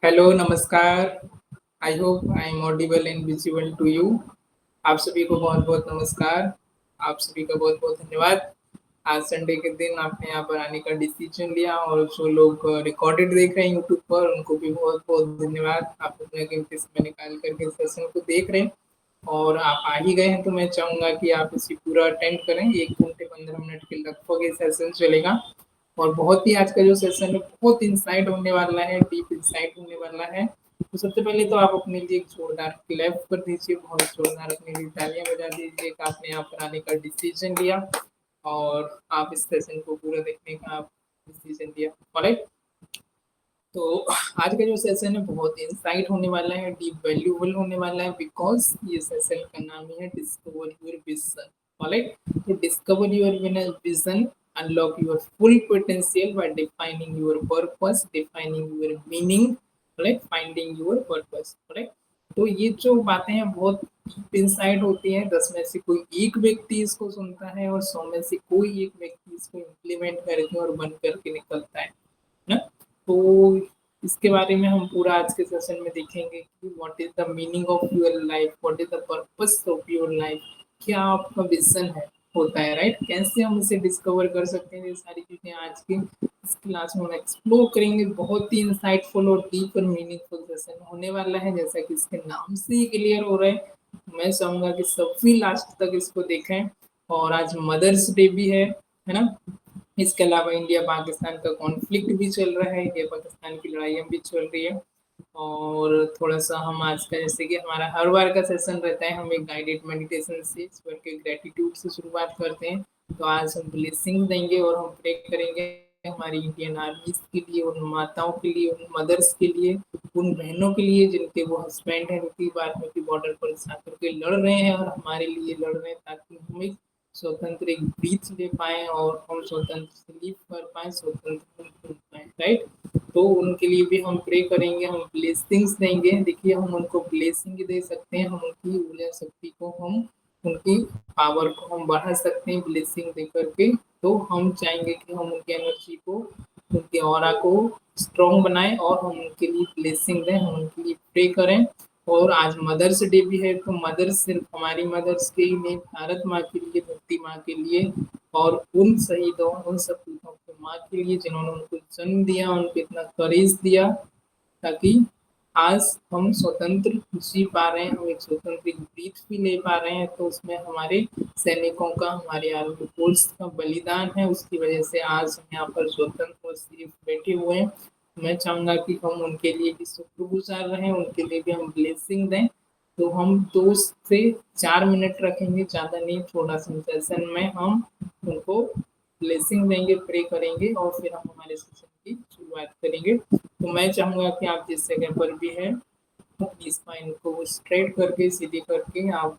Hello, नमस्कार। I hope I am audible and visible to you. आप सभी को बहुत-बहुत नमस्कार। आप सभी का बहुत-बहुत धन्यवाद। आज संडे के दिन आपने यहाँ पर आने का डिसीजन लिया और जो लोग रिकॉर्डेड देख रहे हैं यूट्यूब पर, उनको भी बहुत-बहुत धन्यवाद। आप अपना कीमती समय निकाल कर के सेशन को देख रहे हैं और आप आ ही गए हैं, तो मैं चाहूँगा कि आप इसे पूरा अटेंड करें। 1 घंटे 15 मिनट के लगभग ये सेशन चलेगा और बहुत ही आज का जो सेशन है, बहुत इनसाइट होने वाला है, डीप इनसाइट होने वाला है। तो सबसे पहले तो आप अपने लिए एक जोरदार क्लैप कर दीजिए, बहुत जोरदार अपने लिए तालियाँ बजा दीजिए कि आपने यहाँ पर आने का डिसीजन लिया और आप इस सेशन को पूरा देखने का आप डिसीजन लिया। ऑलराइट? तो आज का जो सेशन है बहुत इंसाइट होने वाला है, डीप वैल्यूएबल होने वाला है बिकॉज़ ये सेशन का नाम ही है डिस्कवर योर विज़न। ऑलराइट? तो discover your vision, unlock your full potential by defining your purpose, defining your meaning, right? Finding your purpose, right? तो ये जो बातें हैं बहुत डीप इनसाइट होती हैं। 10 में से कोई एक व्यक्ति इसको सुनता है और 100 में से कोई एक व्यक्ति इसको इम्प्लीमेंट करके और बन करके निकलता है ना? तो इसके बारे में हम पूरा आज के सेशन में देखेंगे कि what is the meaning of your life, what is the purpose of your life, क्या आपका विजन है होता है, राइट? कैसे हम इसे डिस्कवर कर सकते हैं, ये सारी चीजें आज की इस क्लास में हम एक्सप्लोर करेंगे। बहुत ही इंसाइटफुल और डीप और मीनिंगफुल सेशन होने वाला है, जैसा कि इसके नाम से ही क्लियर हो रहा है। मैं चाहूंगा कि सभी लास्ट तक इसको देखें। और आज मदर्स डे भी है ना? इसके अलावा इंडिया पाकिस्तान का कॉन्फ्लिक्ट भी चल रहा है, इंडिया पाकिस्तान की लड़ाइयाँ भी चल रही है। और थोड़ा-सा हम आज का जैसे कि हमारा हर बार का सेशन रहता है, हम एक गाइडेड मेडिटेशन से ईश्वर के ग्रैटिट्यूड से शुरुआत करते हैं। तो आज हम ब्लेसिंग देंगे और हम प्रे करेंगे हमारी इंडियन आर्मीज़ के लिए, उन माताओं के लिए, उन मदर्स के लिए, उन बहनों के लिए जिनके वो हस्बैंड हैं, जो कि बाद में भी बॉर्डर पर जाकर के लड़ रहे हैं और हमारे लिए लड़ रहे हैं ताकि हम एक स्वतंत्र एक ब्रीथ ले पाएँ और हम स्वतंत्र से लिव कर पाएँ, स्वतंत्र हम घूम पाएँ, राइट? तो उनके लिए भी हम प्रे करेंगे, हम ब्लेसिंग्स देंगे। देखिए हम उनको ब्लेसिंग दे सकते हैं, हम उनकी ऊर्जा शक्ति को हम उनकी पावर को हम बढ़ा सकते हैं ब्लेसिंग दे करके। तो हम चाहेंगे कि हम उनकी एनर्जी को, उनके ऑरा को स्ट्रॉन्ग बनाएँ और हम उनके लिए ब्लेसिंग दें, हम उनके लिए प्रे करें। और आज मदर्स डे भी है, तो मदर्स सिर्फ हमारी मदर्स के ही नहीं, भारत माँ के लिए, धरती माँ के लिए और उन शहीदों, उन सपूतों की माँ के लिए जिन्होंने उनको जन्म दिया, उनको इतना करेज दिया ताकि आज हम स्वतंत्र जी पा रहे हैं, हम एक स्वतंत्र ब्रीथ भी ले पा रहे हैं। तो उसमें हमारे सैनिकों का, हमारे आर्मी फोर्स का बलिदान है, उसकी वजह से आज हम यहाँ पर स्वतंत्र और सेफ बैठे हुए हैं। मैं चाहूँगा कि हम उनके लिए भी शुक्रगुज़ार रहें, उनके लिए भी हम ब्लेसिंग दें। तो हम 2 से 4 मिनट रखेंगे, ज़्यादा नहीं, थोड़ा-सा सेशन में हम उनको ब्लेसिंग देंगे, प्रे करेंगे और फिर हम हमारे सेशन की शुरुआत करेंगे। तो मैं चाहूँगा कि आप जिस जगह पर भी हैं, अपनी स्पाइन को स्ट्रेट करके, सीधी करके आप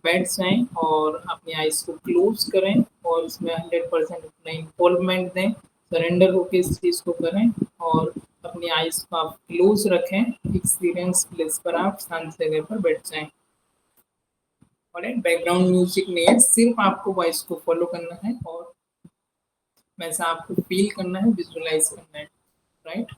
बैठ जाएँ और अपनी आइज़ को क्लोज़ करें और इसमें 100% अपना इन्वॉल्वमेंट दें, सरेंडर होके इस चीज़ को करें और अपनी आइज़ को आप क्लोज़ रखें, एक्सपीरियंस प्लेस पर आप शांत जगह पर बैठ जाएँ। ऑलराइट? बैकग्राउंड म्यूज़िक नहीं है, सिर्फ़ आपको वॉइस को फ़ॉलो करना है और वैसा आपको फ़ील करना है, विज़ुअलाइज़ करना है, राइट?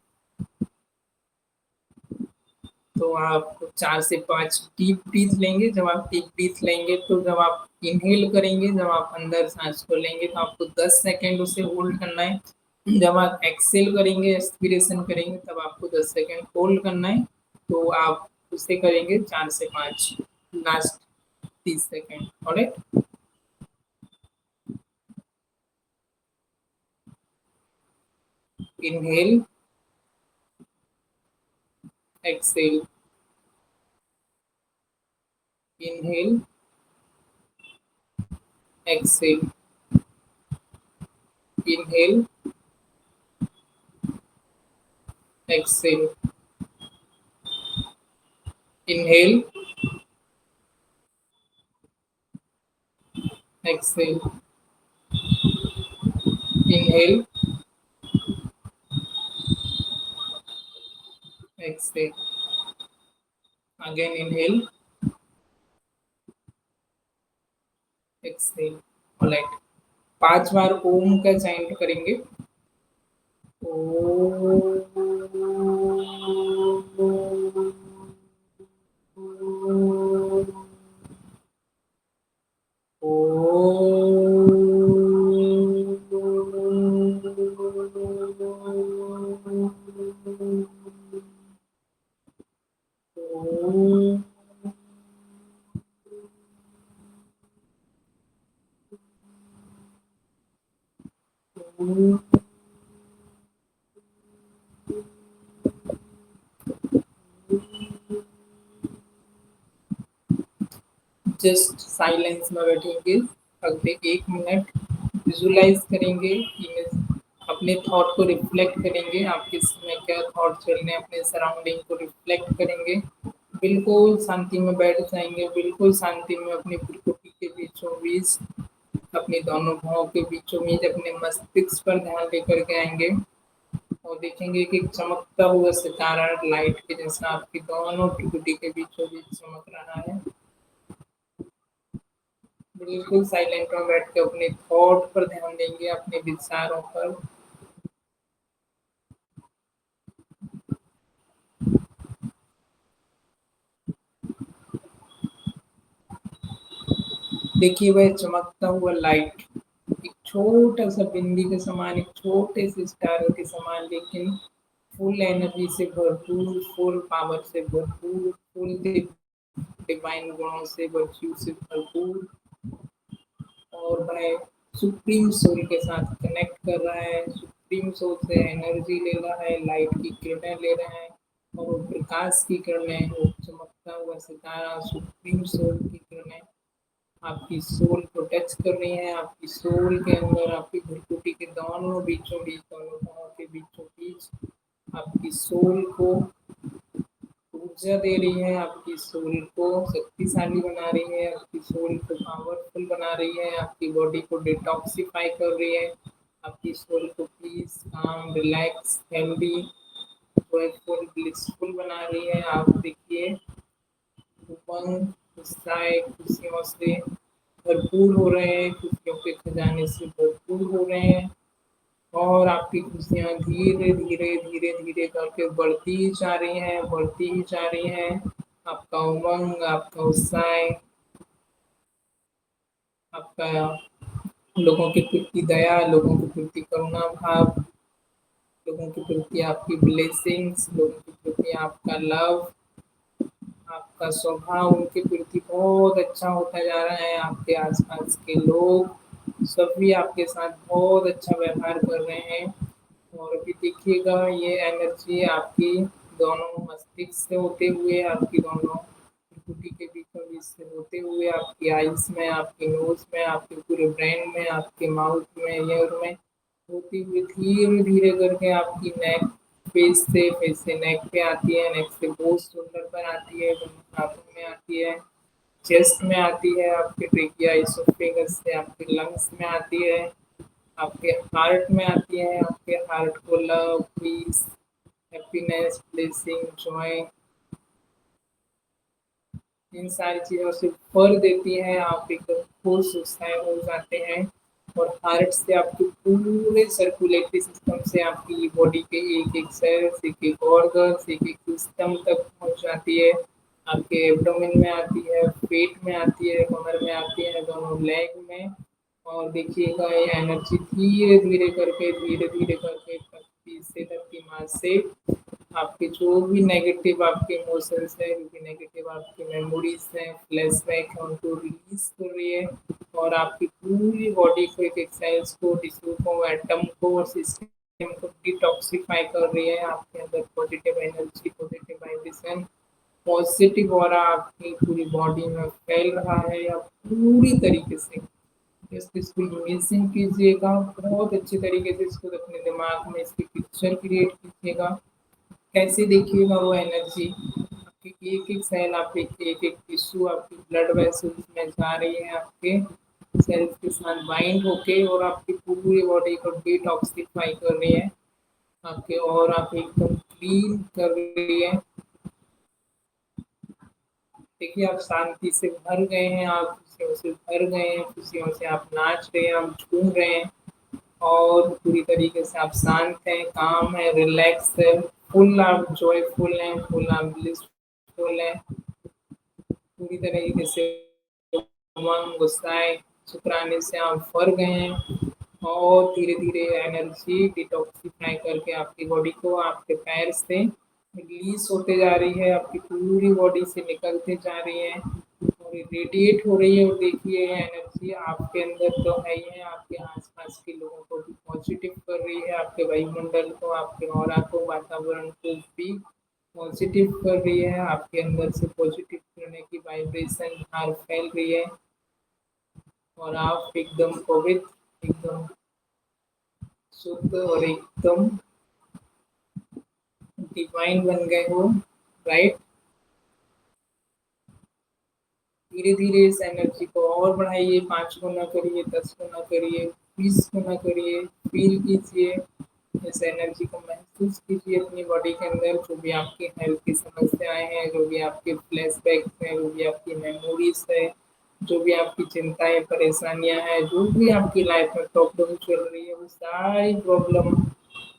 तो आप 4 से 5 डीप ब्रीथ लेंगे। जब आप डीप ब्रीथ लेंगे तो जब आप इनहेल करेंगे, जब आप अंदर साँस को लेंगे तो आपको 10 सेकंड उसे होल्ड करना है। जब आप एक्सहेल करेंगे, एक्सपीरेशन करेंगे तब आपको 10 सेकंड होल्ड करना है। तो आप उसे करेंगे 4 से 5 last 30 second, alright? Inhale, exhale, inhale, exhale, inhale, exhale, inhale, exhale, inhale, exhale, again inhale, exhale, alright. 5 बार ओम का चैंट करेंगे। ओम। जस्ट साइलेंस में बैठेंगे, अगले 1 मिनट विजुलाइज करेंगे, इमेज अपने थॉट को रिफ्लेक्ट करेंगे, आपके इसमें क्या थॉट चल रहे हैं, अपने सराउंडिंग को रिफ्लेक्ट करेंगे, बिल्कुल शांति में बैठ जाएंगे, बिल्कुल शांति में अपनी प्रकृति के बीचों बीच, अपने दोनों भावों के बीचों बीच अपने मस्तिष्क पर ध्यान लेकर के आएंगे और देखेंगे कि चमकता हुआ सितारा लाइट के जैसा आपकी दोनों प्रकृति के बीचों बीच चमक रहा है। बिल्कुल साइलेंट में बैठ के अपने थॉट पर ध्यान देंगे, अपने विचारों पर। देखिए वह चमकता हुआ लाइट एक छोटा सा बिंदी के समान, एक छोटे से स्टार के समान, लेकिन फुल एनर्जी से भरपूर, फुल पावर से भरपूर, फुल डिवाइन गुणों से, वर्च्यू से भरपूर, और वह सुप्रीम सोल के साथ कनेक्ट कर रहा है, सुप्रीम सोल से एनर्जी ले रहा है, लाइट की किरणें ले रहा है, और वो प्रकाश की किरणें, वो चमकता हुआ सितारा, सुप्रीम सोल की किरणें आपकी सोल को टच कर रही हैं, आपकी सोल के अंदर, आपकी भ्रुकुटी के दोनों बीचों बीच, दोनों पाँव के बीचों बीच आपकी सोल को ऊर्जा दे रही है, आपकी सोल को शक्तिशाली बना रही है, आपकी सोल को पावरफुल बना रही है, आपकी बॉडी को डिटॉक्सिफाई कर रही है, आपकी सोल को पीस, काम, रिलैक्स, हेल्दी, जॉयफुल, ब्लिसफुल बना रही है। आप देखिए उमंग, उत्साह, खुशियों से भरपूर हो रहे हैं, खुशियों के खजाने से भरपूर हो रहे हैं, और आपकी खुशियाँ धीरे धीरे धीरे धीरे करके बढ़ती ही जा रही हैं, बढ़ती ही जा रही हैं। आपका उमंग, आपका उत्साह, आपका लोगों के प्रति दया, लोगों के प्रति करुणा भाव, लोगों के प्रति आपकी ब्लेसिंग्स, लोगों के प्रति आपका लव, आपका स्वभाव उनके प्रति बहुत अच्छा होता जा रहा है। आपके आसपास के लोग सभी आपके साथ बहुत अच्छा व्यवहार कर रहे हैं। और अभी देखिएगा ये एनर्जी आपकी दोनों मस्तिष्क से होते हुए, आपकी दोनों भ्रुकुटी के बीचों बीच से होते हुए, आपकी आइस में, आपकी नोज में, आपके पूरे ब्रेन में, आपके माउथ में, ईयर में होती हुई धीरे धीरे करके आपकी नेक, फेस से नेक पे आती है, नेक से बहुत शोल्डर पर आती है, दोनों हाथों में आती है, चेस्ट में आती है, आपके ट्रेकिया इसोफेगस से आपके लंग्स में आती है, आपके हार्ट में आती है, आपके हार्ट को love, peace, happiness, blessing, joy, इन सारी चीज़ों से भर देती है। आप एकदम खुश उत्साह हो जाते हैं, और हार्ट से आपके पूरे सर्कुलेटरी सिस्टम से आपकी बॉडी के एक एक सेल्स, एक एक ऑर्गन्स, एक एक सिस्टम तक पहुंच जाती है। आपके एब्डोमेन में आती है, पेट में आती है, कमर में आती है, दोनों लेग में। और देखिएगा ये एनर्जी धीरे धीरे करके, धीरे धीरे करके धरती से, धरती माँ से आपके जो भी नेगेटिव आपके इमोशंस हैं, जो भी नेगेटिव आपकी मेमोरीज हैं, फ्लैशबैक है, उनको रिलीज कर रही है, और आपकी पूरी बॉडी को, एक एक सेल्स को, टिश्यू को, एटम को और सिस्टम को डिटॉक्सिफाई कर रही है। आपके अंदर positive energy, positive vibration, positive aura आपकी पूरी बॉडी में फैल रहा है, या पूरी तरीके से जस्ट इसको इमेजिन कीजिएगा, बहुत अच्छे तरीके से इसको अपने दिमाग में इसकी पिक्चर क्रिएट कीजिएगा। कैसे देखिएगा वो एनर्जी आपके एक एक सेल, आपके एक एक टिश्यू, आपकी ब्लड वेसल्स में जा रही है, आपके सेल्स के साथ बाइंड होके, और आपकी पूरी बॉडी को डिटॉक्सिफाई कर रही है, आपके और आप एकदम क्लीन कर रही है। देखिए आप शांति से भर गए हैं, आप खुशियों से भर गए हैं, खुशियों से आप नाच रहे हैं, आप झूम रहे हैं, और पूरी तरीके से आप शांत हैं, काम है, रिलैक्स है, फुल आप जॉयफुल हैं, फुल आप ब्लिसफुल हैं, पूरी तरीके से उमंग, गुस्साए, शुक्राने से आप भर गए हैं, और धीरे धीरे एनर्जी डिटॉक्सिफाई करके आपकी बॉडी को आपके पैर से रिलीज होते जा रही है, आपकी पूरी बॉडी से निकलते जा रही है, और ये रेडिएट हो रही है। और देखिए ये एनर्जी आपके अंदर तो है ही है, आपके आसपास के लोगों को भी पॉजिटिव कर रही है, आपके वायुमंडल को, आपके ऑरा को, वातावरण को भी पॉजिटिव कर रही है, आपके अंदर से पॉजिटिव करने की वाइब्रेशन बाहर फैल रही है और आप एकदम पवित्र, एकदम शुद्ध और एकदम डिवाइन बन गए हो, राइट। धीरे धीरे इस एनर्जी को और बढ़ाइए, 5 गुना करिए, 10 गुना करिए, 20 गुना करिए, फील कीजिए इस एनर्जी को, महसूस कीजिए अपनी बॉडी के अंदर। जो भी आपकी हेल्थ की समस्याएं हैं, जो भी आपके फ्लैशबैक्स हैं, जो भी आपकी मेमोरीज है, जो भी आपकी चिंताएं परेशानियां हैं, जो भी आपकी लाइफ में प्रॉब्लम चल रही है, वो सारी प्रॉब्लम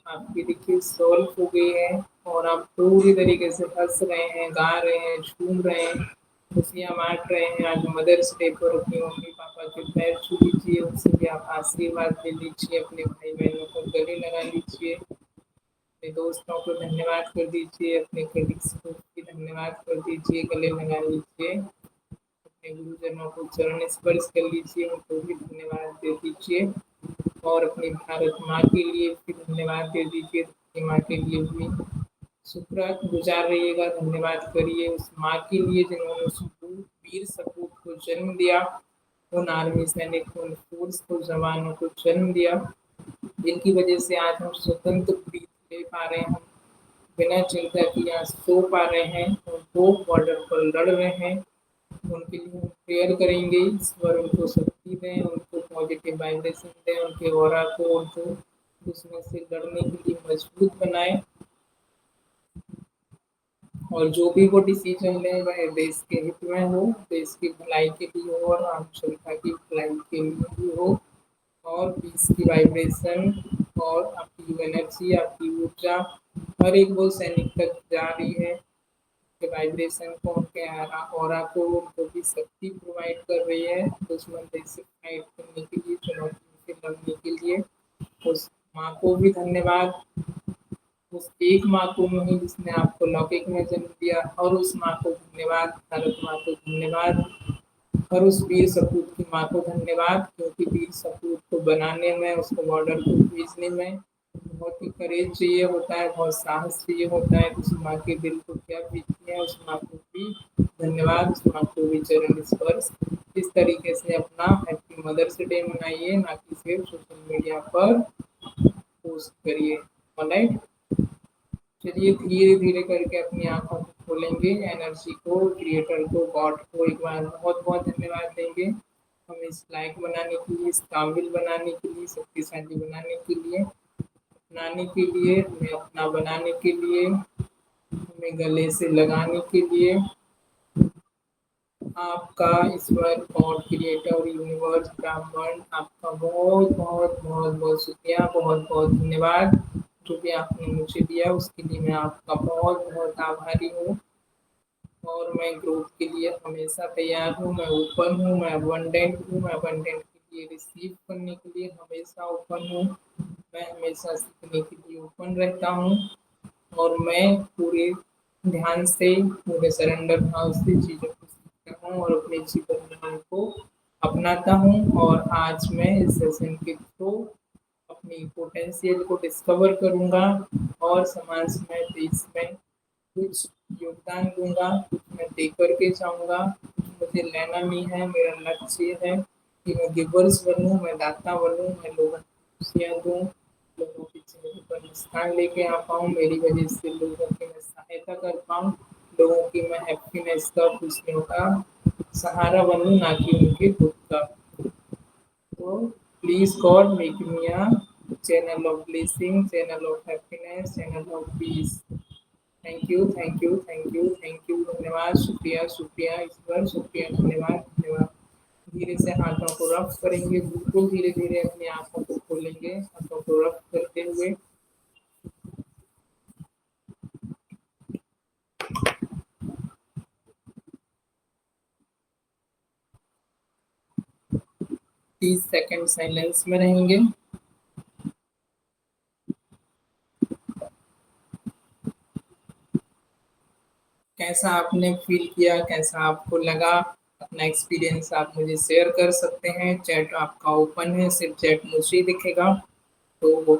आपकी देखिए सॉल्व हो गई है और आप पूरी तरीके से हंस रहे हैं, गा रहे हैं, झूम रहे हैं, खुशियाँ बाँट रहे हैं। आज मदर्स डे पर अपनी मम्मी-पापा के पैर छू लीजिए, उनसे भी आप आशीर्वाद ले लीजिए, अपने भाई-बहनों को गले लगा लीजिए, अपने दोस्तों को धन्यवाद कर दीजिए, अपने कलीग्स को भी धन्यवाद कर दीजिए, गले लगा लीजिए। अपने गुरुजनों को चरण स्पर्श कर लीजिए, उनको भी धन्यवाद दे दीजिए और अपनी भारत माँ के लिए भी धन्यवाद दे दीजिए, धरती माँ के लिए भी शुक्र गुजार रहिएगा, धन्यवाद करिए उस माँ के लिए जिन्होंने उस वीर सपूत को जन्म दिया, उन आर्मी सैनिक, उन फोर्स को, जवानों को जन्म दिया, जिनकी वजह से आज हम स्वतंत्र ब्रीथ ले पा रहे हैं, बिना चिंता किए आज सो पा रहे हैं और वो बॉर्डर पर लड़ रहे हैं। उनके लिए हम प्रेयर करेंगे, ईश्वर उनको शक्ति दें, उनको पॉजिटिव वाइब्रेशन दें, उनके ऑरा को, उनको दुश्मन से लड़ने के लिए मजबूत बनाएं और जो भी वो डिसीजन लें वह देश के हित में हो, देश की भलाई के लिए हो और आम जनता की भलाई के लिए भी हो और पीस की वाइब्रेशन और आपकी एनर्जी, आपकी ऊर्जा हर एक वो सैनिक तक जा रही है, के वाइब्रेशन को, उनके ऑरा को, उनको भी शक्ति प्रोवाइड कर रही है दुश्मन देश से फाइट करने के लिए, चुनौतियों से लड़ने के लिए। उस माँ को भी धन्यवाद, उस एक माँ को नहीं जिसने आपको लौकिक में जन्म दिया, और उस माँ को धन्यवाद, भारत माँ को धन्यवाद और उस वीर सपूत की माँ को धन्यवाद, क्योंकि वीर सपूत को बनाने में, उसको बॉर्डर को भेजने में बहुत ही करेज चाहिए होता है, बहुत साहस चाहिए होता है। उस माँ के दिल को क्या बीतती है, उस माँ को भी धन्यवाद, उस माँ को भी चरण स्पर्श। इस तरीके से अपना हैप्पी मदर्स डे मनाइए, ना कि सिर्फ सोशल मीडिया पर पोस्ट करिए। ऑलराइट, चलिए धीरे धीरे करके अपनी आंखों को खोलेंगे, एनर्जी को, क्रिएटर को, गॉड को एक बार बहुत बहुत धन्यवाद देंगे हमें इस लायक बनाने के लिए, इस काबिल बनाने के लिए, शक्तिशाली बनाने के लिए, अपनाने के लिए, हमें अपना बनाने के लिए, हमें गले से लगाने के लिए। आपका ईश्वर, गॉड, क्रिएटर, यूनिवर्स, ब्राह्मण, आपका बहुत बहुत बहुत बहुत शुक्रिया, बहुत बहुत धन्यवाद। जो भी आपने मुझे दिया उसके लिए मैं आपका बहुत बहुत आभारी हूँ और मैं ग्रोथ के लिए हमेशा तैयार हूँ, मैं ओपन हूँ, मैं अबंडेंट हूँ, मैं अबंडेंट के लिए रिसीव करने के लिए हमेशा ओपन हूँ, मैं हमेशा सीखने के लिए ओपन रहता हूँ और मैं पूरे ध्यान से, पूरे सरेंडर भाव से चीज़ों को सीखता हूँ और अपने जीवन में उनको अपनाता हूँ। और आज मैं इस सेशन के थ्रू अपनी पोटेंशियल को डिस्कवर करूँगा और समाज में, देश में कुछ योगदान दूँगा, कुछ मैं दे कर के जाऊँगा, कुछ मुझे लेना नहीं है। मेरा लक्ष्य ये है कि मैं गिवर्स बनूँ, मैं दाता बनूँ, मैं लोगों को खुशियाँ दूँ, लोगों के चेहरे पर मुस्कान लेके आ पाऊँ, मेरी वजह से लोगों की मैं सहायता कर पाऊँ, लोगों की मैं हैप्पीनेस का, खुशियों का सहारा बनूँ, ना कि उनके दुःख का। तो please God make me a channel of blessing, channel of happiness, channel of peace. Thank you, thank you, thank you, thank you, धन्यवाद, शुक्रिया, शुक्रिया ईश्वर, शुक्रिया, धन्यवाद, धन्यवाद। धीरे से हाथों को रफ करेंगे, बिल्कुल धीरे धीरे अपनी आंखों को खोलेंगे, हाथों को रफ करते हुए। 30 सेकंड साइलेंस में रहेंगे। कैसा आपने फील किया, कैसा आपको लगा, अपना एक्सपीरियंस आप मुझे शेयर कर सकते हैं। चैट आपका ओपन है, सिर्फ चैट मुझे ही दिखेगा, तो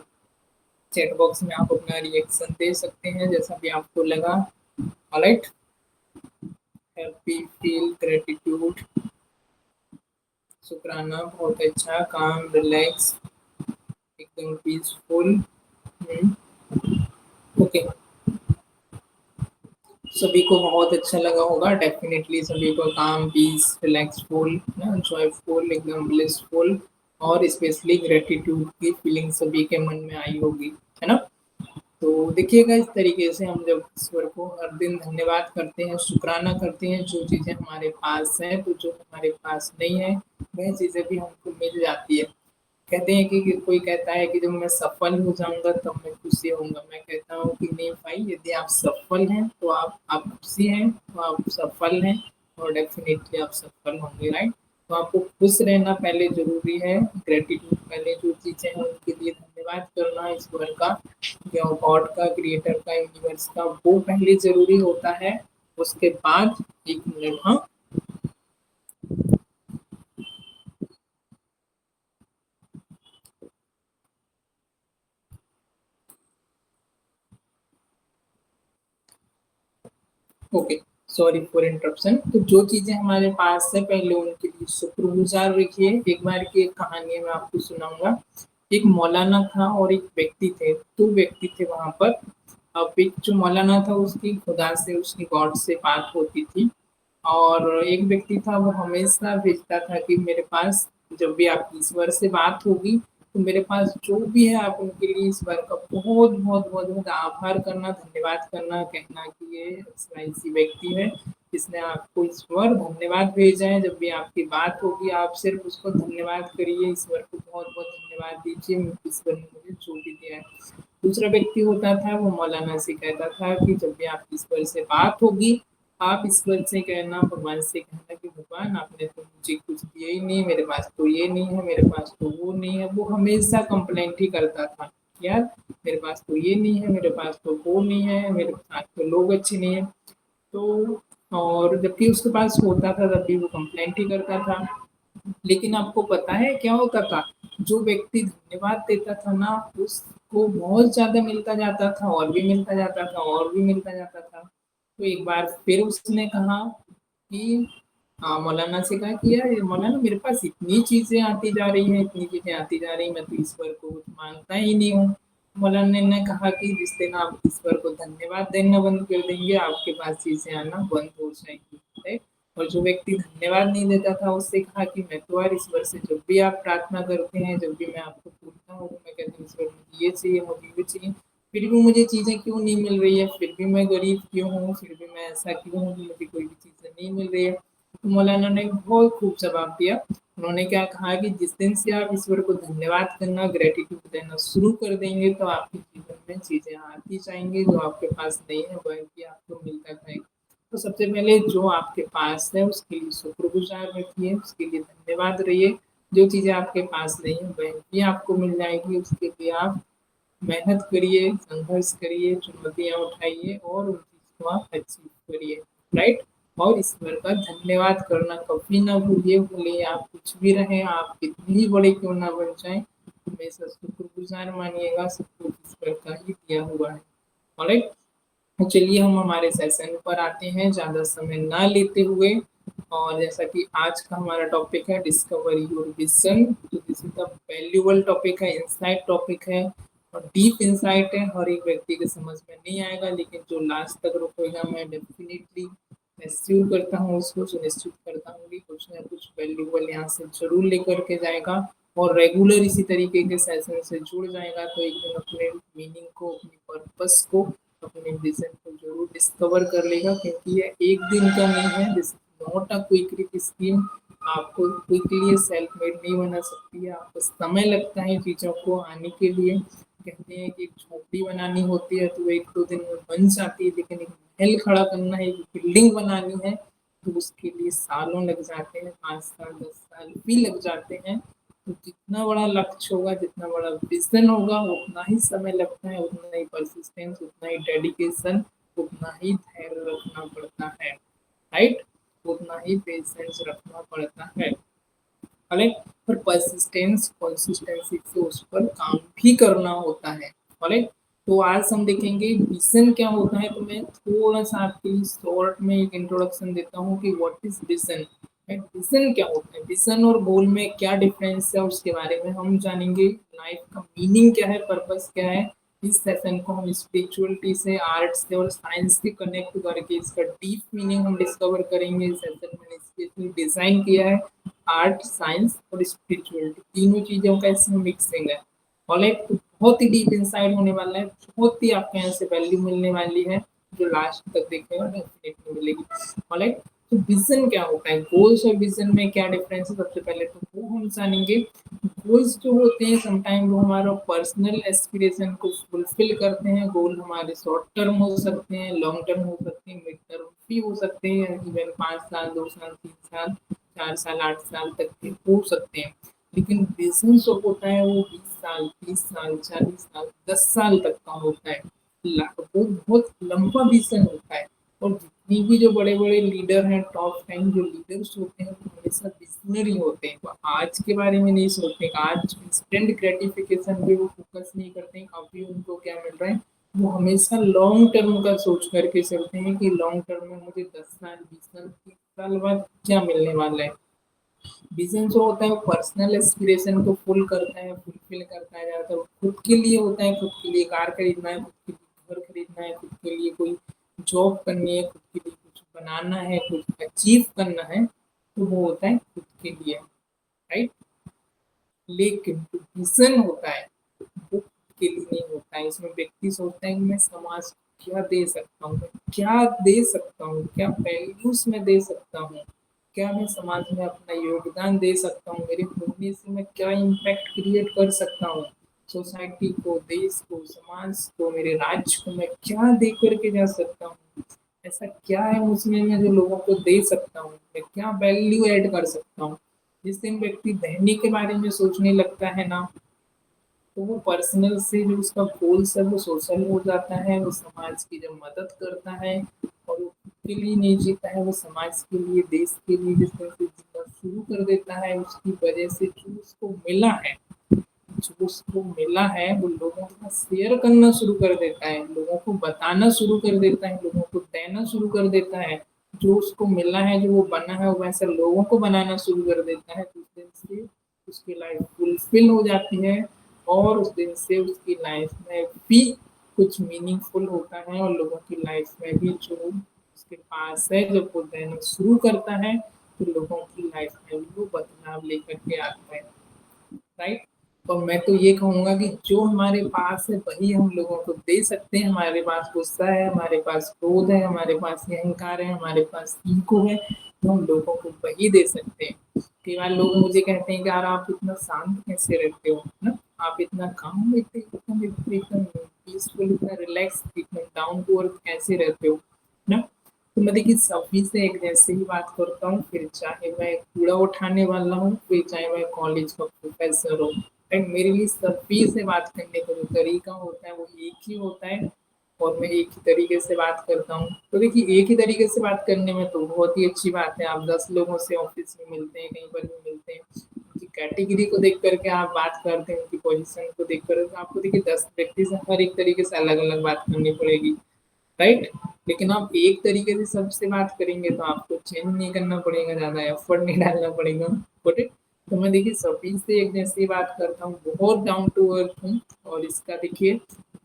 चैट बॉक्स में आप अपना रिएक्शन दे सकते हैं जैसा भी आपको लगा। ऑलराइट, हैप्पी, फील, ग्रेटिट्यूड, शुक्राना, बहुत अच्छा, काम, रिलैक्स, एकदम पीसफुल। ओके, सभी को बहुत अच्छा लगा होगा डेफिनेटली, सभी को काम, पीस, रिलैक्सफुल, जॉयफुल, एकदम ब्लिसफुल, और स्पेशली ग्रेटिट्यूड की फीलिंग सभी के मन में आई होगी, है ना। तो देखिएगा, इस तरीके से हम जब ईश्वर को हर दिन धन्यवाद करते हैं, शुक्राना करते हैं जो चीज़ें हमारे पास हैं, तो जो हमारे पास नहीं है वह चीज़ें भी हमको मिल जाती है। कहते हैं कि कोई कहता है कि जब मैं सफल हो जाऊंगा तब मैं खुशी होऊंगा। मैं कहता हूँ कि नहीं भाई, यदि आप सफल हैं तो आप खुशी हैं, तो आप सफल हैं, और डेफिनेटली आप सफल होंगे, राइट। तो आपको खुश रहना पहले जरूरी है, ग्रेटिट्यूड पहले, जो चीज़ें हैं उनके लिए धन्यवाद करना, ईश्वर का, या गॉड का, क्रिएटर का, यूनिवर्स का, वो पहले जरूरी होता है। उसके बाद, एक मिनट, हाँ, ओके, सॉरी फॉर इंटरप्शन। तो जो चीजें हमारे पास है पहले उनके लिए शुक्रगुजार रखिए। एक बार की एक कहानी मैं आपको सुनाऊंगा। एक मौलाना था और एक व्यक्ति थे, दो व्यक्ति थे वहां पर। अब एक जो मौलाना था उसकी खुदा से, उसकी गॉड से बात होती थी, और एक व्यक्ति था वो हमेशा भेजता था कि मेरे पास जब भी आप ईश्वर से बात होगी तो मेरे पास जो भी है आप उनके लिए ईश्वर का बहुत बहुत बहुत बहुत आभार करना, धन्यवाद करना, कहना कि ये ऐसी व्यक्ति है जिसने आपको ईश्वर धन्यवाद भेजा है। जब भी आपकी बात होगी आप सिर्फ उसको धन्यवाद करिए, ईश्वर को बहुत बहुत धन्यवाद दीजिए, ईश्वर ने मुझे जो भी दिया है। दूसरा व्यक्ति होता था वो मौलाना से कहता था कि जब भी आप ईश्वर से बात होगी आप ईश्वर से कहना, भगवान से कहना कि भगवान आपने तो मुझे कुछ दिया ही नहीं, मेरे पास तो ये नहीं है, मेरे पास तो वो नहीं है। वो हमेशा कंप्लेंट ही करता था, यार मेरे पास तो ये नहीं है, मेरे पास तो वो नहीं है, मेरे पास तो लोग अच्छे नहीं है। तो और जबकि उसके पास होता था तब भी वो कंप्लेंट ही करता था। लेकिन आपको पता है क्या होता था, जो व्यक्ति धन्यवाद देता था ना उसको बहुत ज्यादा मिलता जाता था, और भी मिलता जाता था, और भी मिलता जाता था। तो एक बार फिर उसने कहा कि, हाँ, मौलाना से कहा कि यार मौलाना मेरे पास इतनी चीजें आती जा रही हैं, इतनी चीजें आती जा रही, मैं तो ईश्वर को कुछ मांगता ही नहीं हूँ। मौलाना ने कहा कि जिस दिन आप ईश्वर को धन्यवाद देना बंद कर देंगे आपके पास चीजें आना बंद हो जाएंगी, right? और जो व्यक्ति धन्यवाद नहीं देता था उससे कहा कि मैं तो यार ईश्वर से जब भी आप प्रार्थना करते हैं, जब भी मैं आपको पूछता हूँ तो मैं कहता हूँ ईश्वर मुझे ये चाहिए, मुझे ये चाहिए, फिर भी मुझे चीजें क्यों नहीं मिल रही है, फिर भी मैं गरीब क्यों हूँ, फिर भी मैं ऐसा क्यों हूँ कि मुझे कोई भी चीजें नहीं मिल रही है। तो मौलाना ने बहुत खूब जवाब दिया। उन्होंने क्या कहा कि जिस दिन से आप ईश्वर को धन्यवाद करना, ग्रेटिट्यूड देना शुरू कर देंगे तो आपके जीवन में चीजें आती जाएंगी, जो आपके पास नहीं है वह भी आपको मिलता जाएगा। तो सबसे पहले जो आपके पास है उसके लिए शुक्रगुजार रखिए, उसके लिए धन्यवाद रहिए। जो चीजें आपके पास नहीं है वह भी आपको मिल जाएगी, उसके लिए आप मेहनत करिए, संघर्ष करिए, चुनौतियाँ उठाइए और उन चीज़ को आप अचीव करिए, राइट। और ईश्वर का धन्यवाद करना कभी ना भूलिए, भले आप कुछ भी रहें, आप कितने ही बड़े क्यों ना बन जाएं, हमेशा शुक्रगुजार मानिएगा, सब कुछ ईश्वर का ही दिया हुआ है, ऑलराइट। तो चलिए हम हमारे सेशन पर आते हैं ज़्यादा समय ना लेते हुए। और जैसा कि आज का हमारा टॉपिक है डिस्कवर योर विजन, तो this is the valuable topic है, इंसाइट टॉपिक है, और डीप इंसाइट है, हर एक व्यक्ति के समझ में नहीं आएगा, लेकिन जो लास्ट तक रुकेगा मैं डेफिनेटली एश्योर करता हूँ, उसको सुनिश्चित करता हूँ कि कुछ ना कुछ वैल्यूबल यहाँ से जरूर लेकर के जाएगा, और रेगुलर इसी तरीके के सेशन से जुड़ जाएगा तो एक दिन अपने मीनिंग को, अपने पर्पस को, अपने विजन को जरूर डिस्कवर कर लेगा, क्योंकि ये एक दिन का नहीं है, this not a quick Rick scheme. आपको क्विकली सेल्फ मेड नहीं बना सकती है, आपको समय लगता है चीज़ों को आने के लिए। कहते हैं कि एक झोपड़ी बनानी होती है तो एक दो दिन में बन जाती है, लेकिन एक महल खड़ा करना है, एक बिल्डिंग बनानी है, तो उसके लिए सालों लग जाते हैं, 5 साल 10 साल भी लग जाते हैं। तो जितना बड़ा लक्ष्य होगा, जितना बड़ा विजन होगा, उतना ही समय लगता है, उतना ही परसिस्टेंस, उतना ही डेडिकेशन, उतना ही धैर्य रखना पड़ता है, राइट। उतना ही पेशेंस रखना पड़ता है, राइट। पर परसिस्टेंस, कंसिस्टेंसी से उस पर काम भी करना होता है, राइट। तो आज हम देखेंगे विजन क्या होता है। तो मैं थोड़ा सा आपके लिए शॉर्ट में एक इंट्रोडक्शन देता हूँ कि व्हाट इज विजन। विजन क्या होता है, विजन और गोल में क्या डिफरेंस है, उसके बारे में हम जानेंगे। लाइफ का मीनिंग क्या है, पर्पस क्या है। इस सेशन को हम स्पिरिचुअलिटी से, आर्ट से और साइंस से कनेक्ट करके इसका डीप मीनिंग हम डिस्कवर करेंगे। इस सेशन मैंने स्पेशली डिजाइन किया है आर्ट, साइंस और स्पिरिचुअलिटी, तीनों चीजों का इसमें मिक्सिंग है। और एक बहुत ही डीप इंसाइड होने वाला है, बहुत ही आपको यहाँ से वैल्यू मिलने वाली है, जो लास्ट तक देखेगा डेफिनेटली मिलेगी। और एक तो विजन क्या होता है, गोल्स और विजन में क्या डिफरेंस है, सबसे पहले तो वो हम जानेंगे। गोल्स जो होते हैं समटाइम वो हमारा पर्सनल एस्पिरेशन को फुलफिल करते हैं। गोल हमारे शॉर्ट टर्म हो सकते हैं, लॉन्ग टर्म हो सकते हैं, मिड टर्म भी हो सकते हैं, इवन 5 साल, 2 साल, 3 साल, 4 साल, 8 साल तक के हो सकते हैं। लेकिन विजन जो होता है वो 20 साल, 30 साल, 40 साल, 10 साल तक का होता है। वो बहुत लंबा विजन होता है। और जितनी भी जो बड़े बड़े लीडर हैं, टॉप 10 जो लीडर्स होते हैं, वो हमेशा विजनरी होते हैं। वो आज के बारे में नहीं सोचते, आज इंस्टेंट ग्रेटिफिकेशन पे वो फोकस नहीं करते हैं, अभी उनको क्या मिल रहा है। वो हमेशा लॉन्ग टर्म का सोच करके चलते हैं कि लॉन्ग टर्म में मुझे 10 साल, 20 साल, 30 साल बाद क्या मिलने वाला है। विजन जो होता है वो पर्सनल एस्पिरेशन को फुल करता है, फुलफिल करता है। ज़्यादातर खुद के लिए होता है, खुद के लिए कार खरीदना है, खुद के लिए घर खरीदना है, खुद के लिए कोई जॉब करनी है, खुद के लिए कुछ बनाना है, कुछ अचीव करना है, तो वो होता है खुद के लिए, राइट। लेकिन जो विजन होता है वो खुद के लिए नहीं होता है। इसमें व्यक्ति सोचता है कि मैं समाज को क्या दे सकता हूँ, मैं क्या दे सकता हूँ, क्या वैल्यूज में दे सकता हूँ, क्या मैं समाज में अपना योगदान दे सकता हूँ, मेरे होने से मैं क्या इम्पैक्ट क्रिएट कर सकता हूँ सोसाइटी को, देश को, समाज को, मेरे राज्य को मैं क्या दे करके जा सकता हूँ। ऐसा क्या है मुझमें मैं जो लोगों को दे सकता हूँ, मैं क्या वैल्यू ऐड कर सकता हूँ। जिस दिन व्यक्ति बहनी के बारे में सोचने लगता है ना, तो वो पर्सनल से जो उसका गोल्स है वो सोशल हो जाता है। वो समाज की जब मदद करता है और वो खुद के लिए नहीं जीता है, वो समाज के लिए, देश के लिए जिस तरह से जीना शुरू कर देता है, उसकी वजह से जो उसको मिला है, जो उसको मिला है वो लोगों के साथ शेयर करना शुरू कर देता है, लोगों को बताना शुरू कर देता है, लोगों को देना शुरू कर देता है। जो उसको मिला है, जो वो बना है, वो वैसे लोगों को बनाना शुरू कर देता है। तो उस दिन से उसकी लाइफ फुलफिल हो जाती है और उस दिन से उसकी लाइफ में भी कुछ मीनिंगफुल होता है और लोगों की लाइफ में भी जो उसके पास है, जब वो देना शुरू करता है, तो लोगों की लाइफ में भी वो बदलाव लेकर के आता है, राइट। तो मैं तो ये कहूँगा कि जो हमारे पास है वही हम लोगों को दे सकते हैं। हमारे पास गुस्सा है, हमारे पास क्रोध है, हमारे पास अहंकार है, हमारे पास ईगो है, तो हम लोगों को वही दे सकते हैं। कई बार लोग मुझे कहते हैं कि यार आप इतना शांत कैसे रहते हो ना, आप इतना काम, एकदम एकदम पीसफुल, इतना रिलैक्स, एकदम डाउन टू अर्थ कैसे रहते हो ना। तो मैं देखिए सभी से एक जैसे ही बात करता हूँ, फिर चाहे मैं कूड़ा उठाने वाला हूँ, फिर चाहे मैं कॉलेज का प्रोफेसर हूँ, एंड मेरे लिए सभी से बात करने का जो तरीका होता है वो एक ही होता है और मैं एक ही तरीके से बात करता हूँ। तो देखिए एक ही तरीके से बात करने में तो बहुत ही अच्छी बात है। आप 10 लोगों से ऑफिस में मिलते हैं, कहीं पर भी मिलते हैं, उनकी कैटेगरी को देख करके आप बात करते हैं, उनकी पोजीशन को देख कर आपको देखिए 10 व्यक्ति से हर एक तरीके से अलग अलग बात करनी पड़ेगी, राइट। लेकिन आप एक तरीके से सबसे बात करेंगे तो आपको चेंज नहीं करना पड़ेगा, ज़्यादा एफर्ट नहीं डालना पड़ेगा, बट तो मैं देखिए सभी से एक जैसी बात करता हूँ, बहुत डाउन टू अर्थ हूँ। और इसका देखिए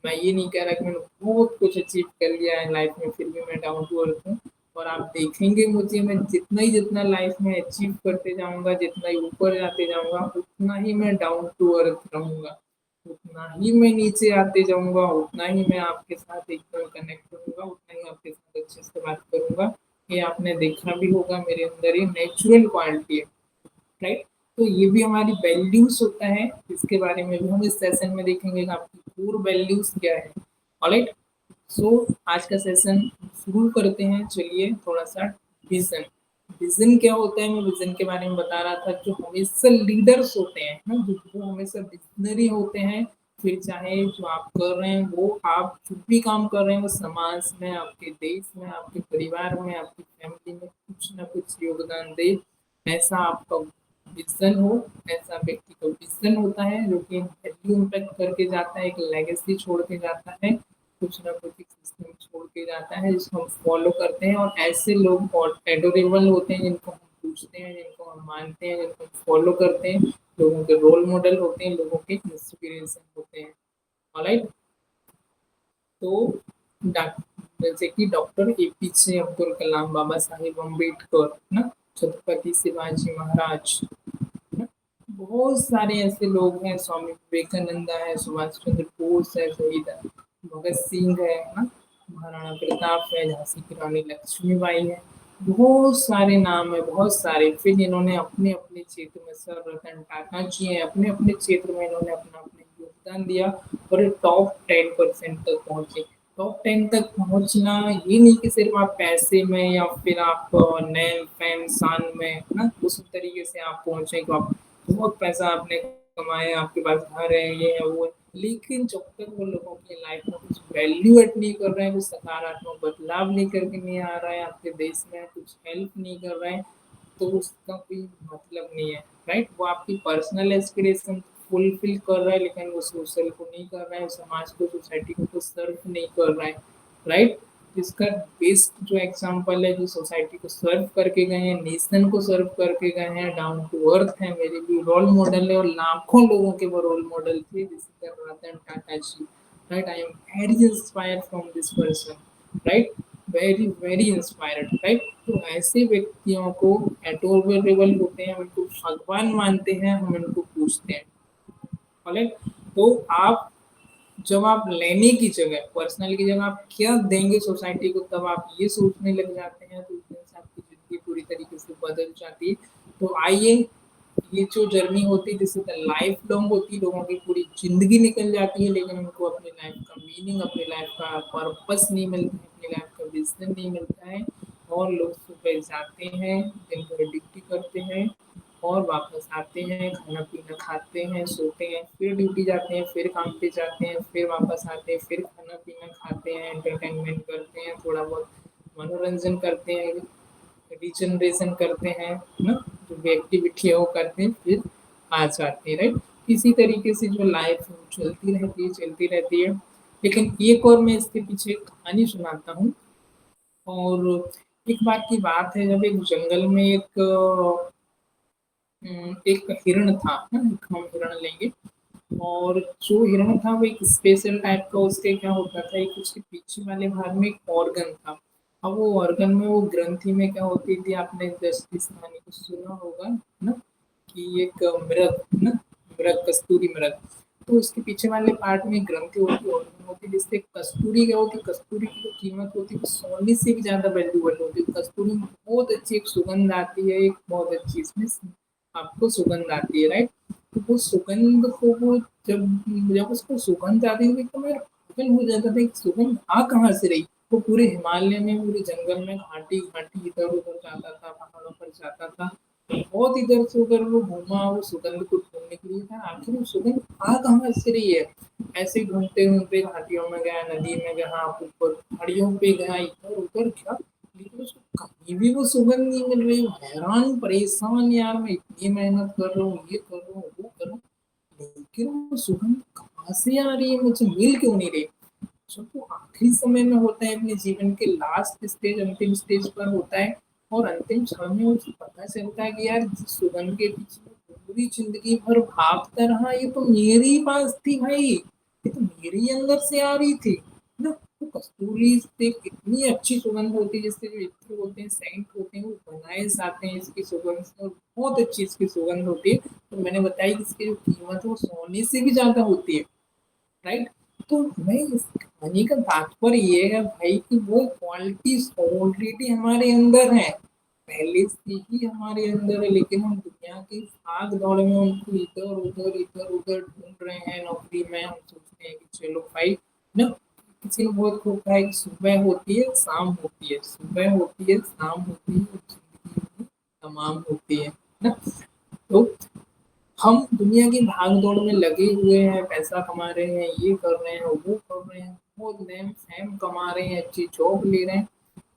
मैं ये नहीं कह रहा कि मैंने बहुत कुछ अचीव कर लिया है लाइफ में, फिर भी मैं डाउन टू अर्थ हूँ। और आप देखेंगे मुझे, मैं जितना लाइफ में अचीव करते जाऊंगा, जितना ही ऊपर जाते जाऊंगा, उतना ही मैं डाउन टू अर्थ रहूंगा, उतना ही मैं नीचे आते जाऊंगा, उतना ही मैं आपके साथ एकदम कनेक्ट होऊंगा, उतना ही आपके साथ अच्छे से बात करूंगा। ये आपने देखा भी होगा मेरे अंदर ये नेचुरल क्वालिटी है, राइट। तो ये भी हमारी वैल्यूज होता है, इसके बारे में भी हम इस सेशन में देखेंगे कि आपकी कोर वैल्यूज क्या है। ऑलराइट, सो आज का सेशन शुरू करते हैं। चलिए थोड़ा सा विजन, विजन क्या होता है, मैं विजन के बारे में बता रहा था। जो हमेशा लीडर्स होते हैं ना, जो हमेशा विजनरी होते हैं, फिर चाहे जो आप कर रहे हैं, वो आप जो भी काम कर रहे हैं वो समाज में, आपके देश में, आपके परिवार में, आपकी फैमिली में कुछ ना कुछ योगदान दे, ऐसा आपका विज़न हो, ऐसा व्यक्ति का विज़न होता है जो कि वैल्यू इम्पैक्ट करके जाता है, एक लेगेसी छोड़ के जाता है, कुछ ना कुछ एक सिस्टम छोड़ के जाता है जिसको हम फॉलो करते हैं, और ऐसे लोग और एडोरेबल होते हैं जिनको हम पूछते हैं, जिनको हम मानते हैं, जिनको हम फॉलो करते हैं, लोगों के रोल मॉडल होते हैं, लोगों के इंस्पिरेशन होते हैं। ऑलराइट? तो डॉक जैसे कि डॉक्टर एपीजे अब्दुल कलाम, बाबा साहेब अम्बेडकर, ना? छत्रपति शिवाजी महाराज, ना? बहुत सारे ऐसे लोग हैं, स्वामी विवेकानंद है, सुभाष चंद्र बोस है, शहीद भगत सिंह है ना? महाराणा प्रताप है, झांसी की रानी लक्ष्मीबाई है। बहुत सारे नाम है, बहुत सारे। फिर इन्होंने अपने अपने क्षेत्र में, सर रतन टाटा जी हैं, अपने अपने क्षेत्र में इन्होंने अपना अपना योगदान दिया और टॉप 10% तक पहुंचे। टॉप 10 तक पहुंचना ये नहीं कि सिर्फ आप पैसे में या फिर आप नेम फेम शान में, है ना, उस तरीके से आप पहुंचे कि आप बहुत पैसा आपने कमाया, आपके पास घर है, ये है, वो है। लेकिन जब तक वो लोगों की लाइफ में कुछ वैल्यू एड नहीं कर रहे हैं, कुछ सकारात्मक बदलाव नहीं करके नहीं आ रहा है आपके देश में, कुछ हेल्प नहीं कर रहे हैं, तो उसका कोई मतलब नहीं है। राइट? वो आपकी पर्सनल एस्पिरेशन फुलफिल कर रहा है, लेकिन वो सोशल को नहीं कर रहा है, समाज को, सोसाइटी को कुछ सर्व नहीं कर रहा है। राइट? इसका बेस्ट जो एग्जांपल है, जो सोसाइटी को सर्व करके गए हैं, नेशन को सर्व करके गए हैं, डाउन टू अर्थ है, मेरे भी रोल मॉडल है, और लाखों लोगों के वो रोल मॉडल थे, जैसे Ratan Tata ji. Right? I am very inspired from this person. Right? Very very inspired. Right? तो ऐसे व्यक्तियों को एडोरेबल होते हैं, हम इनको भगवान मानते हैं, हम इनको पूछते हैं। ऑलराइट? तो आप, जब आप लेने की जगह, पर्सनल की जगह आप क्या देंगे सोसाइटी को, तब आप ये सोचने लग जाते हैं, तो उस दिन से आपकी ज़िंदगी पूरी तरीके से बदल जाती है। तो आइए, ये जो जर्नी होती है, जिससे लाइफ लॉन्ग होती है, लोगों की पूरी ज़िंदगी निकल जाती है, लेकिन उनको अपनी लाइफ का मीनिंग, अपनी लाइफ का पर्पस नहीं मिलता है, अपनी लाइफ का विज़न नहीं मिलता है, और लोग सुबह जाते हैं, दिन भर ड्यूटी करते हैं, और वापस आते हैं, खाना-पीना खाते हैं, सोते हैं, फिर ड्यूटी जाते हैं, फिर काम पे जाते हैं, फिर वापस आते हैं, फिर खाना-पीना खाते हैं, एंटरटेनमेंट करते हैं, थोड़ा बहुत मनोरंजन करते हैं, रिजनरेशन करते हैं, है ना? जो भी एक्टिविटी है वो करते हैं, फिर आ जाते हैं, राइट? इसी तरीके से जो लाइफ है वो चलती रहती है, चलती रहती है। लेकिन एक और मैं इसके पीछे एक कहानी सुनाता हूँ। और एक बार की बात है, जब एक जंगल में एक हिरण था, है ना? एक हम हिरण लेंगे, और जो हिरण था वो एक स्पेशल टाइप का, उसके क्या होता था, एक उसके पीछे वाले भाग में एक ऑर्गन था। अब वो ऑर्गन में, वो ग्रंथि में क्या होती थी, आपने जस्ट इस कहानी को सुना होगा ना, कि एक मृग, है ना, मृग, कस्तूरी मृग। तो उसके पीछे वाले पार्ट में ग्रंथि होती है, ऑर्गन होती है, जिससे कस्तूरी क्या होती है, कस्तूरी की जो कीमत होती है वो सोने से भी ज्यादा वैल्यूबल होती है। कस्तूरी में बहुत अच्छी एक सुगंध आती है, एक बहुत अच्छी इसमें आपको सुगंध आती है, राइट? तो वो सुगंध को वो, जब जब उसको सुगंध आती थी तो मैं पागल हो जाता था कि सुगंध आ कहाँ से रही। वो पूरे हिमालय में, पूरे जंगल में, घाटी घाटी इधर उधर जाता था, पहाड़ों पर जाता था, बहुत इधर से उधर वो घूमा, वो सुगंध को ढूंढने के लिए था, आखिर वो सुगंध आ कहाँ से रही है। ऐसे ढूंढते ढूंढते घाटियों में गया, नदी में गया, ऊपर पहाड़ियों पे गया, इधर उधर क्या, लेकिन उसको कहीं भी वो सुगंध नहीं मिल रही। हैरान परेशान, यार मैं इतनी मेहनत कर रहा हूँ, ये कर रहा हूँ, वो कर रहा हूँ, लेकिन वो सुगंध कहाँ से आ रही है, मुझे मिल क्यों नहीं रही। जब वो आखिरी समय में होता है, अपने जीवन के लास्ट स्टेज, अंतिम स्टेज पर होता है, और अंतिम क्षण में उसे पता चलता है कि यार, जिस सुगंध के पीछे मैं पूरी जिंदगी भर भागता रहा, ये तो मेरे ही पास थी भाई, ये तो मेरे ही अंदर से आ रही थी ना। तो कस्तूरी से कितनी अच्छी सुगंध होती है, जिससे जो इत्र होते हैं, सेंट होते हैं, वो बनाए जाते हैं इसकी सुगंध से, और बहुत अच्छी इसकी सुगंध होती है। तो मैंने बताया कि इसकी जो कीमत है वो सोने से भी ज्यादा होती है, राइट? तो मैं इस कहानी का तात्पर्य ये है भाई, कि वो क्वालिटीज ऑलरेडी हमारे अंदर है, पहले से ही हमारे अंदर है, लेकिन हम दुनिया की भाग दौड़ में उनको इधर उधर ढूंढ रहे हैं। नौकरी में हम सोचते हैं कि चलो भाई ना, किसी ने बहुत खूब कहा है कि सुबह होती है, शाम होती है, सुबह होती है, शाम होती है, और जिंदगी तमाम होती है ना। तो हम दुनिया की भाग-दौड़ में लगे हुए हैं, पैसा कमा रहे हैं, ये कर रहे हैं, वो कर रहे हैं, बहुत नेम-फेम कमा रहे हैं, अच्छी जॉब ले रहे हैं।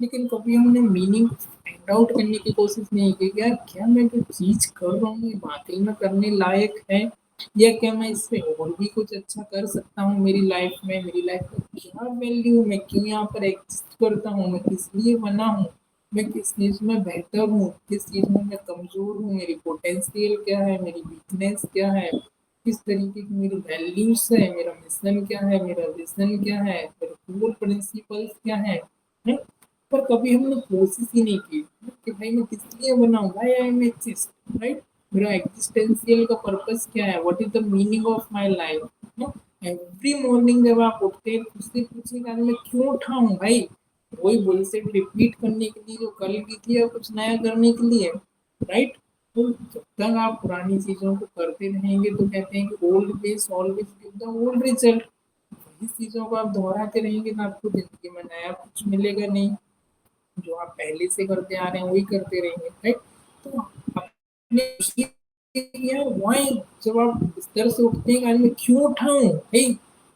लेकिन कभी हमने मीनिंग फाइंड आउट करने की कोशिश नहीं की, क्या क्या मैं जो चीज कर रहा हूँ ये वाकई में करने लायक है, या क्या मैं इससे और भी कुछ अच्छा कर सकता हूँ मेरी लाइफ में, मेरी लाइफ का क्या वैल्यू, मैं क्यों यहाँ पर एग्जिस्ट करता हूँ, मैं किस लिए बना हूँ, मैं किस चीज में बेहतर हूँ, किस चीज में मैं कमजोर हूँ, मेरी पोटेंशियल क्या है, मेरी वीकनेस क्या है, किस तरीके की मेरी वैल्यूज है, मेरा मिशन क्या है, मेरा विजन क्या है, मेरे कोर प्रिंसिपल्स क्या है? पर कभी हमने कोशिश ही नहीं की कि भाई मैं किस लिए बना हूँ, why I am exist, right? मेरा एग्जिस्टेंशियल का पर्पस क्या है, what is the meaning of my life? Every morning जब आप उठते हैं तो उससे पूछेगा मैं क्यों उठा हूँ भाई, वही बुलशिट रिपीट करने के लिए जो कल की थी या कुछ नया करने के लिए, राइट? तो जब तक आप पुरानी चीजों को करते रहेंगे तो कहते हैं कि old pace always give the old result. इस चीजों को आप दोहराते रहेंगे तो आपको जिंदगी में नया कुछ मिलेगा नहीं, जो आप पहले से करते आ रहे हैं वही करते रहेंगे, राइट? तो अपने यार व्हाई, जब आप बिस्तर से उठते हैं आज मैं क्यों उठाऊं भाई,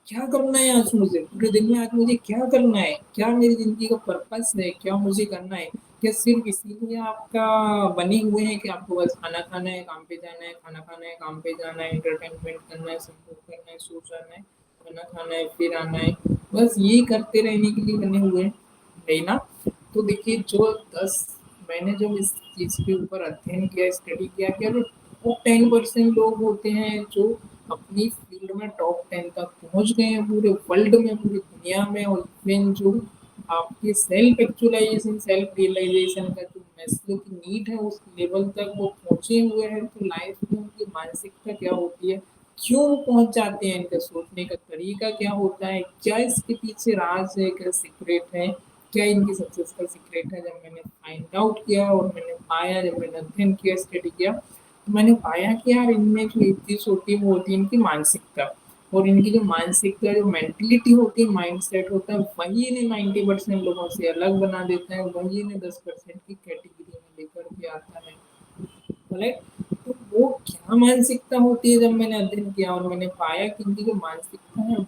क्या करना है आज मुझे पूरे दिन में, आज मुझे क्या करना है, क्या मेरी जिंदगी का पर्पस है, क्या मुझे करना है? क्या सिर्फ इसीलिए आपका बने हुए हैं कि आपको बस खाना खाना है, काम पे जाना है, खाना खाना है, काम पे जाना है, एंटरटेनमेंट करना है, संपर्क करना है, सो जाना है, खाना खाना है, फिर आना है, बस ये करते रहने के लिए बने हुए हैं, है ना? तो देखिए जो 10 मैंने जब इस चीज़ के ऊपर अध्ययन किया, स्टडी किया, क्या जो टॉप 10% लोग होते हैं जो अपनी फील्ड में टॉप 10 तक पहुंच गए हैं पूरे वर्ल्ड में, पूरी दुनिया में, और इवन जो आपके सेल्फ एक्चुअलाइजेशन, सेल्फ रियलाइजेशन का जो मैस्लो की नीड है उस लेवल तक वो पहुंचे हुए हैं, तो लाइफ में उनकी मानसिकता क्या होती है, क्यों वो पहुंच जाते हैं, इनका सोचने का तरीका क्या होता है, क्या इसके पीछे राज है, क्या सीक्रेट है, क्या इनकी सक्सेस का सीक्रेट है? जब मैंने फाइंड आउट किया और मैंने पाया, जब मैंने अध्ययन किया, स्टडी किया, तो मैंने पाया कि यार इनमें जो एक चीज होती है वो होती है इनकी मानसिकता, और इनकी जो मानसिकता, जो मेंटलिटी होती है, माइंड सेट होता है, वही इन्हें 90% लोगों से अलग बना देता है, वही इन्हें 10% की कैटेगरी में लेकर के आता है, राइट? तो वो क्या मानसिकता होती है, जब मैंने अध्ययन किया और मैंने पाया कि इनकी जो मानसिकता है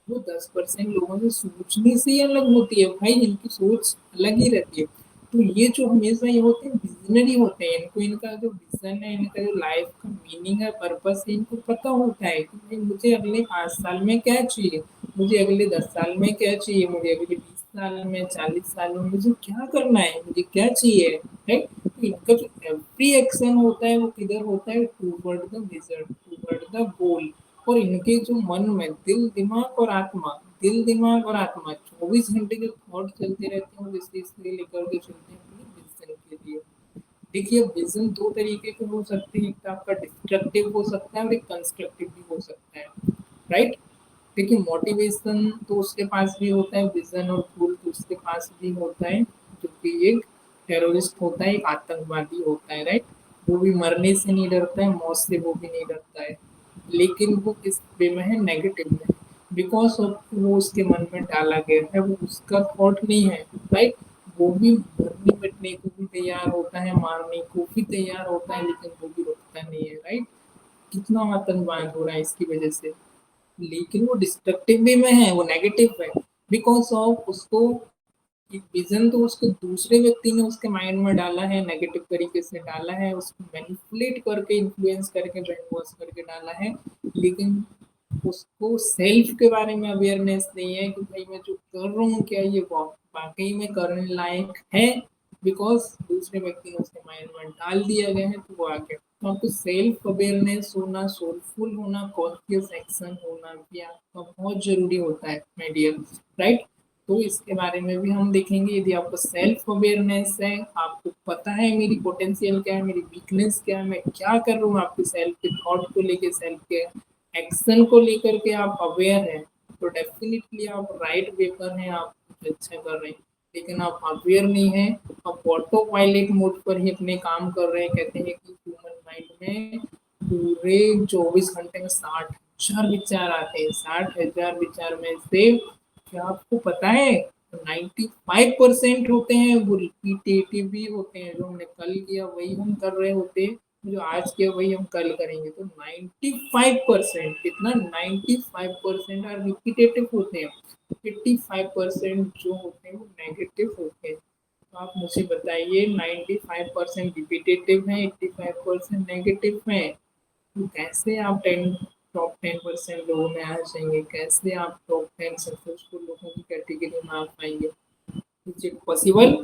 वो 10% लोगों से सोचने से ही अलग होती है भाई, इनकी सोच अलग ही रहती है। तो ये जो हमेशा ये होते हैं विजनरी होते हैं, इनको इनका जो विजन है, इनका जो लाइफ का मीनिंग है, पर्पस है, इनको पता होता है कि भाई मुझे अगले 5 साल में क्या चाहिए, मुझे अगले 10 साल में क्या चाहिए, मुझे अगले 20 साल में, 40 साल में मुझे क्या करना है, मुझे क्या चाहिए, राइट? तो इनका जो एवरी एक्शन होता है वो किधर होता है, toward the vision, toward the goal. और इनके जो मन में दिल दिमाग और आत्मा, दिल दिमाग और आत्मा 24 घंटे जो थॉट चलते रहते हैं वो इस चीज के लिए लेकर के चलते हैं अपने विजन के लिए। देखिए विजन दो तरीके के हो सकते हैं, एक तो आपका डिस्ट्रक्टिव हो सकता है और एक कंस्ट्रक्टिव भी हो सकता है, राइट? देखिए मोटिवेशन तो उसके पास भी होता है, विजन और गोल तो उसके पास भी होता है, जो कि एक टेररिस्ट होता है, एक आतंकवादी होता है, राइट? वो भी मरने से नहीं डरता है, मौत से वो भी नहीं डरता है, लेकिन वो किस वे में है, नेगेटिव में, बिकॉज ऑफ वो उसके मन में डाला गया है, वो उसका थॉट नहीं है, राइट? वो भी मरने मिटने को भी तैयार होता है, मारने को भी तैयार होता है, लेकिन वो भी रुकता नहीं है, राइट? कितना आतंकवाद हो रहा है इसकी वजह से, लेकिन वो डिस्ट्रक्टिव वे में है, वो नेगेटिव है, बिकॉज ऑफ उसको एक विजन तो उसको दूसरे व्यक्ति ने उसके माइंड में डाला है, नेगेटिव तरीके से डाला है, उसको मैनिपुलेट करके, इन्फ्लुएंस करके, ब्रेन वॉश करके डाला है, लेकिन उसको सेल्फ के बारे में अवेयरनेस नहीं है कि भाई मैं जो कर रहा हूँ क्या ये वाकई में करने लायक है, बिकॉज दूसरे व्यक्ति ने उसके माइंड में डाल दिया गया है, तो वो आ गया। तो आपको सेल्फ अवेयरनेस होना, सोलफुल होना, कॉन्शियस एक्शन होना भी आपका बहुत जरूरी होता है माय डियर, राइट? तो इसके बारे में भी हम देखेंगे, यदि आपको सेल्फ अवेयरनेस है, आपको पता है मेरी पोटेंशियल क्या है, मेरी वीकनेस क्या है, मैं क्या कर रहा हूँ, आपके सेल्फ के थॉट को लेके, सेल्फ के एक्शन को लेकर के आप अवेयर हैं, तो डेफिनेटली आप राइट वे पर हैं, आप कुछ अच्छा कर रहे हैं। लेकिन आप अवेयर नहीं हैं, आप ऑटो पायलट मोड पर ही अपने काम कर रहे हैं। कहते हैं कि ह्यूमन माइंड में पूरे 24 घंटे में 60,000 विचार आते हैं, 60,000 विचार में से क्या आपको पता है 95% होते हैं वो रिपीटेटिव भी होते हैं, जो हमने कल किया वही हम कर रहे होते हैं, जो आज किया वही हम कल करेंगे। तो 95% कितना, 95% आर रिपीटेटिव होते हैं, 85% जो होते हैं वो नेगेटिव होते हैं। आप मुझे बताइए 95% रिपीटेटिव है, 85% नेगेटिव है। तो कैसे आप 10% लोगों में आ जाएंगे? कैसे आप टॉप 10 सक्सेसफुल लोगों की कैटेगरी में आ पाएंगे? Is it possible?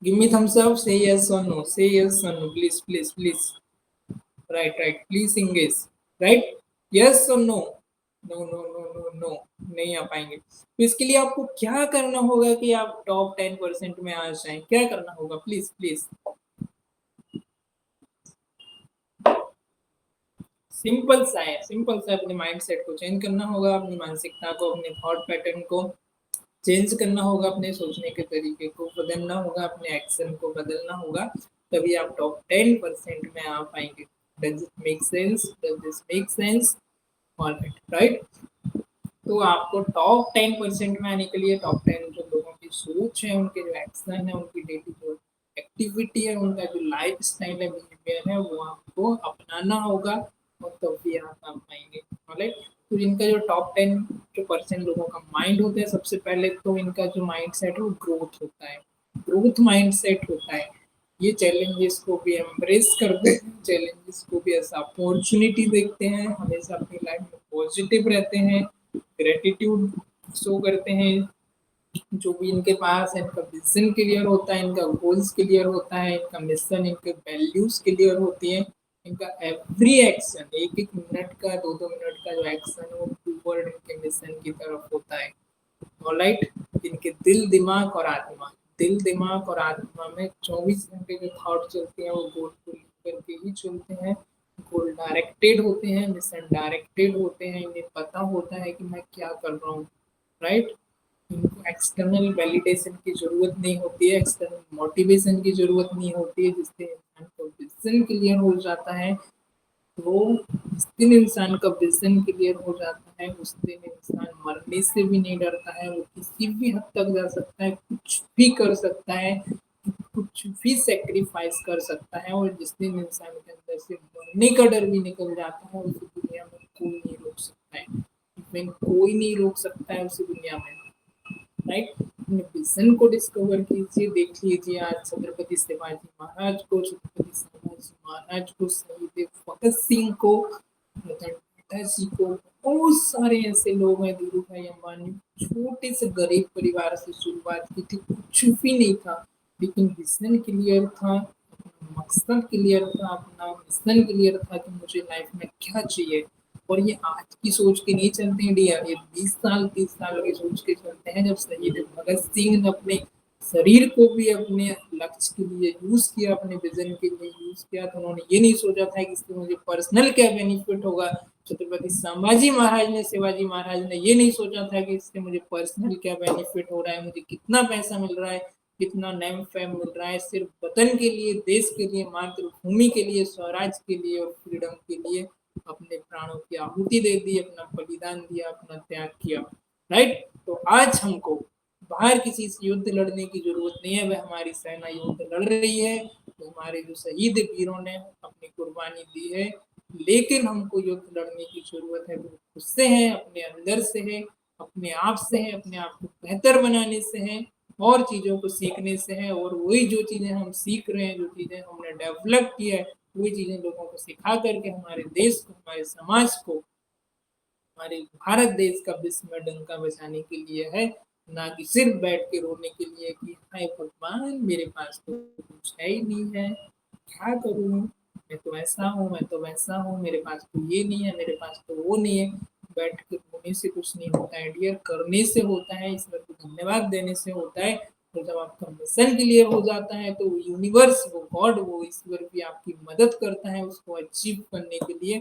Give me thumbs up, say yes और नो, से यस और no, please please please. Right right, please engage. Right, yes और no? No no no no no, नहीं आ पाएंगे। तो इसके लिए आपको क्या करना होगा कि आप टॉप 10% में आ जाएं? क्या करना होगा? Please please. सिंपल सा अपने माइंड सेट को चेंज करना होगा, अपनी मानसिकता को, अपने थॉट पैटर्न को चेंज करना होगा, अपने सोचने के तरीके को बदलना होगा, अपने एक्शन को बदलना होगा। तभी आप टॉप 10% में आ पाएंगे। Does it make sense? Does this make sense? Alright, right. तो आपको टॉप 10% में आने के लिए टॉप 10 जो लोगों की सोच है, उनके जो एक्शन है, उनकी डेली जो एक्टिविटी है, उनका जो लाइफ स्टाइल है, बिहेवियर है, वो आपको अपनाना होगा और तभी आप आ पाएंगे। ऑलराइट। तो इनका जो टॉप 10 जो परसेंट लोगों का माइंड होता है, सबसे पहले तो इनका जो माइंड सेट है वो ग्रोथ होता है, ग्रोथ माइंड सेट होता है। ये चैलेंजेस को भी एम्ब्रेस करते हैं, चैलेंजेस को भी एज अपॉर्चुनिटी देखते हैं, हमेशा अपनी लाइफ में पॉजिटिव रहते हैं, ग्रेटिट्यूड शो करते हैं। जो भी इनके पास है, इनका विजन क्लियर होता है, इनका गोल्स क्लियर होता है, इनका मिशन, इनके वैल्यूज क्लियर होती है। इनका एवरी एक्शन, एक एक मिनट का, दो दो मिनट का जो एक्शन है वो टूवर्ड इनके मिशन की तरफ होता है। ऑलराइट। इनके दिल, दिमाग और आत्मा, दिल, दिमाग और आत्मा में 24 घंटे जो थॉट चलते हैं वो गोल को लेकर के ही चलते हैं। गोल डायरेक्टेड होते हैं, मिशन डायरेक्टेड होते हैं, इन्हें पता होता है कि मैं क्या कर रहा हूँ। राइट। इनको एक्सटर्नल वैलिडेशन की जरूरत नहीं होती है, एक्सटर्नल मोटिवेशन की जरूरत नहीं होती है, जिससे इंसान को विजन क्लियर हो जाता है। तो जिस दिन इंसान का विजन क्लियर हो जाता है, उस दिन इंसान मरने से भी नहीं डरता है, वो किसी भी हद तक जा सकता है, कुछ भी कर सकता है, कुछ भी सेक्रीफाइस कर सकता है। और जिस दिन इंसान के अंदर से मरने का डर भी निकल जाता है, उस दुनिया में कोई नहीं रोक सकता है। इवन कोई नहीं रोक सकता है उस दुनिया में। राइट। अपने विजन को डिस्कवर कीजिए, देख लीजिए आज छत्रपति शिवाजी महाराज को, छत्रपति शिवाजी महाराज को, शहीद भगत सिंह को, रतन टाटा जी को, बहुत सारे ऐसे लोग हैं, धीरू भाई अंबानी, छोटे से गरीब परिवार से शुरुआत की थी, कुछ भी नहीं था, लेकिन विजन क्लियर था, मकसद क्लियर था, अपना मिशन क्लियर था कि मुझे लाइफ में क्या चाहिए। और ये आज की सोच के नहीं चलते हैं डियर, ये 20 साल 30 साल की सोच के चलते हैं। जब शहीद भगत सिंह ने अपने शरीर को भी अपने लक्ष्य के लिए यूज किया, अपने विजन के लिए यूज किया, तो उन्होंने ये नहीं सोचा था कि इससे मुझे पर्सनल क्या बेनिफिट होगा। छत्रपति संभाजी महाराज ने, शिवाजी महाराज ने ये नहीं सोचा था कि इससे मुझे पर्सनल क्या बेनिफिट हो रहा है, मुझे कितना पैसा मिल रहा है, कितना नेम फेम मिल रहा है। सिर्फ वतन के लिए, देश के लिए, मातृभूमि के लिए, स्वराज के लिए और फ्रीडम के लिए अपने प्राणों की आहुति दे दी, अपना बलिदान दिया, अपना त्याग किया। राइट। तो आज हमको बाहर किसी से युद्ध लड़ने की जरूरत नहीं है, वह हमारी सेना युद्ध लड़ रही है, तो हमारे जो शहीद वीरों ने अपनी कुर्बानी दी है। लेकिन हमको युद्ध लड़ने की जरूरत है वो खुद से है, अपने अंदर से है, अपने आप से है, अपने आप को बेहतर बनाने से है, और चीजों को सीखने से है। और वही जो चीजें हम सीख रहे हैं, जो चीजें हमने डेवलप की है, वही चीजें लोगों को सिखा करके हमारे देश को, हमारे समाज को, हमारे भारत देश का विश्व में डंका बजाने के लिए है, ना कि सिर्फ बैठ के रोने के लिए कि हाय भगवान मेरे पास तो कुछ है ही नहीं है, क्या करूं, मैं तो ऐसा हूँ, मैं तो वैसा हूँ, मेरे पास तो ये नहीं है, मेरे पास तो वो नहीं है। बैठ के रोने से कुछ नहीं होता है डियर, करने से होता है, ईश्वर को धन्यवाद देने से होता है। तो जब आपका मिशन क्लियर हो जाता है तो यूनिवर्स, वो गॉड, वो ईश्वर भी आपकी मदद करता है उसको अचीव करने के लिए।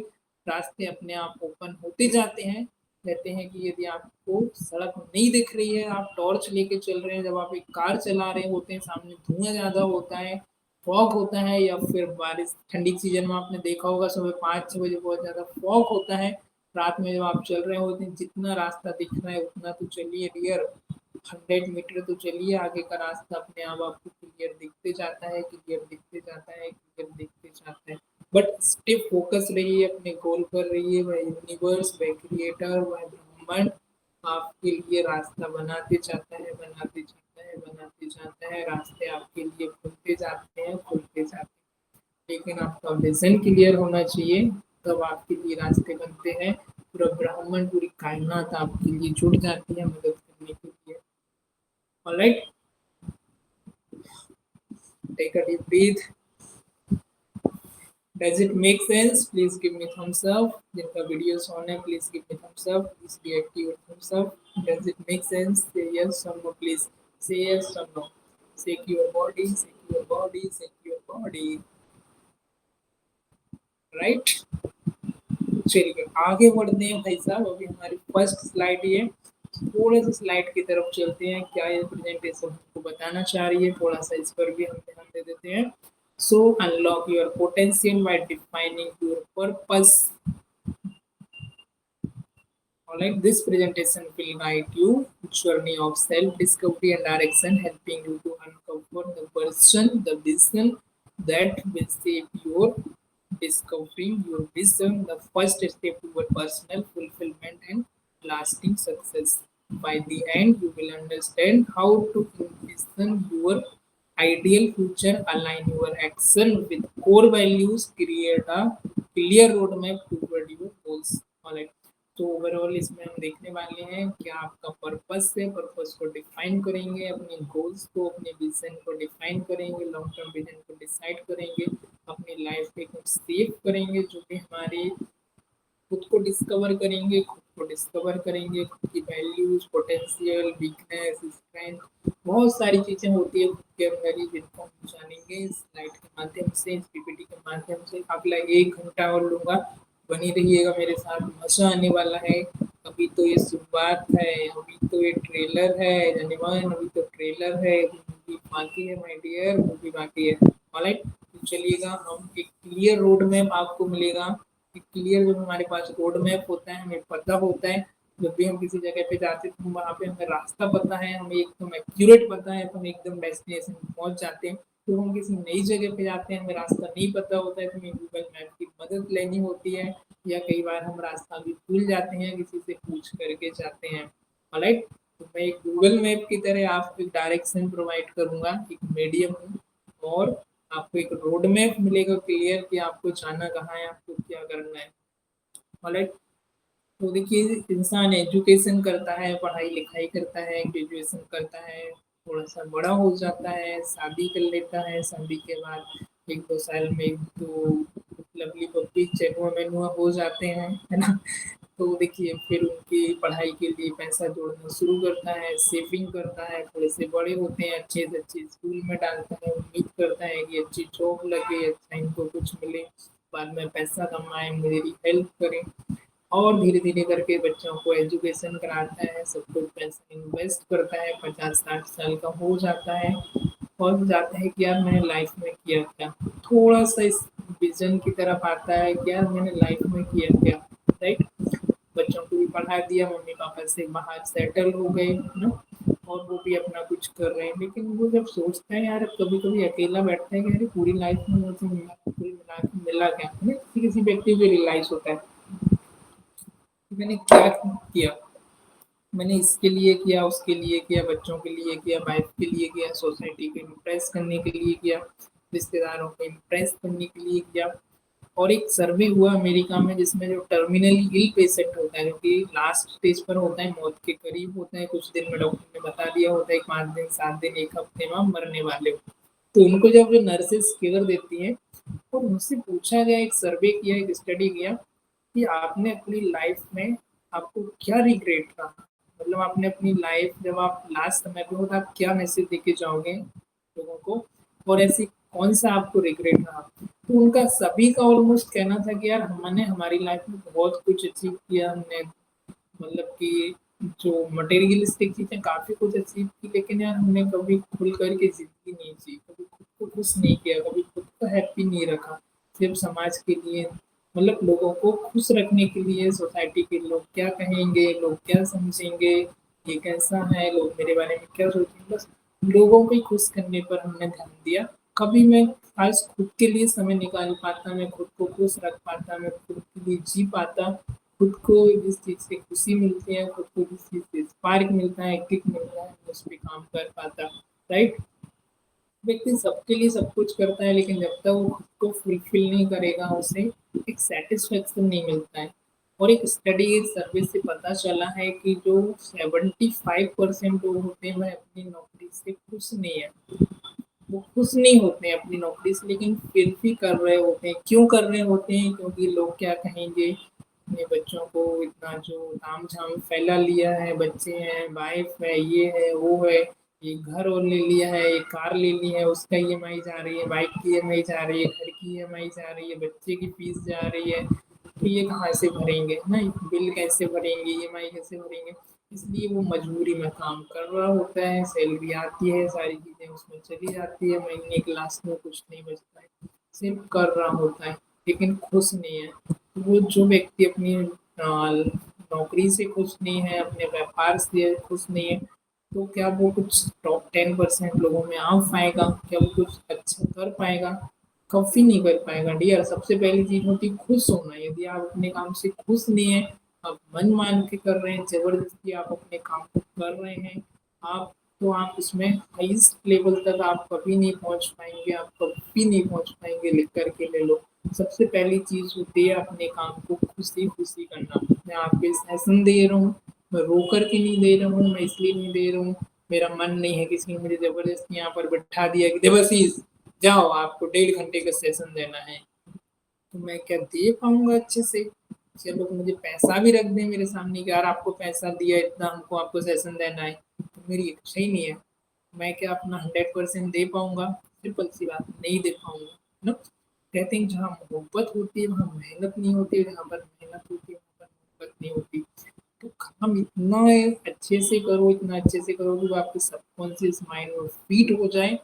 रास्ते अपने आप ओपन होते जाते हैं। कहते हैं कि यदि आपको सड़क नहीं दिख रही है, आप टॉर्च लेके चल रहे हैं, जब आप एक कार चला रहे होते हैं, सामने धुआं ज्यादा होता है, फॉग होता है, या फिर बारिश, ठंडी के सीजन में आपने देखा होगा सुबह 5-6 बजे बहुत ज्यादा फॉग होता है। रात में जब आप चल रहे होते हैं, जितना रास्ता दिख रहा है उतना तो चलिए डियर, 100 मीटर तो चलिए, आगे का रास्ता अपने आप आपको क्लियर दिखते जाता है, क्लियर दिखते जाता है, क्लियर दिखते जाता है। बट स्टे फोकस रहिए, अपने गोल पर रहिए, वह यूनिवर्स, वह क्रिएटर, वह ब्रह्मांड आपके लिए रास्ता बनाते जाता है, बनाते जाता है, बनाते जाता हैं, रास्ते आपके लिए खुलते जाते हैं, खुलते जाते हैं। लेकिन आपका विज़न क्लियर होना चाहिए, तब आपके लिए रास्ते बनते हैं। पूरा ब्रह्मांड, पूरी कायनात आपके लिए जुड़ जाती है मदद करने के लिए। Alright, take a deep breath. Does it make sense? Please give me thumbs up. जिनका वीडियोस ऑन है, please give me thumbs up. Please reactive your thumbs up. Does it make sense? Say yes or no, please. Say yes or no. Shake your body, shake your body, shake your body. Right? चलिए आगे बढ़ते हैं भाई साहब। अभी हमारी first slide ये, थोड़े से स्लाइड की तरफ चलते हैं। क्या ये प्रेजेंटेशन हमको बताना चाह रही है, थोड़ा सा इस पर भी हम ध्यान दे देते हैं। So unlock your potential by defining your purpose. Alright, this presentation will guide you journey of self-discovery and direction, helping you to uncover the person, the vision that will shape your discovering your vision, the first step toward personal fulfillment and lasting success. By the end, you will understand how to envision your ideal future, align your action with core values, create a clear roadmap toward your goals. Alright. तो overall इसमें हम देखने वाले हैं क्या आपका purpose है, purpose को डिफाइन करेंगे, अपने गोल्स को, अपने विजन को डिफाइन करेंगे, लॉन्ग टर्म विजन को डिसाइड करेंगे, अपनी लाइफ पे कुछ सेव करेंगे, जो भी हमारे खुद को डिस्कवर करेंगे, खुद को डिस्कवर करेंगे, खुद की वैल्यूज, पोटेंशियल, वीकनेस, स्ट्रेंथ, बहुत सारी चीज़ें होती है खुद के अंदर ही, जिनको हम जानेंगे इस स्लाइड के माध्यम से, इस पीपीटी के माध्यम से। अगला 1 घंटा और लूँगा, बनी रहिएगा मेरे साथ, मज़ा आने वाला है। अभी तो ये शुरुआत है, अभी तो ये ट्रेलर है जनिमान, अभी तो ट्रेलर है, मूवी बाकी है माय डियर, मूवी बाकी है। ऑलराइट, तो चलिएगा, हम एक क्लियर रोड मैप आपको मिलेगा। क्लियर जब हमारे पास रोड मैप होता है, हमें पता होता है, जब भी हम किसी जगह पे जाते हैं तो वहाँ पे हमें रास्ता पता है, हमें एकदम एक्यूरेट पता है, तो हम एकदम डेस्टिनेशन पहुँच जाते हैं। तो हम किसी नई जगह पे जाते हैं, हमें रास्ता नहीं पता होता है, तो हमें गूगल मैप की मदद लेनी होती है, या कई बार हम रास्ता भी भूल जाते हैं, किसी से पूछ करके जाते हैं। ऑलराइट, तो मैं एक गूगल मैप की तरह आपको एक डायरेक्शन प्रोवाइड करूँगा, एक मीडियम हूँ, और आपको एक रोड मैप मिलेगा क्लियर कि आपको जाना कहाँ है, आपको क्या करना है। ऑलराइट, तो देखिए, इंसान एजुकेशन करता है, पढ़ाई लिखाई करता है, ग्रेजुएशन करता है, थोड़ा सा बड़ा हो जाता है, शादी कर लेता है, शादी के बाद 1-2 साल में तो लवली पप्पी चनुआ मेनुआ हो जाते हैं, है ना। तो देखिए, फिर उनकी पढ़ाई के लिए पैसा जोड़ना शुरू करता है, सेविंग करता है, थोड़े से बड़े होते हैं, अच्छे से अच्छे स्कूल में डालता है, उम्मीद करता है कि अच्छी जॉब लगे, अच्छा इनको कुछ मिले, बाद में पैसा कमाए, मेरी हेल्प करें, और धीरे-धीरे करके बच्चों को एजुकेशन कराता है, सब कुछ पैसा इन्वेस्ट करता है, 50-60 साल का हो जाता है, और जाता है कि यार मैंने लाइफ में किया क्या? थोड़ा-सा इस विज़न की तरफ आता है कि यार मैंने लाइफ में किया क्या? राइट? बच्चों को भी पढ़ा दिया, मम्मी-पापा से बाहर सेटल हो गए, है ना? और वो भी अपना कुछ कर रहे हैं, लेकिन वो जब सोचता है यार, कभी-कभी अकेला बैठता है कि अरे पूरी लाइफ में मुझे मिला, कुल मिला के मिला क्या? है ना? किसी-किसी व्यक्ति को रियलाइज़ होता है। मैंने क्या किया? मैंने इसके लिए किया, उसके लिए किया, बच्चों के लिए किया, वाइफ के लिए किया, सोसाइटी को इम्प्रेस करने के लिए किया, रिश्तेदारों को इम्प्रेस करने के लिए किया। और एक सर्वे हुआ अमेरिका में, जिसमें जो टर्मिनली इल पेशेंट होता है, जो कि लास्ट स्टेज पर होता है, मौत के करीब होता है, कुछ दिन में डॉक्टर ने बता दिया होता है 5 दिन, 7 दिन, 1 हफ्ते में मरने वाले हो। तो उनको जब जो नर्सेस केयर देती हैं, तो उनसे पूछा गया, एक सर्वे किया, एक स्टडी किया कि आपने अपनी लाइफ में, आपको क्या रिग्रेट रहा? मतलब आपने अपनी लाइफ, जब आप लास्ट समय पे हो, तो आप क्या मैसेज देके जाओगे लोगों को, और ऐसी कौन सा आपको रिग्रेट रहा? तो उनका सभी का ऑलमोस्ट कहना था कि यार हमने हमारी लाइफ में बहुत कुछ अचीव किया, हमने मतलब कि जो मटेरियलिस्टिक चीज़ें काफ़ी कुछ अचीव की, लेकिन यार हमने कभी खुल कर के ज़िंदगी नहीं जी, कभी खुद को खुश नहीं किया, कभी खुद को हैप्पी नहीं रखा। सिर्फ़ समाज के लिए, मतलब लोगों को खुश रखने के लिए, सोसाइटी के लोग क्या कहेंगे, लोग क्या समझेंगे, ये कैसा है, लोग मेरे बारे में क्या सोचेंगे, बस लोगों को ही खुश करने पर हमने ध्यान दिया। कभी मैं आज खुद के लिए समय निकाल पाता, मैं खुद को खुश रख पाता, मैं खुद के लिए जी पाता, खुद को जिस चीज़ से खुशी मिलती है, खुद को जिस चीज़ से स्पार्क मिलता है, किक मिलता है, मैं उस पे काम कर पाता, राइट? व्यक्ति सबके लिए सब कुछ करता है, लेकिन जब तक वो खुद को फुलफिल नहीं करेगा, उसे एक सेटिस्फेक्शन नहीं मिलता है। और एक स्टडी, एक सर्वे से पता चला है कि जो 75% लोग होते हैं वह अपनी नौकरी से खुश नहीं है। वो खुश नहीं होते हैं अपनी नौकरी से, लेकिन फिर भी कर रहे होते हैं। क्यों कर रहे होते हैं? क्योंकि लोग क्या कहेंगे, अपने बच्चों को इतना जो ताम झाम फैला लिया है, बच्चे हैं, वाइफ है, ये है, वो है, ये घर और ले लिया है, ये कार ले ली है, उसका ईएमआई जा रही है, बाइक की ईएमआई जा रही है, घर की ईएमआई जा रही है, बच्चे की फीस जा रही है। तो ये कहाँ से भरेंगे ना, बिल कैसे भरेंगे, ईएमआई कैसे भरेंगे? इसलिए वो मजबूरी में काम कर रहा होता है, सैलरी आती है, सारी चीजें उसमें चली जाती है, महीने के लास्ट में कुछ नहीं बचता है, सिर्फ कर रहा होता है, लेकिन खुश नहीं है। तो वो जो व्यक्ति अपनी नौकरी से खुश नहीं है, अपने व्यापार से खुश नहीं है, तो क्या वो कुछ टॉप 10% लोगों में आ पाएगा? क्या वो कुछ अच्छा कर पाएगा? कभी नहीं कर पाएगा डियर। सबसे पहली चीज होती है खुश होना। यदि आप अपने काम से खुश नहीं है, आप मन मान के कर रहे हैं, जबरदस्ती आप अपने काम को कर रहे हैं, आप तो आप उसमें हाईएस्ट लेवल तक आप कभी नहीं पहुंच पाएंगे, आप कभी नहीं पहुंच पाएंगे। लिख करके ले लो। सबसे पहली चीज होती है अपने काम को खुशी खुशी करना। मैं आपको सेशन दे रहा हूँ, मैं रो करके नहीं दे रहा हूँ, मैं इसलिए नहीं दे रहा हूँ, मेरा मन नहीं है, किसी ने मुझे जबरदस्ती यहाँ पर बैठा दिया कि देवशीष जाओ आपको 1.5 घंटे का सेशन देना है, तो मैं क्या दे पाऊंगा अच्छे से? चलो मुझे पैसा भी रख दें मेरे सामने कि यार आपको पैसा दिया इतना, हमको आपको सेशन देना है, तो मेरी इच्छा ही नहीं है, मैं क्या अपना 100% दे पाऊंगा? सिंपल सी बात, नहीं दे पाऊंगा ना। कहते हैं जहाँ मोहब्बत होती है वहाँ मेहनत नहीं होती है, जहाँ पर मेहनत होती है वहाँ पर मोहब्बत नहीं होती। तो काम इतना अच्छे से करो, इतना अच्छे से करो कि वो आपके सबकॉन्शियस माइंड में फीट हो जाए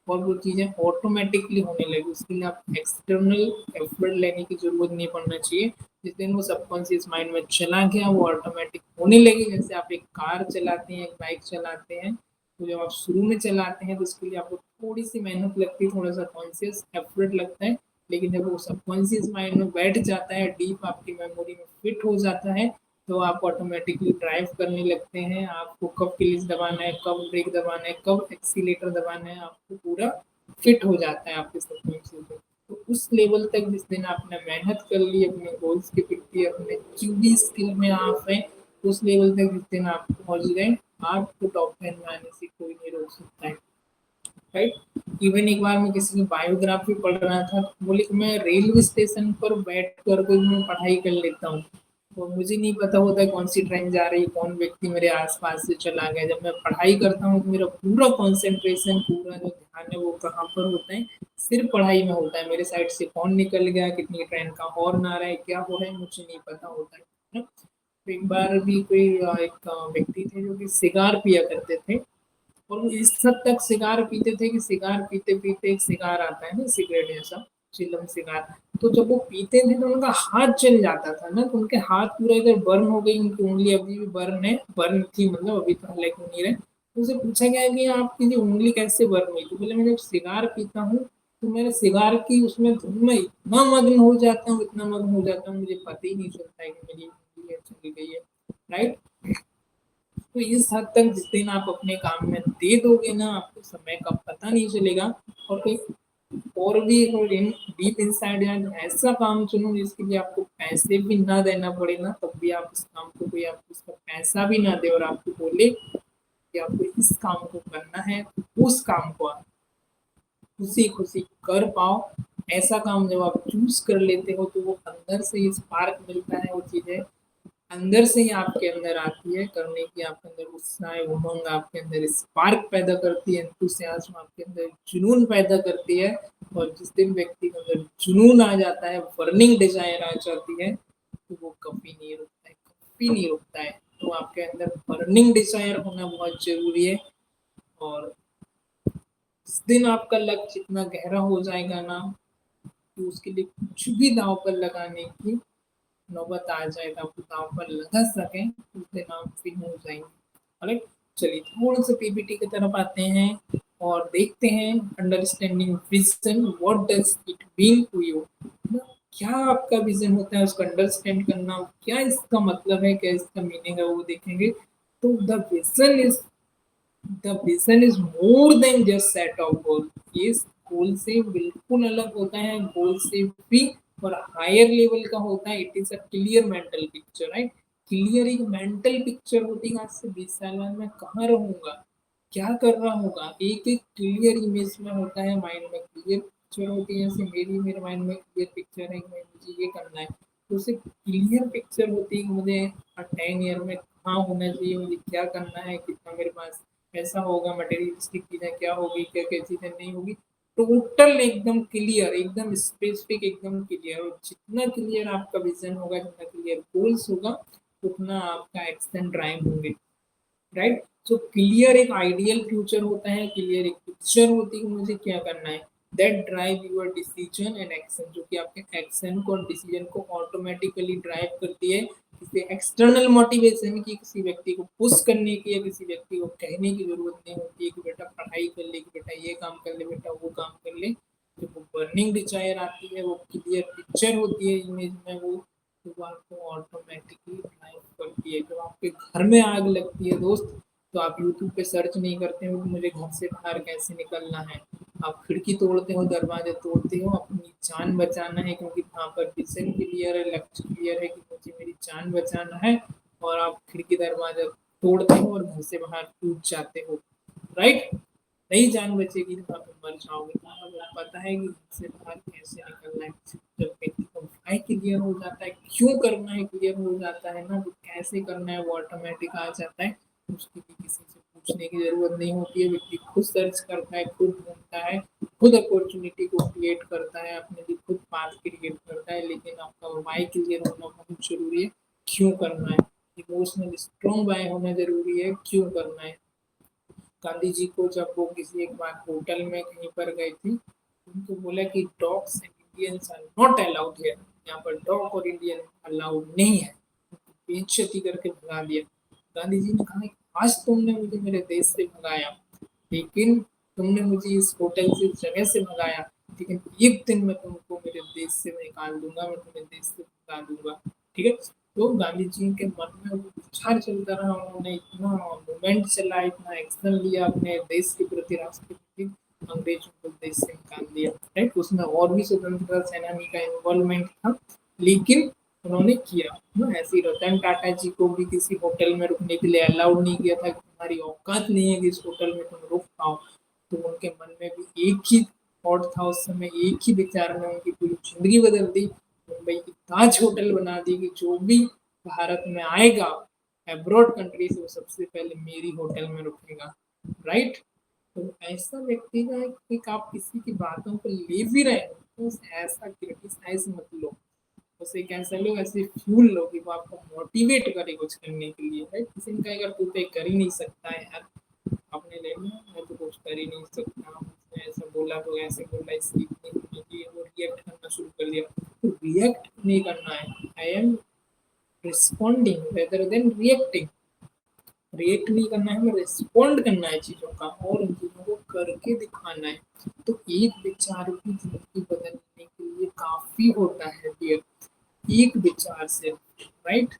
और वो चीज़ें ऑटोमेटिकली होने लगी। उसके लिए आप एक्सटर्नल एफर्ट लेने की जरूरत नहीं पड़ना चाहिए। जिस दिन वो सबकॉन्शियस माइंड में चला गया, वो ऑटोमेटिक होने लगी। जैसे आप एक कार चलाते हैं, एक बाइक चलाते हैं, तो जब आप शुरू में चलाते हैं तो उसके लिए आपको थोड़ी सी मेहनत लगती है, थोड़ा सा कॉन्शियस एफर्ट लगता है। लेकिन जब वो सबकॉन्शियस माइंड में बैठ जाता है, डीप आपकी मेमोरी में फिट हो जाता है, तो आप ऑटोमेटिकली ड्राइव करने लगते हैं। आपको कब क्लिच दबाना है, कब ब्रेक दबाना है, कब एक्सीलेटर दबाना है, आपको पूरा फिट हो जाता है आपके सबकॉन्शियस में। तो उस लेवल तक जिस दिन आपने मेहनत कर ली अपने गोल्स के प्रति, अपने जो भी स्किल में आप हैं, उस लेवल तक जिस दिन आप पहुंच गए, आपको टॉप 10 में आने से कोई नहीं रोक सकता है। राइट। इवन एक बार मैं किसी की बायोग्राफी पढ़ रहा था, तो बोले कि मैं रेलवे स्टेशन पर बैठ कर कोई मैं पढ़ाई कर लेता हूँ, तो मुझे नहीं पता होता है कौन सी ट्रेन जा रही है, कौन व्यक्ति मेरे आसपास से चला गया। जब मैं पढ़ाई करता हूँ तो मेरा पूरा कंसंट्रेशन, पूरा जो ध्यान है वो कहाँ पर होता है? सिर्फ पढ़ाई में होता है। मेरे साइड से कौन निकल गया, कितनी ट्रेन का हॉर्न आ रहा है, क्या हो रहा है, मुझे नहीं पता होता है ना। तो एक बार भी कोई एक व्यक्ति थे जो कि सिगार पिया करते थे, और वो इस हद तक सिगार पीते थे कि सिगार पीते पीते, एक सिगार आता है ना सिगरेट जैसा, चिलम सिगार, तो जब वो पीते थे तो उनका हाथ जल जाता था ना, तो उनके हाथ पूरा इधर बर्न हो गई, उनकी उंगली अभी भी बर्न है, बर्न थी मतलब, अभी तो हालांकि नहीं रहे। तो उसे पूछा गया कि आपकी जो उंगली कैसे बर्न हुई, तो बोले मैं जब सिगार पीता हूँ तो मेरे सिगार की उसमें धुन में इतना मग्न हो जाता हूँ, इतना मग्न हो जाता हूँ, मुझे पता ही नहीं चलता है कि मेरी उंगली चली गई है। राइट। तो इस हद तक जिस दिन आप अपने काम में दे दोगे ना, आपको समय का पता नहीं चलेगा। और कोई और भी और इन डीप इनसाइड या ऐसा काम चुनो जिसके लिए आपको पैसे भी ना देना पड़े ना, तब भी आप उस काम को, कोई आपको उसका पैसा भी ना दे और आपको बोले कि आपको इस काम को करना है, तो उस काम को आप खुशी खुशी कर पाओ। ऐसा काम जब आप चूज कर लेते हो, तो वो अंदर से ही स्पार्क मिलता है, वो चीजें अंदर से ही आपके अंदर आती है करने की, आपके अंदर उत्साह, उमंग आपके अंदर स्पार्क पैदा करती है, एंथुसियाज्म आपके अंदर जुनून पैदा करती है। और जिस दिन व्यक्ति के अंदर जुनून आ जाता है, बर्निंग डिजायर आ जाती है, तो वो कभी नहीं रुकता है, कभी नहीं रुकता है। तो आपके अंदर बर्निंग डिजायर होना बहुत जरूरी है। और जिस दिन आपका लक्ष्य इतना गहरा हो जाएगा ना कि उसके लिए कुछ भी दांव पर लगाने की नौबत आ जाए, तो आपको दांव पर लगा सकें, उस दिन आप फिर हो जाएंगे। राइट। चलिए थोड़ा सा पीपीटी की तरफ आते हैं और देखते हैं understanding vision, what does it mean to you. क्या आपका विजन होता है, उसको अंडरस्टैंड करना, क्या इसका मतलब है, क्या इसका मीनिंग है, वो देखेंगे। तो the vision is more than just set of goal. केस गोल से बिल्कुल अलग होता है, गोल से भी और हायर लेवल का होता है। It is a clear mental picture, right. Clear एक मेंटल पिक्चर होती है, आज से 20 साल बाद मैं कहाँ रहूंगा, क्या कर रहा होगा, एक एक क्लियर इमेज में होता है, माइंड में क्लियर पिक्चर होती है। जैसे मेरे माइंड में क्लियर पिक्चर है कि मुझे ये करना है, तो उसे क्लियर पिक्चर होती है कि मुझे 10 ईयर में कहाँ होना चाहिए, मुझे क्या करना है, कितना मेरे पास पैसा होगा, मटेरियलिस्टिक चीजें क्या होगी, क्या क्या चीजें नहीं होगी। टोटल एकदम क्लियर, एकदम स्पेसिफिक, एकदम क्लियर। और जितना क्लियर आपका विजन होगा, जितना क्लियर गोल्स होगा, उतना आपका एक्शन ड्राइव होंगे, राइट। सो क्लियर एक आइडियल फ्यूचर होता है, क्लियर एक पिक्चर होती है कि मुझे क्या करना है। That drive your decision and action, जो कि आपके एक्शन को और डिसीजन को ऑटोमेटिकली ड्राइव करती है। किसी एक्सटर्नल मोटिवेशन की, किसी व्यक्ति को पुश करने की, या किसी व्यक्ति को कहने की जरूरत नहीं होती है कि बेटा पढ़ाई कर ले, कि बेटा ये काम कर ले, बेटा वो काम कर ले। जो वो बर्निंग डिजायर आती है, वो क्लियर पिक्चर होती है इमेज में, वो तो वो आपको ऑटोमेटिकली ड्राइव करती है। जब आपके घर में आग लगती है दोस्त, तो आप यूट्यूब पे सर्च नहीं करते हो कि मुझे घर से बाहर कैसे निकलना है। आप खिड़की तोड़ते हो, दरवाजे तोड़ते हो, अपनी जान बचाना है, क्योंकि वहाँ पर विजन क्लियर है, लक्ष्य क्लियर है कि मुझे मेरी जान बचाना है। और आप खिड़की दरवाजा तोड़ते हो और घर से बाहर कूद जाते हो, राइट। नहीं जान बचेगी तो आप मर जाओगे। तो आपको पता है कि घर से बाहर कैसे निकलना है। जब व्यक्ति को भाई क्लियर हो जाता है, क्यों करना है क्लियर हो जाता है ना, तो कैसे करना है वो ऑटोमेटिक आ जाता है। उसके लिए किसी से पूछने की जरूरत नहीं होती है, व्यक्ति खुद सर्च करता है, खुद ढूंढता है, खुद अपॉर्चुनिटी को क्रिएट करता है, अपने लिए खुद पाथ क्रिएट करता है। लेकिन आपका वाई क्लियर होना बहुत जरूरी है, क्यों करना है। इमोशनल स्ट्रॉन्ग वाई होना जरूरी है, क्यों करना है। गांधी जी को जब वो किसी एक बार होटल में कहीं पर गए थे, उनको बोला कि dogs and Indians are not allowed here, यहाँ पर डॉग और इंडियन अलाउड नहीं है। बेइज्जती करके भगा दिया। गांधी जी ने कहा, आज तुमने मुझे मेरे देश से भगाया, लेकिन तुमने मुझे इस होटल से, इस जगह से भगाया, लेकिन एक दिन मैं तुमको मेरे देश से निकाल दूंगा, मैं तुम्हें देश से भगा दूंगा। ठीक है। तो गांधी जी के मन में वो विचार चलता रहा, उन्होंने इतना मूवमेंट चला, इतना एक्शन लिया अपने देश के प्रति, राष्ट्र के प्रति, अंग्रेजों को देश से निकाल दिया, राइट। उसमें और भी स्वतंत्रता सेनानी का इन्वॉल्वमेंट था, लेकिन उन्होंने किया ना। ऐसे ही रतन टाटा जी को भी किसी होटल में रुकने के लिए अलाउड नहीं किया था कि तुम्हारी औकात नहीं है कि इस होटल में तुम रुक पाओ। तो उनके मन में भी एक ही थॉट था उस समय, एक ही विचार में उनकी पूरी जिंदगी बदल दी। मुंबई की ताज होटल बना दी कि जो भी भारत में आएगा अब्रॉड कंट्री से, वो सबसे पहले मेरी होटल में रुकेगा, राइट। तो ऐसा व्यक्ति का है कि आप किसी की बातों को ले भी रहे हो, तो ऐसा क्रिटिसाइज मत लो, उसे कैसे लो, ऐसे फ्यूल लो कि वो आपको मोटिवेट करे कुछ करने के लिए, राइट। किसी ने कहा, अगर तू तो कर ही नहीं सकता है यार, आपने ले लिया, मैं तो कुछ कर ही नहीं सकता, उसने ऐसा बोला तो ऐसे बोला, इसकी इतनी होनी चाहिए, वो रिएक्ट करना शुरू कर दिया। तो रिएक्ट नहीं करना है, I am responding rather than reacting. React नहीं करना है, हमें रिस्पॉन्ड करना है चीज़ों का, और उन चीज़ों को करके दिखाना है। तो एक विचार की जिंदगी बदलने के लिए काफ़ी होता है डियर, एक विचार से, राइट।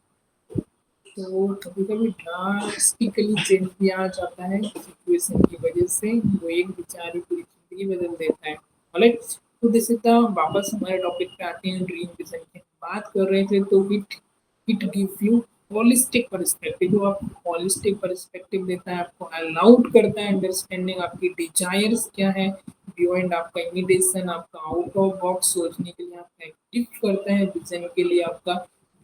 तो कभी कभी ड्रास्टिकली चेंज भी आ जाता है सिचुएशन की वजह से, वो एक विचार ही पूरी जिंदगी बदल देता है, राइट। तो जैसे वापस हमारे टॉपिक पे आते हैं, ड्रीम विजन की बात कर रहे थे। तो it give you holistic perspective, जो आपको होलिस्टिक पर्सपेक्टिव देता है, आपको अलाउड करता है अंडरस्टैंडिंग आपकी डिजायर्स क्या है, बियॉन्ड आपका इमिटेशन, आपका आउट ऑफ बॉक्स सोचने के लिए आपका एक्टिव करता है, विजन के लिए आपका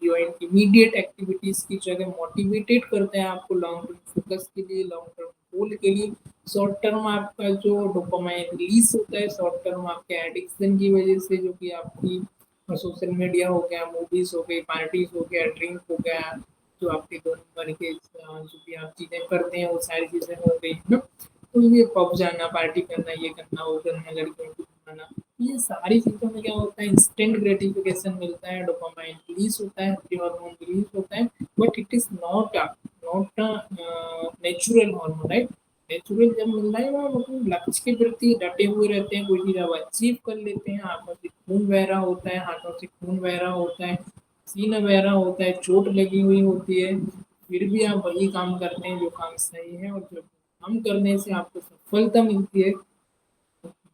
बियॉन्ड इमीडिएट एक्टिविटीज की जगह मोटिवेटेड करते हैं आपको लॉन्ग टर्म फोकस के लिए, लॉन्ग टर्म गोल के लिए। शॉर्ट टर्म आपका जो डोपामाइन रिलीज होता है, शॉर्ट टर्म आपके एडिक्शन की वजह से, जो कि आपकी सोशल मीडिया हो गया, मूवीज हो गई, पार्टीज हो गया, ड्रिंक हो गया, जो आपके 2 नंबर के जो भी आप चीजें करते हैं, वो सारी चीजें हो गई है ना। तो ये पब जाना, पार्टी करना, ये करना, वो करना, लड़कियों को घुमाना, ये सारी चीज़ों में क्या होता है, इंस्टेंट ग्रेटिफिकेशन मिलता है, डोपामाइन रिलीज होता है, हैप्पी हार्मोन रिलीज होता है। But it is not natural hormone, right. Natural जब मिलता है, वो अपने लक्ष्य के प्रति डटे हुए रहते हैं, कोई चीज़ आप अचीव कर लेते हैं, आंखों से खून बह रहा होता है, हाथों से खून बह रहा होता है, सीना बह रहा होता है, चोट लगी हुई होती है, फिर भी आप वही काम करते हैं जो काम सही है, और जब काम करने से आपको सफलता मिलती है,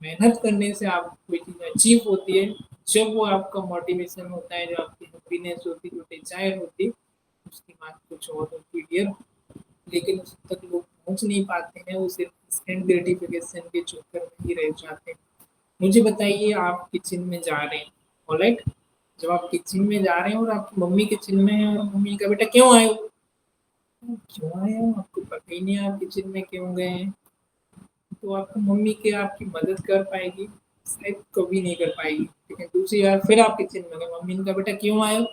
मेहनत करने से आप कोई चीज़ अचीव होती है, जब वो आपका मोटिवेशन होता है, जो आपकी हैप्पीनेस होती है, जो डिज़ायर होती है, उसकी बात कुछ और होती है डियर। लेकिन उस तक लोग पहुँच नहीं पाते हैं, वो सिर्फ इंस्टेंट ग्रेटिफिकेशन के चक्कर में ही रह जाते हैं। मुझे बताइए, आप किचन में जा रहे हैं, ऑलराइट? जब आप किचन में जा रहे हैं और आपकी मम्मी किचन में है और मम्मी का बेटा क्यों आए हो? क्यों आए हो? आपको पता ही नहीं है आप किचन में क्यों गए हैं? तो आपकी मम्मी क्या आपकी मदद कर पाएगी? शायद कभी नहीं कर पाएगी। लेकिन दूसरी बार फिर आप किचन में गए, मम्मी ने कहा बेटा क्यों आए हो?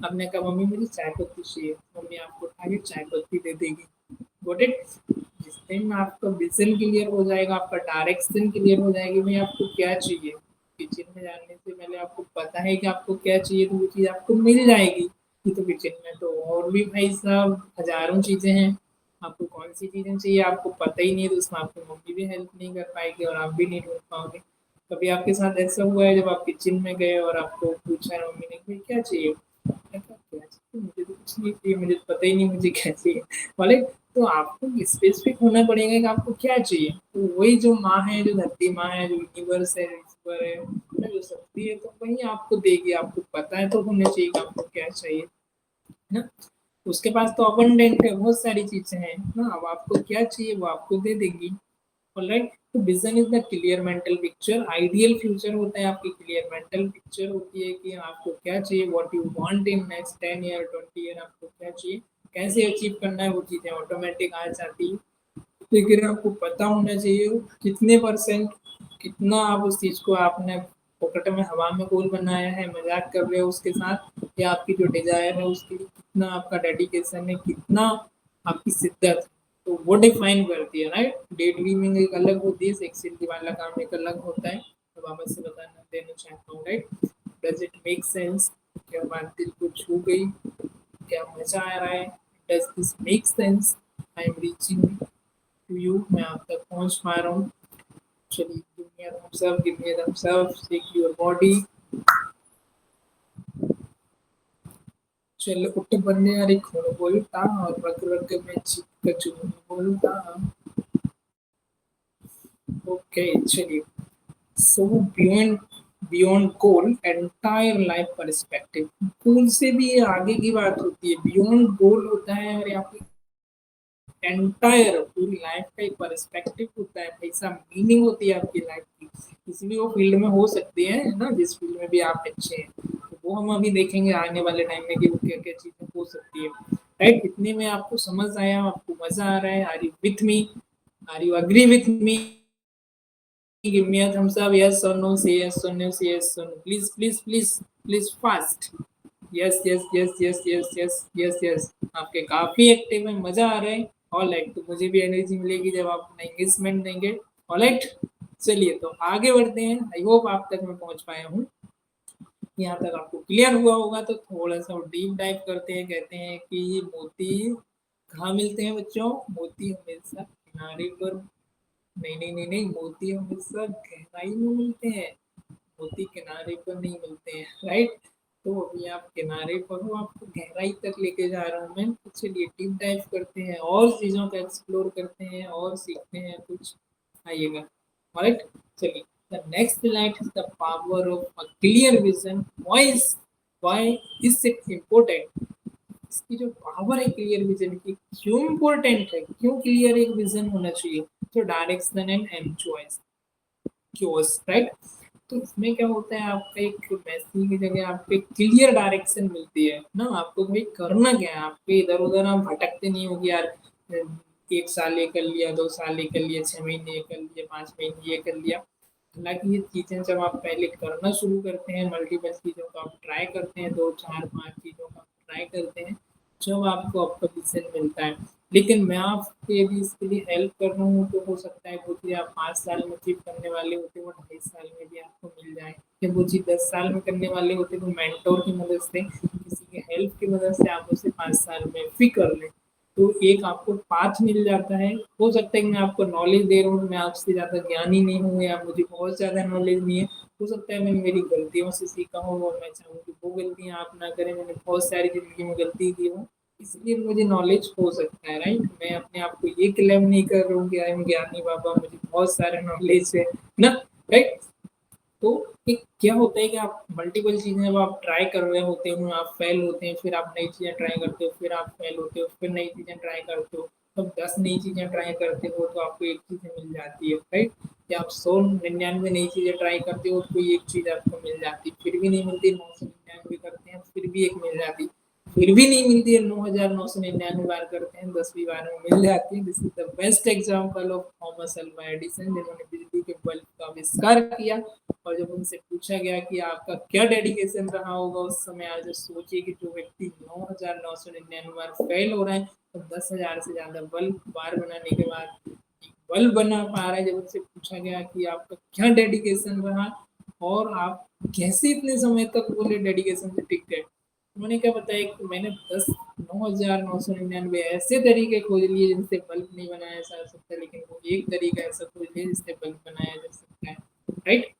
आपने कहा मम्मी मुझे चाय पत्ती चाहिए। मम्मी आपको उठा के चाय पत्ती दे देगी। Got it? जिस टाइम आपका विजन क्लियर हो जाएगा, आपका डायरेक्शन क्लियर हो जाएगी, भाई आपको क्या चाहिए। किचन में जाने से पहले आपको पता है कि आपको क्या चाहिए, तो वो चीज़ आपको मिल जाएगी। ये तो किचन में तो और भी भाई साहब हज़ारों चीज़ें हैं। आपको कौन-सी चीज़ें चाहिए आपको पता ही नहीं है, तो उसमें आपकी मम्मी भी हेल्प नहीं कर पाएगी और आप भी नहीं ढूँढ पाओगे। कभी आपके साथ ऐसा हुआ है जब आप किचन में गए और आपको पूछा मम्मी ने कि क्या चाहिए? आपने कहा क्या चाहिए? मुझे तो कुछ नहीं चाहिए, मुझे तो पता ही नहीं मुझे क्या चाहिए। बोले तो आपको स्पेसिफिक होना पड़ेगा कि आपको क्या चाहिए। तो वही जो माँ है, जो धरती माँ है, जो यूनिवर्स है, ईश्वर है, ना जो शक्ति है, तो वही आपको देगी। आपको पता है तो होना चाहिए कि आपको क्या चाहिए, है ना? उसके पास तो अबंडेंट है, बहुत सारी चीज़ें हैं ना। अब आपको क्या चाहिए वो आपको दे देगी। ऑलराइट? तो vision is the clear mental picture. Ideal future होता है आपकी क्लियर मेंटल पिक्चर होती है कि आपको क्या चाहिए, what you want in next 10 year, 20 year आपको क्या चाहिए, कैसे अचीव करना है, वो चीज़ें ऑटोमेटिक आ जाती हैं। लेकिन आपको पता होना चाहिए कितने परसेंट, कितना आप उस चीज़ को आपने पॉकेट में हवा में गोल बनाया है, मज़ाक कर रहे हो उसके साथ, या आपकी जो डिज़ायर है उसके लिए कितना आपका डेडिकेशन है, कितना आपकी शिद्दत है। तो वो डिफाइन करती है, राइट? डे ड्रीमिंग एक अलग होती है, सेक्सी वाला काम एक अलग होता है। तो वापस से बताना देना चाहता हूँ, right? Does it make sense? क्या बात दिल को छू गई? क्या मज़ा आ रहा है? Does this make sense? I am reaching to you, मैं आप तक पहुँच पा रहा हूँ। चलिए, give me a thumbs up, shake your body। चलो उठ बंदे यार खून बोलता और रग रग में चित कचून बोलता। ओके चलिए। सो बियॉन्ड बियॉन्ड गोल एंटायर लाइफ पर्सपेक्टिव। गोल से भी ये आगे की बात होती है। बियॉन्ड गोल होता है और यहाँ पे एंटायर पूरी लाइफ का एक पर्सपेक्टिव होता है, कैसा मीनिंग होती है आपकी लाइफ की। किसी भी वो फील्ड में हो सकती है ना, जिस फील्ड में भी आप अच्छे हैं, तो वो हम अभी देखेंगे आने वाले टाइम में कि वो क्या क्या चीजें हो सकती है। राइट? इतने में आपको समझ आया, आपको मजा आ रहा है? Are you with me? Are you agree with me? give me a thumbs up, yes or no, say yes or no, say yes or no, please please please please fast। Yes yes yes yes yes yes yes yes. आपके काफी active है, मजा आ रहा है। Alright, तो मुझे भी एनर्जी मिलेगी जब आप अपना एंगेजमेंट देंगे। ऑलराइट, चलिए तो आगे बढ़ते हैं। आई होप आप तक मैं पहुंच पाया हूँ। यहाँ तक आपको क्लियर हुआ होगा, तो थोड़ा सा डीप डाइव करते हैं। कहते हैं कि मोती कहाँ मिलते हैं बच्चों? मोती हमेशा किनारे पर, नहीं नहीं नहीं नहीं, मोती हमेशा गहराई में मिलते हैं। मोती किनारे पर नहीं मिलते हैं, राइट? तो अभी आप किनारे पर हो, आपको गहराई तक लेके जा रहा हूँ मैं। तो चलिए डीप डाइव करते हैं और चीज़ों को एक्सप्लोर करते हैं और सीखते हैं कुछ। आइएगा। राइट, चलिए। The next light is the power of a clear vision. Why is it important? इसकी जो पावर है क्लियर विजन की, क्यों इम्पोर्टेंट है, क्यों क्लियर एक विजन होना चाहिए? तो direction and employees chaos, right? तो इसमें क्या होता है, आपका एक मैसेज की जगह आपको एक क्लियर डायरेक्शन मिलती है ना। आपको भाई करना क्या है, आपके इधर उधर आप भटकते नहीं हो कि यार 1 साल ये कर लिया, 2 साल ये कर लिया, 6 महीने ये कर लिया, 5 महीने ये कर लिया। हालांकि ये चीज़ें जब आप पहले करना शुरू करते हैं, मल्टीपल चीज़ों को आप ट्राई करते हैं, 2 4 5 चीज़ों को आप ट्राई करते हैं, जब आपको आपका विजन मिलता है। लेकिन मैं आपके यदि इसके लिए हेल्प कर रहा हूँ, तो हो सकता है वो चीज़ आप 5 साल में अचीव करने वाले होते, वो 2.5 साल में भी आपको मिल जाए। या वो चीज़ 10 साल में करने वाले होते, तो मेंटोर की मदद से, किसी के हेल्प की मदद से आप उसे 5 साल में भी कर लें। तो एक आपको पाथ मिल जाता है। हो सकता है कि मैं आपको नॉलेज दे रहा हूँ, मैं आपसे ज़्यादा ज्ञानी नहीं हूँ या मुझे बहुत ज़्यादा नॉलेज नहीं है। हो सकता है मैंने मेरी गलतियों से सीखा हो और मैं चाहूँ कि वो गलतियाँ आप ना करें। मैंने बहुत सारी ज़िंदगी में गलती की हो, इसलिए मुझे नॉलेज हो सकता है, राइट? मैं अपने आप को ये क्लेम नहीं कर रहा हूँ कि आई एम ज्ञानी बाबा, मुझे बहुत सारा नॉलेज है ना। राइट। तो एक क्या होता है कि आप मल्टीपल चीज़ें जब आप ट्राई कर रहे होते हो, आप फेल होते हैं, फिर आप नई चीज़ें ट्राई करते हो, फिर आप फेल होते हो, फिर नई चीज़ें ट्राई करते हो, तब 10 नई चीज़ें ट्राई करते हो तो आपको 1 चीज़ें मिल जाती है, राइट? या आप 199 नई चीज़ें ट्राई करते हो तो कोई 1 चीज़ आपको मिल जाती है, फिर भी नहीं मिलती, 999 करते हैं, फिर भी 1 मिल जाती, फिर भी नहीं मिलती है, 9,999 बार करते हैं, 10वीं बार में मिल जाती है। This is the best example of Thomas Alva Edison, जिन्होंने बिजली के बल्ब का आविष्कार किया। और जब उनसे पूछा गया कि आपका क्या डेडिकेशन रहा होगा उस समय, आज सोचिए कि जो व्यक्ति 9,999 बार फेल हो रहा है, तो 10,000 से ज़्यादा बल्ब बार बनाने के बाद एक बल्ब बना पा रहा है। जब उनसे पूछा गया कि आपका क्या डेडिकेशन रहा और आप कैसे इतने समय तक बोले डेडिकेशन से टिक गए, उन्होंने क्या बताया कि मैंने 9,999 ऐसे तरीके खोज लिए जिनसे बल्ब नहीं बनाया जा सकता, लेकिन वो एक तरीका ऐसा खोज लिया जिससे बल्ब बनाया जा सकता है, राइट।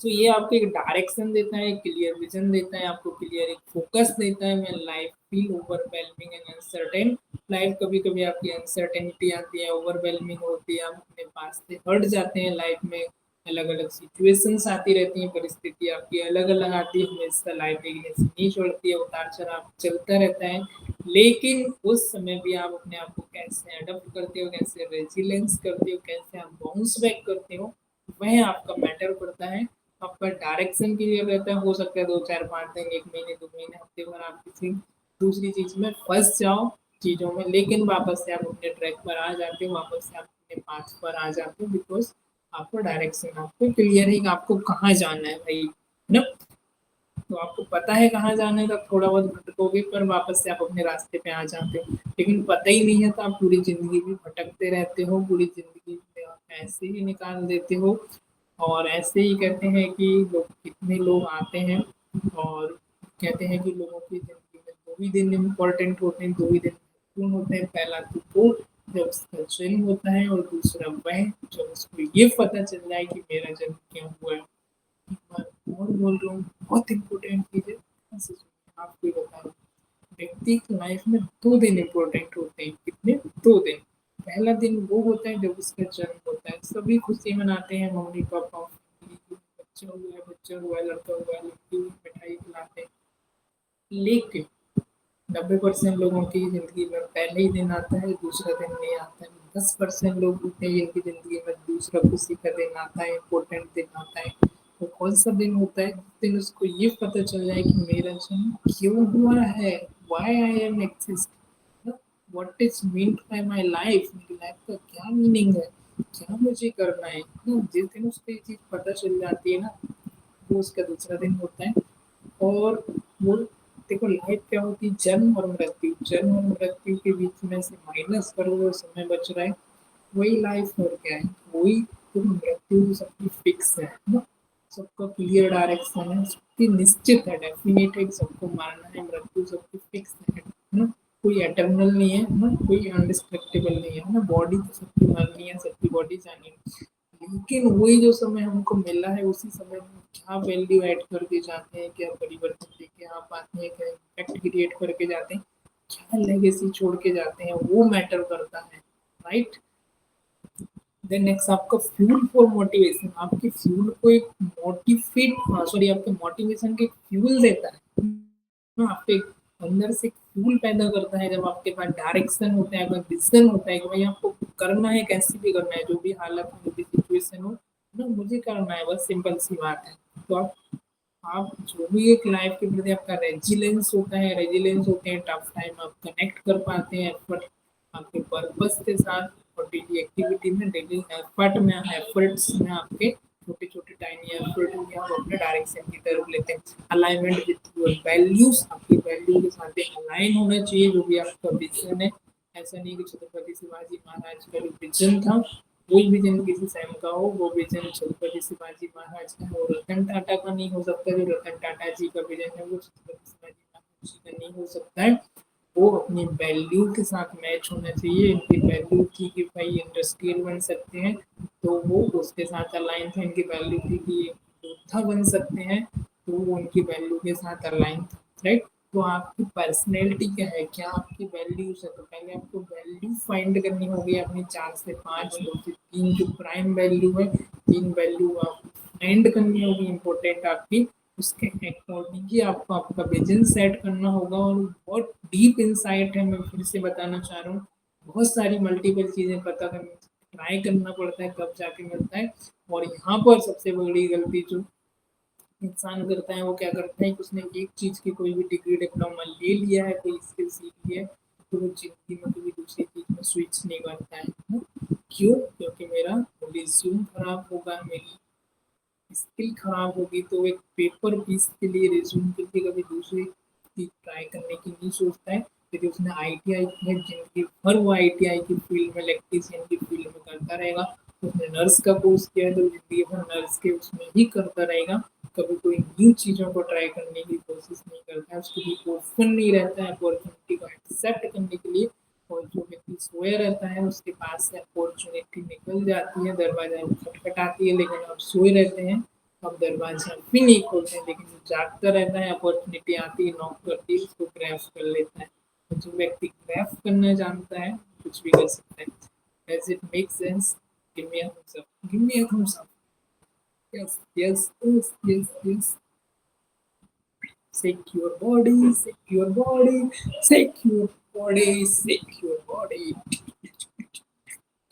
तो ये आपको एक डायरेक्शन देता है, क्लियर विजन देता है, आपको क्लियर एक फोकस देता है। When life feel overwhelming and uncertain, life कभी-कभी आपकी अनसर्टेनिटी आती है, ओवरवेलमिंग होती है, आप अपने पास से हट जाते हैं लाइफ में, अलग-अलग सिचुएशंस आती रहती हैं, परिस्थिति आपकी अलग-अलग आती है, हमेशा लाइफ एक जैसी नहीं चलती है, उतार-चढ़ाव चलता रहता है। लेकिन उस समय भी आप अपने आप को कैसे अडॉप्ट करते हो, कैसे रेज़िलेंस करते हो, कैसे आप बाउंस बैक करते हो, वह आपका मैटर करता है। आपका डायरेक्शन क्लियर रहता है, हो सकता है 2, 4, 5 दिन, 1 महीने, 2 महीने, हफ्ते भर आप किसी दूसरी चीज़ में फँस जाओ चीज़ों में, लेकिन वापस से आप अपने ट्रैक पर आ जाते हो, वापस से आप अपने पाथ पर आ जाते हो, बिकॉज़ आपको डायरेक्शन आपको क्लियर है कि आपको कहाँ जाना है भाई, है ना? तो आपको पता है कहाँ जाना है, तब थोड़ा बहुत भटकोगे पर वापस से आप अपने रास्ते पे आ जाते हो। लेकिन पता ही नहीं है तो आप पूरी ज़िंदगी भी भटकते रहते हो, पूरी ज़िंदगी में आप ऐसे ही निकाल देते हो। और ऐसे ही कहते हैं कि लोग, कितने लोग आते हैं और कहते हैं कि लोगों की ज़िंदगी में 2 ही दिन इम्पोर्टेंट होते हैं, 2 ही दिन महत्वपूर्ण होते हैं। पहला तो वो जब उसका जन्म होता है, और दूसरा वह जब उसको ये पता चल जाए कि मेरा जन्म क्यों हुआ है। एक बार और बोल रहा हूँ, बहुत इम्पोर्टेंट चीज़ है, ध्यान से सुनिए, आपको ये बता रहा हूँ। व्यक्ति की लाइफ में 2 दिन इम्पोर्टेंट होते हैं, कितने? 2 दिन। पहला दिन वो होता है जब उसका जन्म होता है, सभी खुशी मनाते हैं, मम्मी-पापा, बच्चा हुआ है, लड़का हुआ है, लड़की हुई, मिठाई खिलाते हैं। लेकिन 90% लोगों की ज़िंदगी में पहले ही दिन आता है, दूसरा दिन नहीं आता है। 10% लोग होते हैं जिनकी ज़िंदगी में दूसरा खुशी का दिन आता है, इम्पोर्टेंट दिन आता है। वो कौन-सा दिन होता है? जिस दिन उसको ये पता चल जाए कि मेरा जन्म क्यों हुआ है? Why I am exist? What is meant by my life? मेरी लाइफ का क्या मीनिंग है? क्या मुझे करना है? जिस दिन उसको ये चीज़ पता चल जाती है ना, वो उसका दूसरा दिन होता है। और वो, देखो लाइफ क्या होती है, जन्म और मृत्यु, जन्म और मृत्यु के बीच में से माइनस करो जो समय बच रहा है, वही लाइफ और क्या है, वही। तो मृत्यु तो सबकी फिक्स है ना, सबका क्लियर डायरेक्शन है, सबकी निश्चित है, डेफिनेट है कि सबको मारना है, मृत्यु सबकी फिक्स है ना, कोई एटर्नल नहीं है ना, कोई अनडिस्ट्रक्टिबल नहीं है ना, बॉडी तो सबकी मरनी है, सबकी बॉडी जानी है। लेकिन वही जो समय हमको मिला है, उसी समय में क्या वैल्यू ऐड करके जाते हैं, क्या परिवर्तन लेके आ पाते हैं, क्या इम्पैक्ट क्रिएट करके जाते हैं, क्या लेगेसी छोड़ के जाते हैं, वो मैटर करता है, राइट। देन नेक्स्ट आपका फ्यूल फॉर मोटिवेशन, आपके फ्यूल को एक मोटिवेट, सॉरी, आपके मोटिवेशन के फ्यूल देता है ना, आपके अंदर से फ्यूल पैदा करता है जब आपके पास डायरेक्शन होता है, अगर विजन होता है कि भाई आपको करना है, कैसे भी करना है, जो भी हालत हो, जो भी सिचुएशन हो ना, मुझे करना है, बस सिंपल सी बात है। तो आप जो भी एक लाइफ के प्रति आपका रेजिलेंस होता है, रेजिलेंस होते हैं, टफ टाइम आप कनेक्ट कर पाते हैं एफर्ट आपके पर्पस के साथ, और डेली एक्टिविटी में, डेली एफर्ट में, एफर्ट्स में आपके छोटे छोटे टाइनी एफर्ट होंगे, आप अपने डायरेक्शन की तरफ लेते हैं। अलाइनमेंट विथ योर वैल्यूज, आपकी वैल्यू के साथ अलाइन होना चाहिए जो भी आपका विजन है। ऐसा नहीं कि छत्रपति शिवाजी महाराज का जो विजन था, कोई भी जन किसी सैम का हो, वो विजन छत्रपति शिवाजी महाराज का है, वो रतन टाटा का नहीं हो सकता, जो रतन टाटा जी का विजन है वो छत्रपति शिवाजी महाराज जी का नहीं हो सकता है। वो अपनी वैल्यू के साथ मैच होना चाहिए, इनकी वैल्यू थी कि भाई इंडस्ट्रियल बन सकते हैं, तो वो उसके साथ अलाइन थे, इनकी वैल्यू थी कि योद्धा बन सकते हैं, तो वो उनकी वैल्यू के साथ अलाइन था, राइट। तो आपकी पर्सनैलिटी क्या है, क्या आपकी वैल्यूज़ है, तो पहले आपको वैल्यू फाइंड करनी होगी अपनी 4 से 5, 2 से 3 जो प्राइम वैल्यू है, तीन वैल्यू आप फाइंड करनी होगी इम्पोर्टेंट आपकी, उसके अकॉर्डिंग ही आपको आपका विजन सेट करना होगा। और बहुत डीप इंसाइट है, मैं फिर से बताना चाह रहा हूँ, बहुत सारी मल्टीपल चीज़ें पता करनी, ट्राई करना पड़ता है तब जाके मिलता है। और यहाँ पर सबसे बड़ी गलती जो इंसान करता है वो क्या करता है कि उसने एक चीज़ की कोई भी डिग्री डिप्लोमा ले लिया है, कोई स्किल सीख ली है, तो वो ज़िंदगी में कभी दूसरी चीज़ में स्विच नहीं करता है। क्यों? क्योंकि मेरा रिज़्यूम खराब होगा, मेरी स्किल खराब होगी, तो एक पेपर पीस के लिए रिज्यूम के लिए कभी दूसरी चीज ट्राई करने की नहीं सोचता है। यदि उसने आईटीआई की है, जिंदगी भर वो आईटीआई की फील्ड में, इलेक्ट्रीशियन की फील्ड में करता रहेगा। उसने नर्स का कोर्स किया है तो जिंदगी भर नर्स के उसमें ही करता रहेगा। कभी कोई न्यू चीज़ों को ट्राई करने की कोशिश नहीं करता है, उसके लिए ओपन नहीं रहता है अपॉर्चुनिटी को एक्सेप्ट करने के लिए। और जो व्यक्ति सोया रहता है उसके पास से अपॉर्चुनिटी निकल जाती है, दरवाजा खटखटाती है, लेकिन आप सोए रहते हैं, अब दरवाजा भी नहीं खोलते हैं, लेकिन जागता रहता है, अपॉर्चुनिटी आती है, नॉक करती है, उसको ग्रैब कर लेता है। तो जो व्यक्ति ग्रैब करना जानता है कुछ भी कर सकता है। Does it make sense? Give me a thumbs up, give me a thumbs up. Yes yes yes yes yes. Secure body, secure body, secure body, secure body।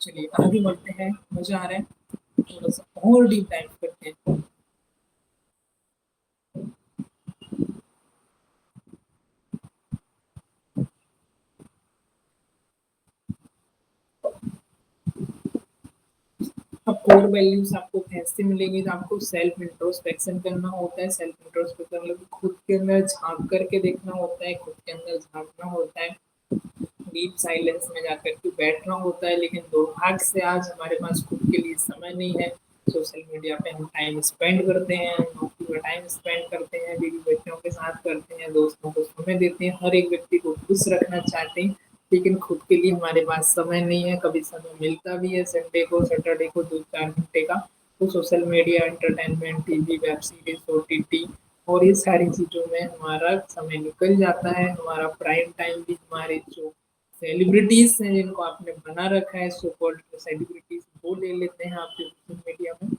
चलिए आगे बढ़ते हैं, मजा आ रहा है, थोड़ा सा और डीप डाइव करते हैं। अब कोर वैल्यूज आपको कैसे मिलेंगे? तो आपको सेल्फ इंट्रोस्पेक्शन करना होता है। सेल्फ इंट्रोस्पेक्शन मतलब खुद के अंदर झांक करके देखना होता है, खुद के अंदर झांकना होता है, डीप साइलेंस में जाकर के बैठना होता है। लेकिन दुर्भाग्य से आज हमारे पास खुद के लिए समय नहीं है। सोशल मीडिया पे हम टाइम स्पेंड करते हैं, नौकरी में टाइम स्पेंड करते हैं, बीवी बच्चों के साथ करते हैं, दोस्तों को समय देते हैं, हर एक व्यक्ति को खुश रखना चाहते हैं, लेकिन खुद के लिए हमारे पास समय नहीं है। कभी समय मिलता भी है संडे को, सैटरडे को 2-4 घंटे का, तो social media, entertainment, TV, web series, OTT और ये सारी चीज़ों में हमारा समय निकल जाता है। हमारा प्राइम टाइम भी हमारे जो सेलिब्रिटीज हैं जिनको आपने बना रखा है, सो कॉल्ड सेलिब्रिटीज, वो ले लेते हैं आपके सोशल मीडिया में।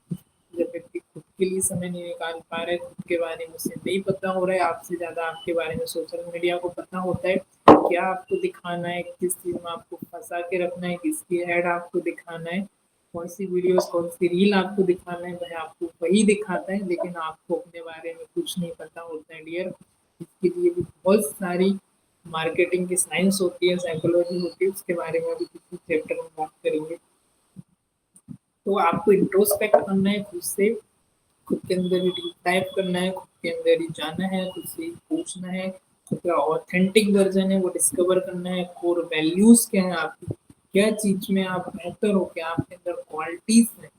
जब व्यक्ति खुद के लिए समय नहीं निकाल पा रहे, खुद के बारे में उसे नहीं पता हो रहा है, आपसे ज़्यादा आपके बारे में सोशल मीडिया को पता होता है, क्या आपको दिखाना है, किस चीज़ में आपको फंसा के रखना है, किसकी ऐड आपको दिखाना है, कौन सी वीडियोस, कौन सी रील आपको दिखाना है, वह आपको वही दिखाता है, लेकिन आपको अपने बारे में कुछ नहीं पता होता है डियर। इसके लिए भी बहुत सारी मार्केटिंग की साइंस होती है, साइकोलॉजी होती है, उसके बारे में भी किसी चैप्टर में बात करेंगे। तो आपको इंट्रोस्पेक्ट करना है खुद से, खुद के अंदर ही डीप डाइव करना है, खुद के अंदर ही जाना है, खुद से ही पूछना है, खुद का ऑथेंटिक वर्जन है वो डिस्कवर करना है। कोर वैल्यूज क्या है आपकी, क्या चीज में आप बेहतर हो, क्या आपके अंदर क्वालिटीज है,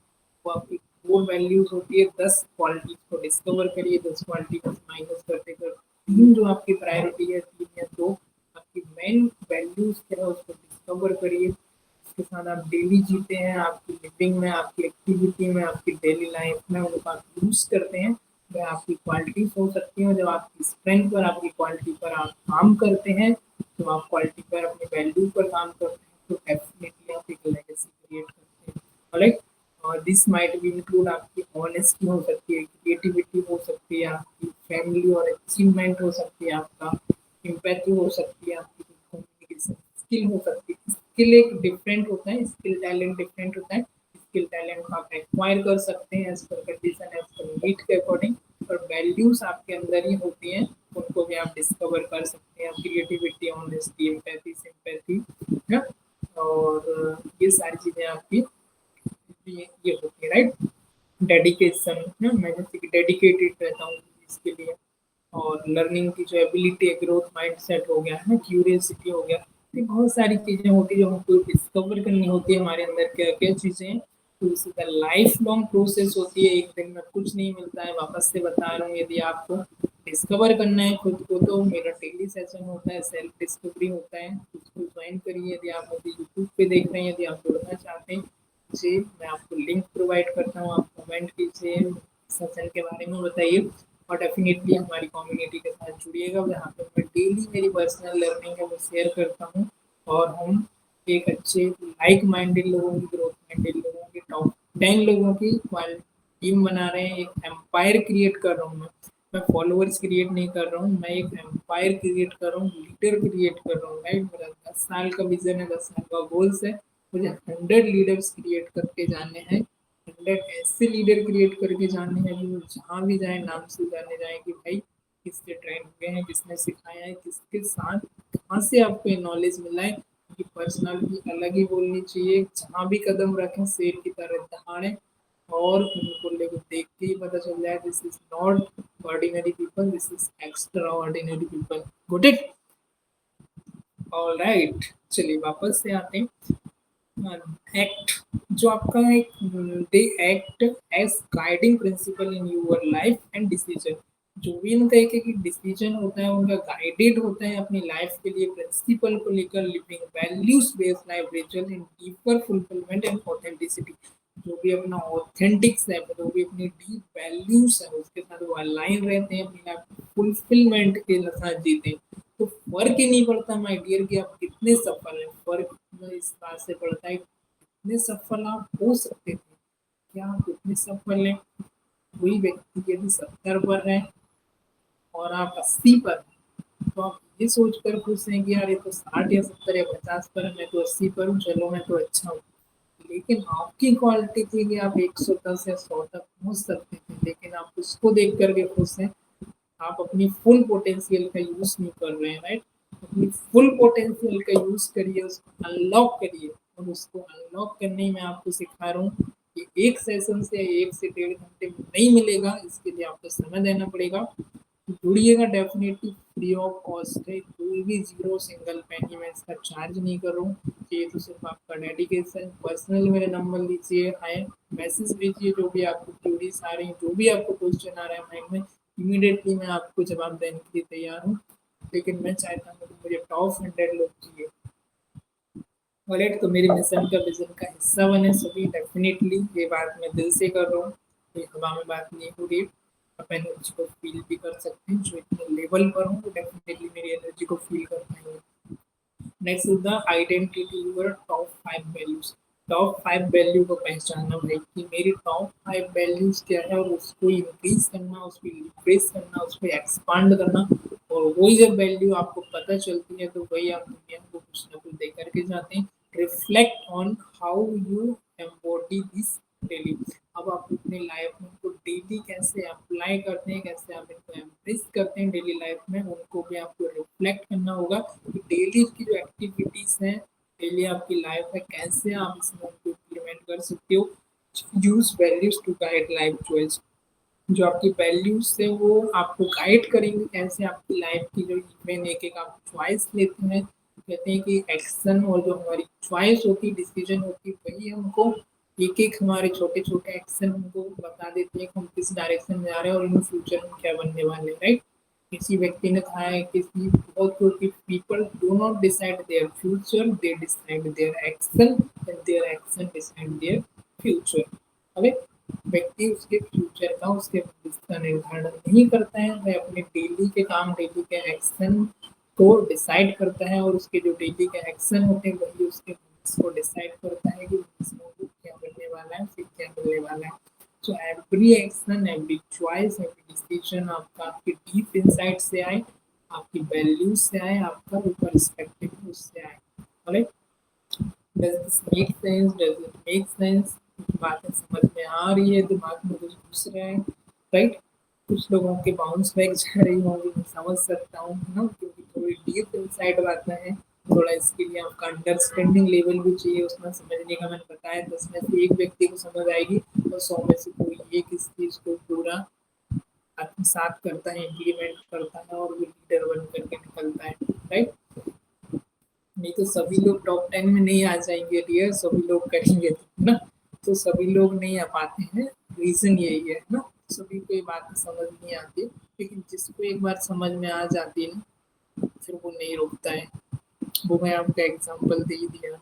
वो आपकी कोर वैल्यूज होती है। 10 क्वालिटीज को डिस्कवर करिए, 10 क्वालिटी को माइनस करते कर तीन जो आपकी प्रायोरिटी है, तीन या दो आपकी मेन वैल्यूज क्या है उसको डिस्कवर करिए। उसके साथ आप डेली जीते हैं, आपकी लिविंग में, आपकी एक्टिविटी में, आपकी डेली लाइफ में उनको आप यूज करते हैं, वह आपकी क्वालिटीज हो सकती हैं। जब आपकी स्ट्रेंथ पर, आपकी क्वालिटी पर आप काम करते हैं, तो आप क्वालिटी पर, अपनी वैल्यू पर काम करते हैं, तो डेफिनेटली आप एक लेगेसी क्रिएट करते हैं। राइट? और दिस माइट बी इंक्लूड आपकी ऑनेस्टी हो सकती है, क्रिएटिविटी हो सकती है, आपकी फैमिली और अचीवमेंट हो सकती है, आपका एम्पैथी हो सकती है, आपकी कम्युनिकेशन स्किल हो सकती है। स्किल एक डिफरेंट होता है, स्किल टैलेंट डिफरेंट होता है। स्किल टैलेंट को आप एक्वायर कर सकते हैं as per condition, as per need के अकॉर्डिंग, और वैल्यूज आपके अंदर ही होती हैं, उनको भी आप डिस्कवर कर सकते हैं। क्रिएटिविटी, ऑनेस्टी, एम्पैथी, सिंपैथी, है, और ये सारी चीजें आपकी ये होती है। राइट? डेडिकेशन है, मैं जैसे कि डेडिकेटेड रहता हूँ इसके लिए। और लर्निंग की जो एबिलिटी है, ग्रोथ माइंडसेट हो गया है, क्यूरियसिटी हो गया, ये बहुत सारी चीज़ें होती है जो हमको डिस्कवर करनी होती है हमारे अंदर क्या क्या चीज़ें हैं। तो इसी का लाइफ लॉन्ग प्रोसेस होती है, एक दिन में कुछ नहीं मिलता है। वापस से बता रहा हूँ, यदि आपको डिस्कवर करना है खुद को, तो मेरा डेली सेशन होता है, सेल्फ डिस्कवरी होता है, उसको ज्वाइन करिए। यदि आप अभी यूट्यूब पे देख रहे हैं, यदि आप जुड़ना चाहते हैं जी, मैं आपको लिंक प्रोवाइड करता हूँ, आप कमेंट कीजिए, सेशन के बारे में बताइए, और डेफिनेटली हमारी कम्युनिटी के साथ जुड़िएगा, जहाँ पे मैं डेली मेरी पर्सनल लर्निंग है वो शेयर करता हूँ। और हम एक अच्छे लाइक माइंडेड लोगों की, ग्रोथ माइंडेड लोगों के टॉप 10 लोगों की टीम बना रहे हैं, एक एम्पायर क्रिएट कर रहा हूँ मैं फॉलोअर्स क्रिएट नहीं कर रहा हूँ, मैं एक एम्पायर क्रिएट कर रहा हूँ, लीडर क्रिएट कर रहा हूँ, राइट। मेरा 10 साल का विजन है, 10 साल का गोल्स है, मुझे 100 लीडर्स क्रिएट करके जाने हैं, 100 ऐसे लीडर क्रिएट करके जाने हैं जो जहाँ भी जाए नाम से जाने जाए कि भाई किससे ट्रेन हुए हैं, किसने सिखाया है, किसके साथ कहाँ से आपको ये नॉलेज मिला है। उनकी पर्सनालिटी अलग ही बोलनी चाहिए, जहाँ भी कदम रखें शेर की तरह दहाड़े, और उनको लोग देख के ही पता चल जाए this is not ordinary people, this is extraordinary people. Good it. All right, चलिए वापस से आते हैं। एक्ट, जो आपका एक, they act as guiding principle in your life and decision. जो भी उनका एक एक डिसीजन होता है उनका गाइडेड होता है अपनी लाइफ के लिए प्रिंसिपल को लेकर, living values based life ritual in deeper fulfilment and authenticity. जो भी अपना ऑथेंटिक्स है, जो भी अपनी डीप वैल्यूज है उसके साथ वो अलाइन रहते हैं, अपनी लाइफ फुलफिलमेंट के साथ जीते हैं। तो फर्क ही नहीं पड़ता माय डियर कि आप कितने सफल हैं, फर्क इस बात से पड़ता है कितने सफल आप हो सकते थे, क्या आप कितने सफल हैं। वही व्यक्ति यदि 70 पर है और आप 80 पर हैं, तो आप ये सोचकर खुश हैं कि यार ये तो 60 या 70 या 50 पर है, मैं तो 80 पर हूँ, चलो मैं तो अच्छा हूँ। लेकिन आपकी क्वालिटी थी कि आप 110 या 100 तक पहुंच सकते थे, लेकिन आप उसको देख करके खुश हैं। आप अपनी फुल पोटेंशियल का यूज नहीं कर रहे हैं, राइट। अपनी फुल पोटेंशियल का यूज करिए, उसको अनलॉक करिए, और उसको अनलॉक करने में आपको सिखा रहा हूँ कि एक सेशन से 1 से 1.5 घंटे में नहीं मिलेगा, इसके लिए आपको समय देना पड़ेगा। जुड़िएगा डेफिनेटली, फ्री ऑफ कॉस्ट है, कोई भी जीरो सिंगल पैनी मैं इसका चार्ज नहीं कर रहा हूँ। ये तो सिर्फ आपका डेडिकेशन। पर्सनल मेरे नंबर लीजिए, हाय मैसेज भेजिए, जो भी आपको क्यूरीज आ रही हैं, जो भी आपको क्वेश्चन आ रहा है माइंड में, इमीडिएटली मैं आपको जवाब देने के लिए तैयार हूँ। लेकिन मैं चाहता हूँ कि मुझे टॉप 100 लोग चाहिए। ऑलराइट, तो मेरे मिशन का विजन का हिस्सा बने सभी, डेफिनेटली ये बात मैं दिल से कर रहा हूँ, ये हवा में बात नहीं हो रही। आप एनर्जी को फील भी कर सकते हैं, जो इतने लेवल पर हूँ वो डेफिनेटली मेरी एनर्जी को फील कर पाएंगे। Next is the identity, your top 5 values. Top 5 value को पहचानना भाई कि मेरी टॉप 5 वैल्यूज क्या है, और उसको इंक्रीज करना, उसको इंक्रीज करना, उसको एक्सपांड करना। और वही जब वैल्यू आपको पता चलती है तो वही आप दुनिया को कुछ ना कुछ दे करके जाते हैं। Reflect on how you embody this daily. अब आप अपने लाइफ में उनको डेली कैसे अप्लाई करते हैं, कैसे आप इनको एम्ब्रेस करते हैं डेली लाइफ में, उनको भी आपको रिफ्लेक्ट करना होगा कि डेली की जो एक्टिविटीज हैं, डेली आपकी लाइफ है, कैसे आप इसमें उनको इम्प्लीमेंट कर सकते हो। Use values to guide life choice. जो आपकी वैल्यूज है वो आपको गाइड करेंगे कैसे आपकी लाइफ की जो इवन एक एक आप चॉइस लेते हैं। कहते हैं कि एक्शन और जो हमारी चॉइस होती है, डिसीजन होती है, वही हमको एक एक हमारे छोटे छोटे एक्शन हमको बता देते हैं कि हम किस डायरेक्शन में जा रहे हैं और इन फ्यूचर में क्या बनने वाले हैं, राइट। किसी व्यक्ति ने कहा है कि बहुत people do not decide their future, they decide their action, and their action decide their future. अरे व्यक्ति उसके फ्यूचर का, उसके भविष्य का निर्धारण नहीं करता है, वह अपने डेली के काम, डेली के एक्शन को डिसाइड करता है, और उसके जो डेली के एक्शन होते हैं वही उसके भविष्य को डिसाइड करता है कि भविष्य में वो क्या बनने वाला है, फिर क्या बनने वाला है। So every action, every choice, every decision आपका आपकी डीप इनसाइट से आए, आपकी वैल्यूज से आए, आपका जो पर्सपेक्टिव है उससे आए। Right, does this make sense, does it make sense. बातें समझ में आ रही है, दिमाग में कुछ घुस रहा है, राइट। कुछ लोगों के बाउंस बैक जा रही होंगी, मैं समझ सकता हूँ, है ना, क्योंकि थोड़ी डीप इनसाइट बातें हैं। थोड़ा इसके लिए आपका अंडरस्टैंडिंग लेवल भी चाहिए, उसमें समझने का मैंने बताया 10 में से एक व्यक्ति को समझ आएगी, और 100 में से कोई एक इस चीज को पूरा आत्मसात करता है, इम्प्लीमेंट करता है, और वो लीडर बन करके निकलता है, राइट। नहीं तो सभी लोग टॉप 10 में नहीं आ जाएंगे डियर, सभी लोग करेंगे तो, ना। तो सभी लोग नहीं आ पाते हैं, रीजन यही है ना। सभी को ये बात समझ नहीं आती, लेकिन जिसको एक बार समझ में आ जाती है ना, फिर वो नहीं रुकता है। वो मैं आपका एग्जांपल दे ही दिया,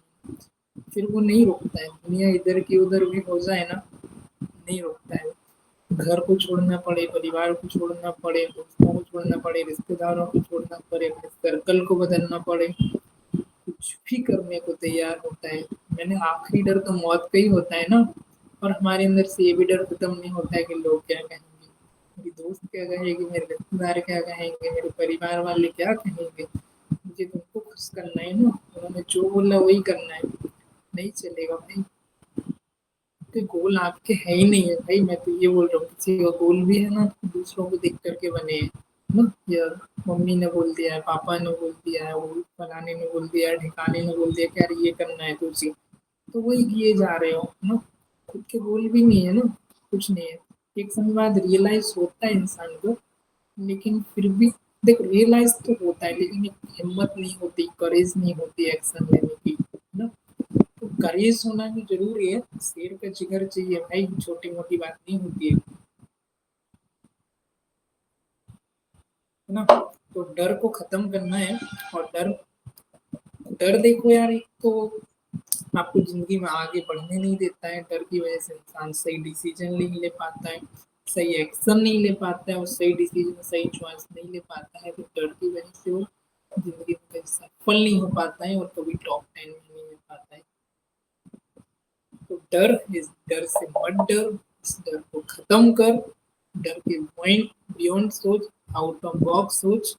फिर वो नहीं रुकता है। दुनिया इधर की उधर भी हो जाए ना, नहीं रुकता है। घर को छोड़ना पड़े, परिवार को छोड़ना पड़े, दोस्तों को छोड़ना पड़े, रिश्तेदारों को छोड़ना पड़े, अपने सर्कल को बदलना पड़े, कुछ भी करने को तैयार होता है। मैंने आखिरी डर तो मौत का ही होता है ना। और हमारे अंदर से ये भी डर खत्म नहीं होता है कि लोग क्या कहेंगे, मेरी दोस्त क्या कहेगी, मेरे रिश्तेदार क्या कहेंगे, मेरे परिवार वाले क्या कहेंगे। मुझे तुमको खुश करना है ना, उन्होंने जो बोला वही करना है। नहीं चलेगा भाई, तो गोल आपके है ही नहीं है भाई। मैं तो ये बोल रहा हूँ, किसी का गोल भी है ना तो दूसरों को देख करके बने हैं ना। यार मम्मी ने बोल दिया है, पापा ने बोल दिया है, वो फलाने ने बोल दिया है, ढिकाने ने बोल दिया कि यार ये करना है तुझे, तो वही किए जा रहे हो ना। खुद के गोल भी नहीं है ना, कुछ नहीं है। एक समय बाद रियलाइज होता है इंसान को, लेकिन फिर भी देखो रियलाइज तो होता है, लेकिन एक हिम्मत नहीं होती, करेज नहीं होती एक्शन लेने की ना। तो करेज होना भी जरूरी है, शेर का जिगर चाहिए भाई, छोटी मोटी बात नहीं होती है ना। तो डर को खत्म करना है। और डर डर देखो यार, एक तो आपको जिंदगी में आगे बढ़ने नहीं देता है। डर की वजह से इंसान सही डिसीजन नहीं ले पाता है, सही एक्शन नहीं ले पाता है, और सही डिसीजन सही चॉइस नहीं ले पाता है। तो डर की वजह से वो जिंदगी में कभी सफल नहीं हो पाता है, और कभी टॉप 10 में नहीं मिल पाता है। तो डर से मत डर, इस डर को खत्म कर। डर के पॉइंट बियॉन्ड सोच, आउट ऑफ बॉक्स सोच,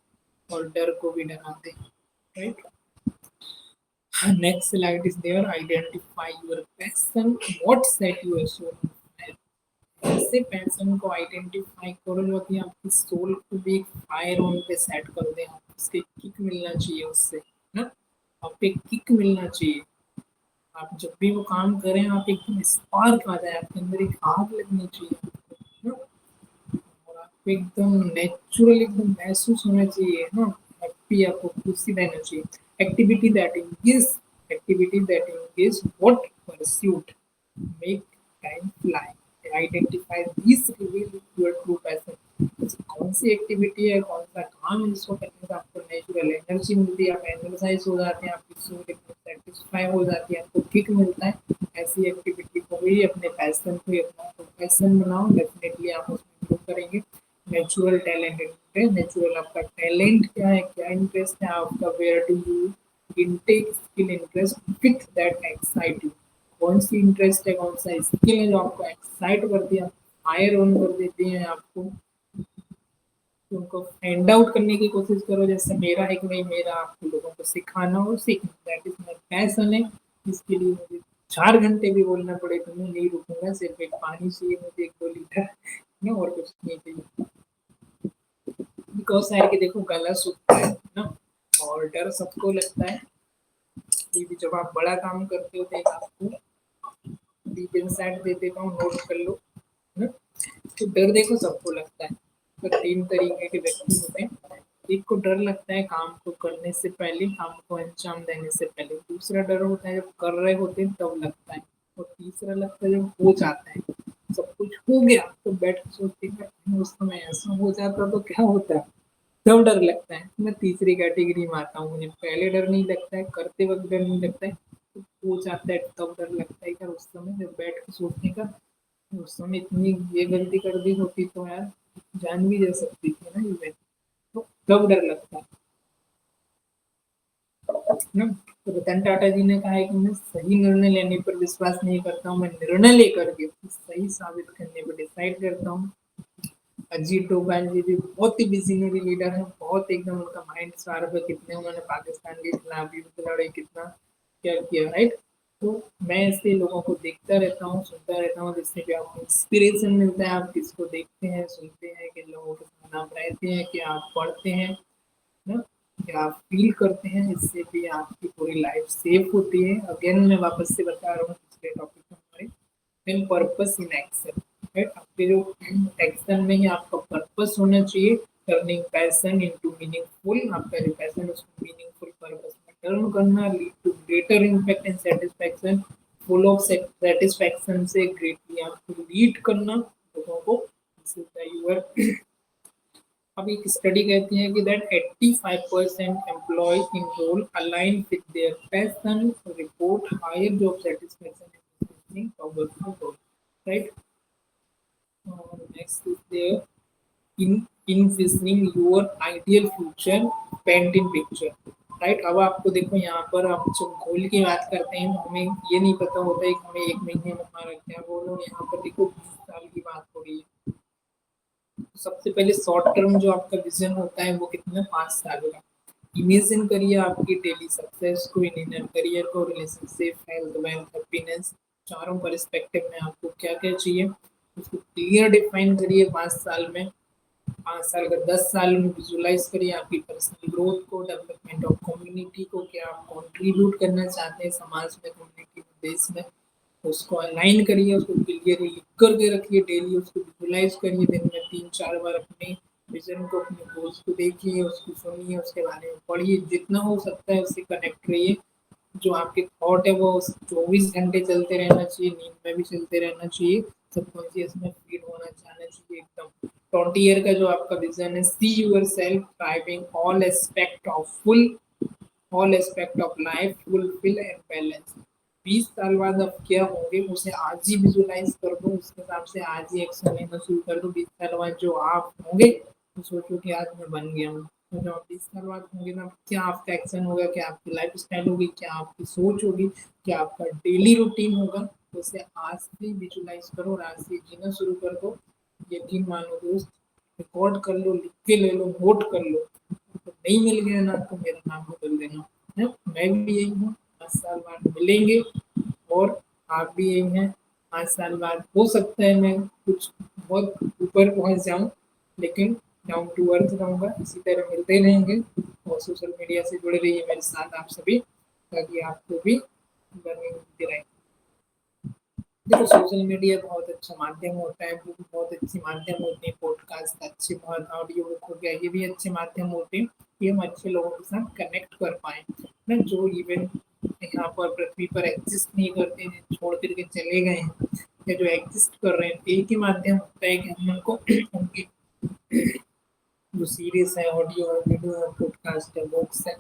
और डर को भी डरा दे। Right. Next slide is there. Identify your passion. What set you soul on fire? ऐसे पैशन को आइडेंटिफाई करो जो कि आपकी सोल को भी एक फायर ऑन पे सेट कर दे। आप उसके किक मिलना चाहिए उससे ना, आप एक किक मिलना चाहिए। आप जब भी वो काम करें, आप एकदम स्पार्क आ जाए, आपके अंदर एक आग लगनी चाहिए ना। और आपको एकदम नेचुरल एकदम महसूस होना चाहिए ना, हैप्पी, आपको खुशी रहना चाहिए। Activity that engage what pursuit make time fly. Identify this reveal your true passion. कौन सी एक्टिविटी है, कौन सा काम है जिसको करने से आपको नेचुरल एनर्जी मिलती है, आप एनर्जाइज हो जाते हैं, आपकी सोल एकदम सेटिस्फाई हो जाती है, आपको किक मिलता है। ऐसी एक्टिविटी को ही अपने पैशन को ही अपना प्रोफेशन बनाओ, डेफिनेटली आप उसमें ग्रो करेंगे। नेचुरल टैलेंट है, नेचुरल आपका टैलेंट क्या है, क्या इंटरेस्ट है आपका, where do you intake skill interest with that excite you. कौन सी इंटरेस्ट है, कौन सा स्किल है जो आपको एक्साइट करती है, फायर ऑन कर देती है आपको। तो उनको फाइंड आउट करने की कोशिश करो। जैसे मेरा एक, नहीं मेरा आपको लोगों को सिखाना और सीखना, दैट इज माई पैशन है। इसके लिए मुझे 4 घंटे भी बोलना पड़े तो मैं नहीं रुकूंगा। सिर्फ एक पानी चाहिए मुझे, 1-2 लीटर ना, और कुछ नहीं चाहिए। बिकॉज है कि देखो गला सूखता है ना, और डर सबको लगता है। ये भी जब आप बड़ा काम करते हो तो एक आपको डीप इंसाइट दे देता हूँ, नोट कर लो ना। तो डर देखो सबको लगता है। तो 3 तरीके के व्यक्ति होते हैं। एक को डर लगता है काम को करने से पहले, काम को अंजाम देने से पहले। दूसरा डर होता है जब कर रहे होते हैं तब लगता है। और तीसरा लगता है जब हो जाता है, सब कुछ हो गया तो बैठ के सोचते हैं "कहीं उस समय ऐसा हो जाता तो क्या होता", तब डर लगता है। मैं तीसरी कैटेगरी में आता हूँ, मुझे पहले डर नहीं लगता है, करते वक्त डर नहीं लगता है, तो हो जाता है तब डर लगता है। यार उस समय जब बैठ के सोचने का, उस समय इतनी ये गलती कर दी होती तो यार जान भी जा सकती थी ना ये। तो तब डर लगता है ना। तो रतन टाटा जी ने कहा है कि मैं सही निर्णय लेने पर विश्वास नहीं करता हूँ, मैं निर्णय लेकर के सही साबित करने पर डिसाइड करता हूँ। अजीत डोभाल जी भी बहुत ही विजनरी लीडर है, बहुत एकदम उनका माइंड शार्प है। कितने उन्होंने पाकिस्तान के खिलाफ युद्ध लड़े, कितना क्या किया, राइट। तो मैं ऐसे लोगों को देखता रहता हूँ, सुनता रहता हूँ, जिससे कि आपको इंस्पिरेशन मिलता है। आप किसको देखते हैं, सुनते हैं, किन लोगों के साथ आप रहते हैं, कि आप पढ़ते हैं ना, क्या आप फील करते हैं, इससे भी आपकी पूरी लाइफ सेफ होती है। अगेन मैं वापस से बता रहा हूँ पिछले टॉपिक में हमारे, इन पर्पस इन एक्शन, राइट। आपके जो एक्शन में ही आपका पर्पस होना चाहिए। टर्निंग पैशन इनटू मीनिंगफुल, आपका जो पैशन है उसको मीनिंगफुल पर्पस में टर्न करना, lead to greater impact and satisfaction. Full of satisfaction से ग्रेटली आपको लीड करना लोगों को। यूर अब एक स्टडी कहती है कि that 85% employ in role align with their passion report higher job satisfaction right. Next is there, in envisioning your ideal future, paint in picture. Right. अब आपको देखो यहाँ पर आप जब गोल की बात करते हैं तो हमें ये नहीं पता होता है कि हमें 1 महीने में हमारा क्या गोल हो। यहाँ पर देखो 20 साल की बात हो रही है। तो सबसे पहले शॉर्ट टर्म जो आपका विजन होता है वो कितना, 5 साल का। इमेजिन करिए आपकी डेली सक्सेस को, इन करियर को, रिलेशनशिप, हेल्थ, वेल्थ, हैप्पीनेस, चारों पर्सपेक्टिव में आपको क्या क्या चाहिए उसको क्लियर डिफाइन करिए 5 साल में। 5 साल का 10 साल में विजुलाइज करिए आपकी पर्सनल ग्रोथ को, डेवलपमेंट ऑफ कम्युनिटी को, क्या आप कंट्रीब्यूट करना चाहते हैं समाज में, कम्युनिटी में, देश में। उसको अलाइन करिए, उसको क्लियरली लिख करके रखिए, डेली उसको विजुलाइज करिए, दिन में 3-4 बार अपने विजन को, अपने गोल्स को देखिए, उसको सुनिए, उसके बारे में पढ़िए, जितना हो सकता है उससे कनेक्ट रहिए। जो आपके थॉट है वो 24 घंटे चलते रहना चाहिए, नींद में भी चलते रहना चाहिए, सबकॉन्शियस में फीड होना जाना चाहिए एकदम। 20 ईयर का जो आपका विजन है, see yourself driving all aspect of life, fulfil and balance. 20 साल बाद आप क्या होंगे उसे आज ही विजुलाइज कर दो, उसके हिसाब से आज ही एक्शन लेना शुरू कर दो। 20 साल बाद जो आप होंगे तो सोचो कि आज मैं बन गया हूँ। तो जब आप 20 साल बाद होंगे ना, क्या आपका एक्शन होगा, क्या आपकी लाइफ स्टाइल होगी, क्या आपकी सोच होगी, क्या आपका डेली रूटीन होगा, तो उसे आज से विजुलाइज करो और आज से जीना शुरू कर दो। यकीन मानो दोस्त, रिकॉर्ड कर लो, लिख के ले लो, नोट कर लो। तो नहीं मिल गया ना तो मेरा नाम बदल देना है। मैं भी यही हूँ, 5 साल बाद मिलेंगे और आप भी यही हैं। 5 साल बाद हो सकता है मैं कुछ बहुत ऊपर पहुंच जाऊं, लेकिन डाउन टू अर्थ रहूंगा। इसी तरह मिलते रहेंगे और सोशल मीडिया से जुड़े रहिए मेरे साथ आप सभी, ताकि आपको भी लर्निंग मिलती रहे। देखो सोशल मीडिया बहुत अच्छा माध्यम होता है, बुक बहुत अच्छे माध्यम होते हैं, पॉडकास्ट अच्छे, बहुत ऑडियो बुक हो गया, ये भी अच्छे माध्यम होते हैं कि हम अच्छे लोगों के साथ कनेक्ट कर पाए ना। जो इवेंट यहाँ पर पृथ्वी पर एग्जिस्ट नहीं करते हैं, छोड़ करके चले गए हैं, या जो एग्जिस्ट कर रहे हैं, तो एक ही माध्यम होता है कि हम उनको उनकी जो सीरीज है, ऑडियो है, वीडियो है, पॉडकास्ट है, बुक्स है,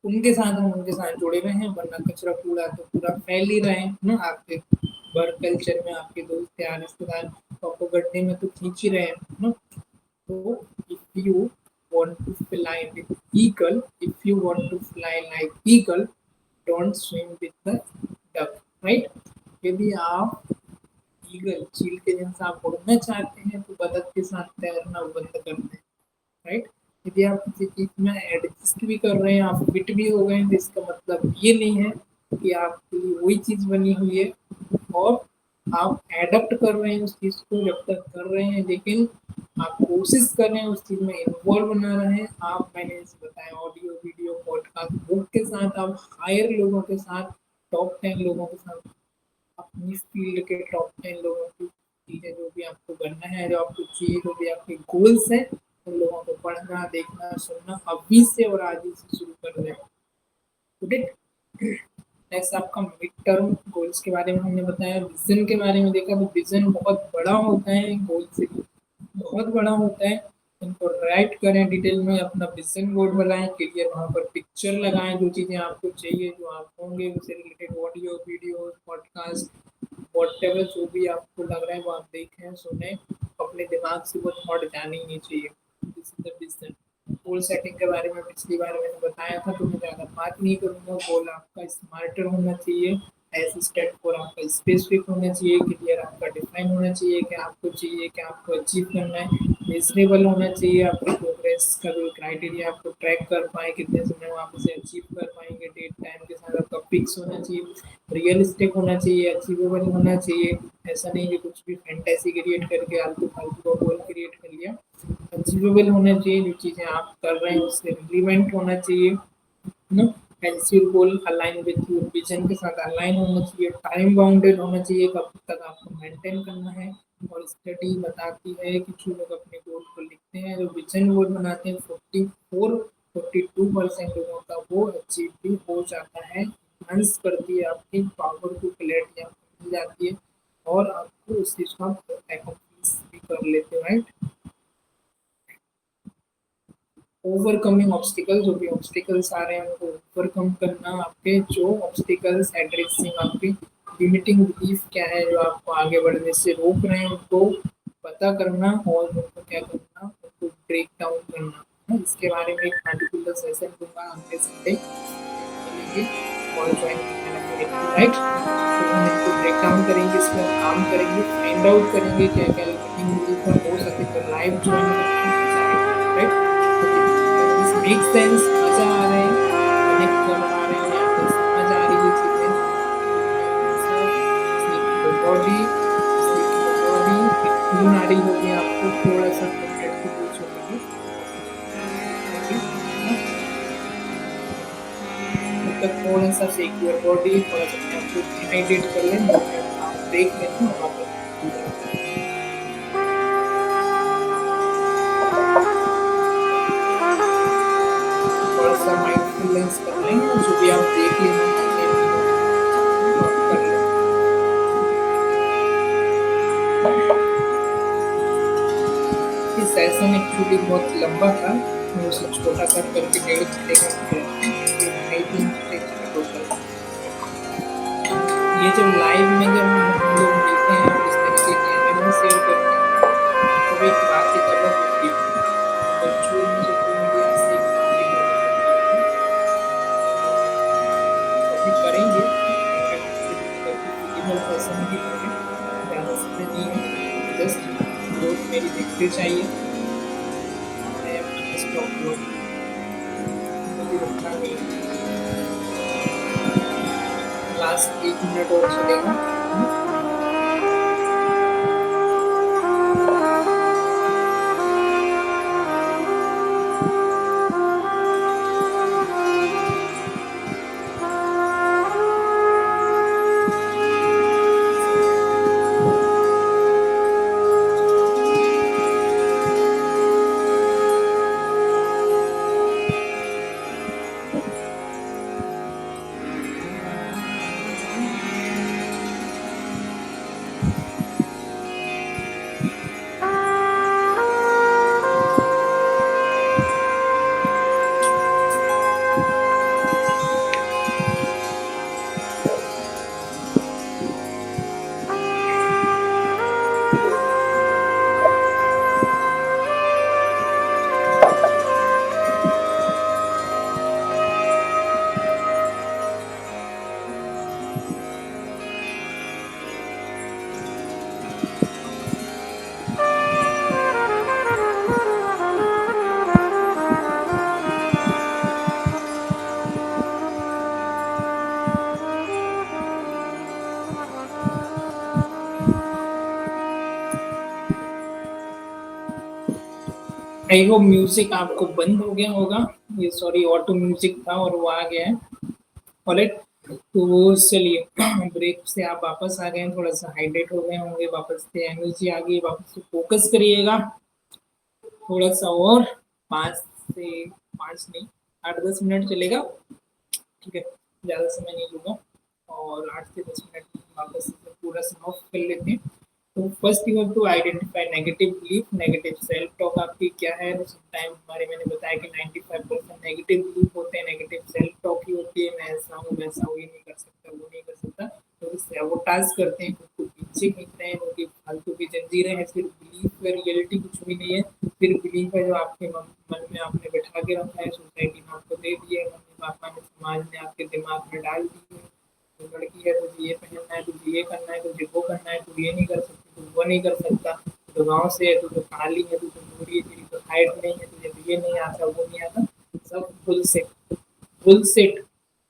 उनके साथ हम उनके साथ जुड़े हुए हैं। वरना कचरा कूड़ा तो पूरा फैल ही रहे हैं ना आपके वर्क कल्चर में, आपके दोस्त यार रिश्तेदार तो आपको गड्ढे में तो खींच ही रहे हैं ना। तो if you want to fly with eagle, if you want to fly like eagle, don't swim with the duck, right? यदि आप ईगल चील के जैसा आप उड़ना चाहते हैं तो बतख के साथ तैरना बंद कर दें, राइट। यदि आप किसी चीज में एडजस्ट भी कर रहे हैं, आप फिट भी हो गए हैं, तो इसका मतलब ये नहीं है कि आपके लिए वही चीज बनी हुई है। और आप एडप्ट कर रहे हैं उस चीज को, जब तक कर रहे हैं, लेकिन आप कोशिश कर रहे हैं उस चीज में इन्वॉल्व बना रहे हैं। आप, मैंने जैसे बताया, ऑडियो वीडियो पॉडकास्ट बुक के साथ, आप हायर लोगों के साथ, टॉप 10 लोगों के साथ, अपनी फील्ड के टॉप 10 लोगों की चीजें, जो भी आपको करना है, जो आपको चाहिए, जो भी आपके गोल्स हैं, उन लोगों को पढ़ना, देखना, सुनना अभी से और आज ही से शुरू कर दें। नेक्स्ट आपका मिड टर्म गोल्स के बारे में हमने बताया, विजन के बारे में देखा। तो विजन बहुत बड़ा होता है, गोल से भी बहुत बड़ा होता है। इनको राइट करें डिटेल में, अपना विजन बोर्ड बनाएं, क्लियर वहाँ पर पिक्चर लगाएं, जो चीज़ें आपको चाहिए, जो आप होंगे उससे related audio video podcast whatever जो भी आपको लग रहा है वो आप देखें, सुने, अपने दिमाग से वो थॉट जाने ही नहीं चाहिए। This is the vision. Goal setting के बारे में पिछली बार मैंने बताया था, तो मैं ज़्यादा बात नहीं करूँगा। गोल आपका स्मार्टर होना चाहिए, एज स्टेप फॉर आपका स्पेसिफिक होना चाहिए, क्लियर आपका डिफाइन होना चाहिए, क्या आपको चाहिए, क्या आपको अचीव करना है, मेजरेबल होना चाहिए। आपकी प्रोग्रेस का जो क्राइटेरिया आपको ट्रैक कर पाए, कितने समय में आप उसे अचीव कर पाएंगे, डेट टाइम के साथ आपका फिक्स होना चाहिए, रियलिस्टिक होना चाहिए, अचीवेबल होना चाहिए। ऐसा नहीं कि कुछ भी फैंटेसी क्रिएट करके आलतू फालतू का गोल क्रिएट कर लिया। अचीवेबल होना चाहिए, जो चीज़ें आप कर रहे हैं उससे रिलीवेंट होना चाहिए ना। And your goal align with your vision के साथ अलाइन होना चाहिए, टाइम बाउंडेड होना चाहिए, कब तक आपको मेंटेन करना है। और स्टडी बताती है कि जो लोग अपने गोल को लिखते हैं, जो विजन गोल बनाते हैं, 42% लोगों का वो अचीव भी हो जाता है। इन्हांस करती है आपकी पावर को, क्लैरिटी आपको मिल जाती है और आपको उस चीज़ को आप accomplish भी कर लेते हो, राइट। ओवरकमिंग ऑब्स्टिकल, जो भी ऑब्स्टिकल्स आ रहे हैं उनको ओवरकम करना, आपके जो ऑब्स्टिकल्स एड्रेसिंग, आपकी लिमिटिंग बिलीफ क्या है जो आपको आगे बढ़ने से रोक रहे हैं, उनको पता करना और उनको क्या करना, उनको ब्रेक डाउन करना। है, इसके बारे में एक पार्टिकुलर सेशन दूंगा अगले संडे, मिलेंगे और ज्वाइन करने लगेंगे, राइट। तो हम इनको ब्रेक डाउन करेंगे, इस पर काम करेंगे, फाइंड आउट करेंगे क्या क्या लिमिटिंग बिलीफ है, हो सके तो लाइव ज्वाइन करना, मजा आएगा, राइट। तो दिस मेक सेंस, मजा आ रहा है, कनेक्ट कर पा रहे हैं, आपको समझ आ रही है चीजें, sleep your body, sleep your body, एक ट्यून आ रही होगी आपको, थोड़ा सा 2 मिनट के लिए छोड़ेंगे बॉडी, तब तक थोड़ा सा शेक योर बॉडी, थोड़ा सा अपने आप को डिहाइड्रेट कर लें, 2 मिनट का ब्रेक लें और वापस थोड़ा सा माइंडफुलनेस कर लें, जो भी आप देख लेना चाहते हैं तो आप कर लें। ये सेशन एक्चुअली बहुत लंबा था, मैं उसे छोटा कर करके 1.5 घंटे का किया है, 3 घंटे का टोटल। ये जब लाइव में जब हम लोग मिलते हैं और इस तरीके के एमएमओ शेयर करते हैं, तो एक बात एक अलग होती है, वर्चुअल में सोशल मीडिया से एक बात एक अलग होती है, अभी करेंगे फिजिकल सेशन भी करें, ज़्यादा समय नहीं है, जस्ट ग्रोथ मेरी दिखते चाहिए, मैं अपना स्टॉक ग्रोथ मुझे रुकना नहीं है, लास्ट 1 मिनट और चलेगा। आई होप म्यूजिक आपको बंद हो गया होगा, ये सॉरी ऑटो म्यूजिक था और वो आ गया है, ऑलराइट। तो चलिए ब्रेक से आप वापस आ गए हैं, थोड़ा सा हाइड्रेट हो गए होंगे, वापस से एनर्जी आ गई, वापस से फोकस करिएगा थोड़ा सा और, 5 नहीं 8-10 मिनट चलेगा, ठीक है, ज़्यादा समय नहीं लूँगा, और 8 से 10 मिनट वापस से पूरा सम ऑफ कर लेते हैं। तो first you have to identify negative belief, negative self talk आपकी क्या है, तो समटाइम हमारे मैंने बताया कि 95% नेगेटिव बिलीफ होते हैं, नेगेटिव सेल्फ टॉक ही होती है, मैं ऐसा हूँ वैसा हूँ, ये नहीं कर सकता वो नहीं कर सकता, तो सैबोटाज करते हैं, खुद को पीछे खींचते हैं, क्योंकि फालतू की जंजीरें हैं, फिर बिलीफ में रियलिटी कुछ भी नहीं है, फिर बिलीफ है जो आपके मन में आपने बैठा के रखा है, सोसाइटी ने आपको दे दिया है, मम्मी पापा ने समाज ने आपके दिमाग में डाल दी है, तो लड़की है तुझे ये पहनना है, तुझे ये करना है, तुझे वो करना है, तू ये नहीं कर सकती, तू वो नहीं कर सकता, तो गाँव से है, तू तो काली है, तू तो गोरी है, तेरी तो हाइट नहीं है, तुझे तो ये नहीं आता वो नहीं आता, सब बुलसेट,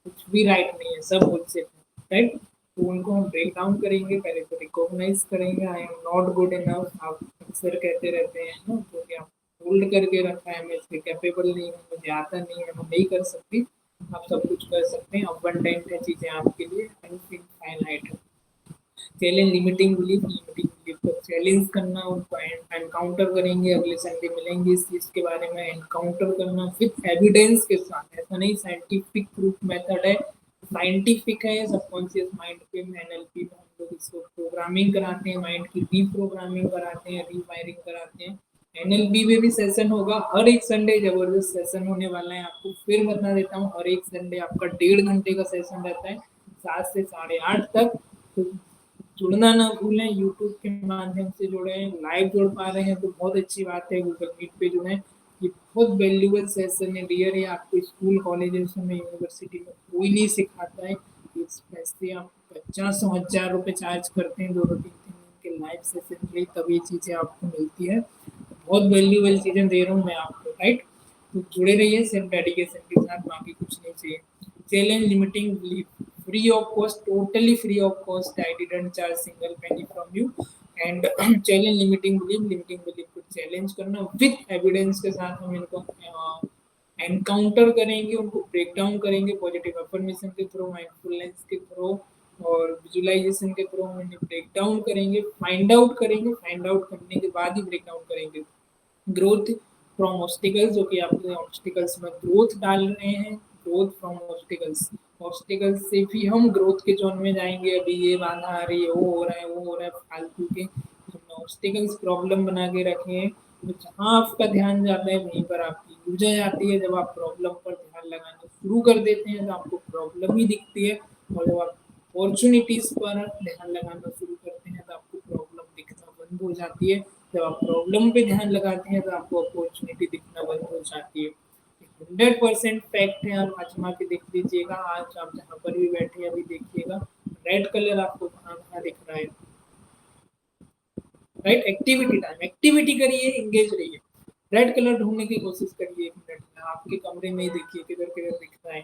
कुछ भी राइट नहीं है, सब बुलसेट है, राइट। तो उनको हम ब्रेक डाउन करेंगे, पहले तो रिकॉग्नाइज करेंगे I am not good enough, आप अक्सर कहते रहते हैं ना, क्योंकि आप होल्ड करके रखा है, मैं इसके कैपेबल नहीं हूँ, मुझे आता नहीं है, मैं नहीं कर सकती, आप सब कुछ कर सकते हैं, अबंडेंट है चीज़ें आपके लिए, इनफाइनाइट है। चैलेंज लिमिटिंग बिलीफ को चैलेंज करना, उनको एनकाउंटर करेंगे, अगले संडे मिलेंगे इस चीज़ के बारे में, एनकाउंटर करना विथ एविडेंस के साथ, ऐसा नहीं साइंटिफिक प्रूफ मेथड है, साइंटिफिक है, सबकॉन्शियस माइंड पे एनएलपी में हम लोग इसको प्रोग्रामिंग कराते हैं, माइंड की रीप्रोग्रामिंग कराते हैं, रीवायरिंग कराते हैं, एनएलपी में भी सेशन होगा, हर एक संडे जबरदस्त सेशन होने वाला है, आपको फिर बता देता हूँ, हर एक संडे आपका 1.5 घंटे का सेशन रहता है, 7 से 8:30 तक, तो जुड़ना ना भूलें, यूट्यूब के माध्यम से जुड़े, लाइव जुड़ पा रहे हैं तो बहुत अच्छी बात है, गूगल मीट पे जुड़े, ये बहुत वैल्यूबल सेशन है डियर, ये आपको स्कूल कॉलेजेस में यूनिवर्सिटी में कोई नहीं सिखाता है। इस पैसे आप 50,000 चार्ज करते हैं 2-3 दिन के लाइव सेशन के लिए, तब ये चीज़ें आपको मिलती है। बहुत वैल्यूबल चीज़ें दे रहा हूँ मैं आपको, राइट। तो जुड़े रहिए सिर्फ डेडिकेशन के साथ, बाकी कुछ नहीं चाहिए। Challenge limiting belief, free of cost, totally free of cost, I didn't charge single penny from you. And challenge limiting belief को चैलेंज करना विद एविडेंस के साथ हम इनको एनकाउंटर करेंगे, उनको ब्रेक डाउन करेंगे पॉजिटिव अफर्मेशन के थ्रू, माइंडफुलनेस के थ्रू और विजुअलाइजेशन के थ्रू हम इन्हें ब्रेक डाउन करेंगे, फाइंड आउट करेंगे, फाइंड आउट करने के बाद ही ब्रेक डाउन करेंगे। ग्रोथ फ्रॉम ऑब्स्टिकल्स, जो कि आप ऑब्स्टिकल्स में ग्रोथ डाल रहे हैं, ग्रोथ फ्रॉम ऑब्स्टिकल्स, ऑब्स्टिकल्स से भी हम ग्रोथ के जोन में जाएंगे। अभी ये बाधा आ रही है, वो हो रहा है, वो हो रहा है, फालतू के ऑब्स्टिकल्स प्रॉब्लम बना के रखे हैं। तो जहाँ आपका ध्यान जाता है वहीं पर आपकी ऊर्जा जाती है। जब आप प्रॉब्लम पर ध्यान लगाना शुरू कर देते हैं तो आपको प्रॉब्लम ही दिखती है, और जब आप अपॉर्चुनिटीज पर ध्यान लगाना शुरू करते हैं तो आपको प्रॉब्लम दिखना बंद हो जाती है। जब आप प्रॉब्लम पे ध्यान लगाते हैं तो आपको अपॉर्चुनिटी दिखना बंद हो जाती है। 100% फैक्ट है, आप आजमा के देख लीजिएगा। आज आप जहाँ पर भी बैठे हैं अभी देखिएगा, रेड कलर आपको कहाँ कहाँ दिख रहा है, राइट। एक्टिविटी टाइम, एक्टिविटी करिए, एंगेज रहिए। रेड कलर ढूंढने की कोशिश करिए, 1 मिनट में आपके कमरे में ही देखिए किधर किधर दिख रहा है।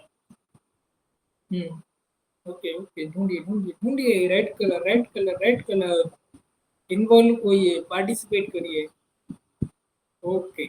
ओके ओके, ढूंढिए ढूंढिए ढूंढिए, red colour, red colour, red colour. Involve होइए, पार्टिसिपेट करिए। ओके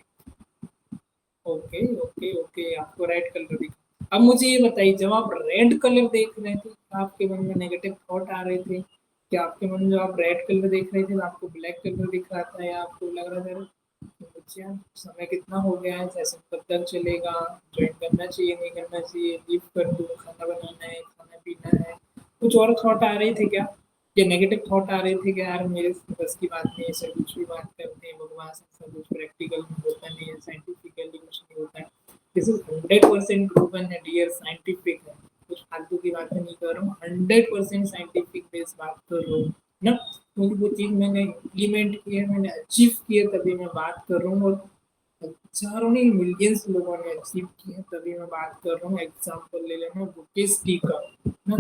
ओके ओके ओके, आपको रेड कलर दिखा। अब मुझे ये बताइए, जब आप रेड कलर देख रहे थे आपके मन में नेगेटिव थॉट आ रहे थे? क्या आपके मन में जब आप रेड कलर देख रहे थे तो आपको ब्लैक कलर दिख रहा था, या आपको लग रहा था कि बच्चियाँ समय कितना हो गया है, सेशन कब तक चलेगा, ज्वाइन करना चाहिए नहीं करना चाहिए, लीव कर दूँ, खाना बनाना है, खाना पीना है? कुछ और थॉट आ रहे थे क्या? ये नेगेटिव थॉट आ रहे थे कि यार मेरे बस की बात नहीं है, सर कुछ भी बात करते हैं, बकवास ऐसा कुछ प्रैक्टिकल में होता नहीं है, साइंटिफिकली कुछ नहीं होता है। दिस इज 100% प्रूवन है डियर, साइंटिफिक है, कुछ फालतू की बातें नहीं कर रहा हूँ, 100% साइंटिफिक बेस बात कर रहा हूँ ना। क्योंकि वो चीज़ मैंने इम्प्लीमेंट की है, मैंने अचीव की है, तभी मैं बात कर रहा हूँ। और हजारों नहीं, मिलियंस लोगों ने अचीव की है, तभी मैं बात कर रहा हूँ। एग्जाम्पल ले लेना बुकेश टी का ना,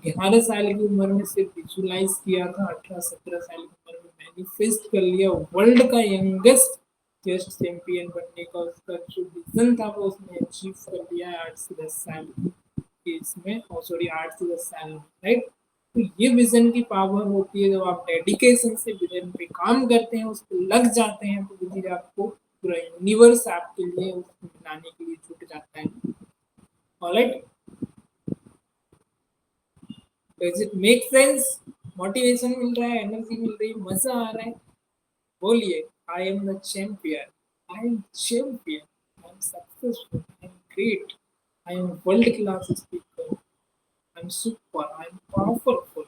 11 साल की उम्र में सिर्फ विजुलाइज किया था, 18-17 साल की उम्र में मैनिफेस्ट कर लिया वर्ल्ड का यंगेस्ट चेस्ट चैंपियन बनने का। उसका जो विजन था वो उसने अचीव कर लिया है 8 से 10 साल की इसमें, और सॉरी 8 से 10 साल में, राइट। तो ये विजन की पावर होती है, जब आप डेडिकेशन से विजन पे काम करते हैं, उस पर लग जाते हैं, तो धीरे आपको पूरा यूनिवर्स आपके लिए उसको बनाने के लिए छूट जाता है। Alright, does it make sense? Motivation मिल रहा है, एनर्जी मिल रही है, मजा आ रहा है? बोलिए, I am the champion, I am champion, I am successful, I am great, I am world class speaker, I am super, I am powerful,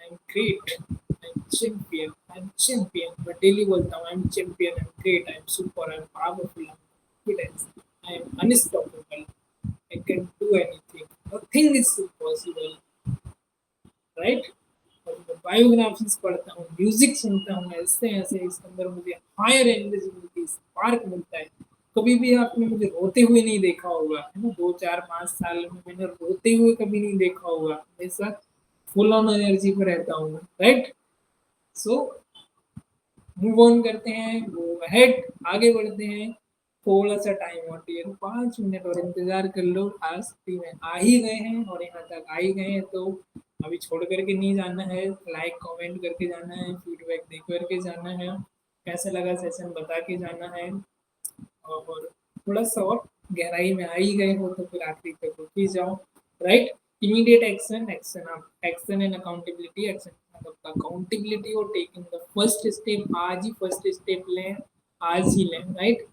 I am great, I am champion, I am champion. मैं daily बोलता हूँ I am champion, I am great, I am super, I am powerful, I am confidence, I am unstoppable, I can do anything, nothing is impossible, right. और मैं biographies पढ़ता हूँ, music सुनता हूँ, ऐसे ऐसे इसके अंदर मुझे हायर एनर्जी मिलती है, स्पार्क मिलता है। कभी भी आपने मुझे रोते हुए नहीं देखा होगा, है ना, 2-4-5 साल में मैंने रोते हुए कभी नहीं देखा होगा। ऐसा फुल ऑन एनर्जी पे रहता हूँ, राइट। सो मूव ऑन करते हैं, गो अहेड, आगे बढ़ते हैं। थोड़ा सा टाइम और है, 5 मिनट और इंतजार कर लो, आज में आ ही गए हैं और यहाँ तक आ ही गए हैं, तो अभी छोड़ करके नहीं जाना है, लाइक कमेंट करके जाना है, फीडबैक दे करके जाना है, कैसा लगा सेशन बता के जाना है। और थोड़ा सा और गहराई में आ ही गए हो तो फिर आखिरी तक रुक ही जाओ, राइट। इमीडिएट एक्शन, एक्शन आप एक्शन एंड अकाउंटेबिलिटी, एक्शन मतलब अकाउंटेबिलिटी और टेकिंग द फर्स्ट स्टेप, आज ही फर्स्ट स्टेप लें, आज ही लें, right.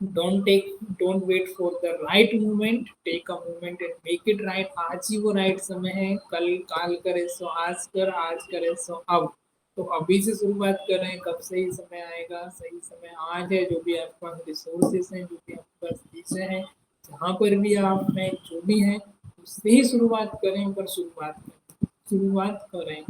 Don't wait for the right movement, take a movement and make it right. आज ही वो राइट समय है, कल काल करे सो आज कर, आज करे सो अब। तो अभी से शुरुआत कर रहे हैं, कब सही समय आएगा? सही समय आज है। जो भी आपके पास रिसोर्सेस हैं, जो भी आपके पास चीजें हैं, जहाँ पर भी आप हैं, जो भी हैं, उससे ही शुरुआत करें, पर शुरुआत करें, शुरुआत करें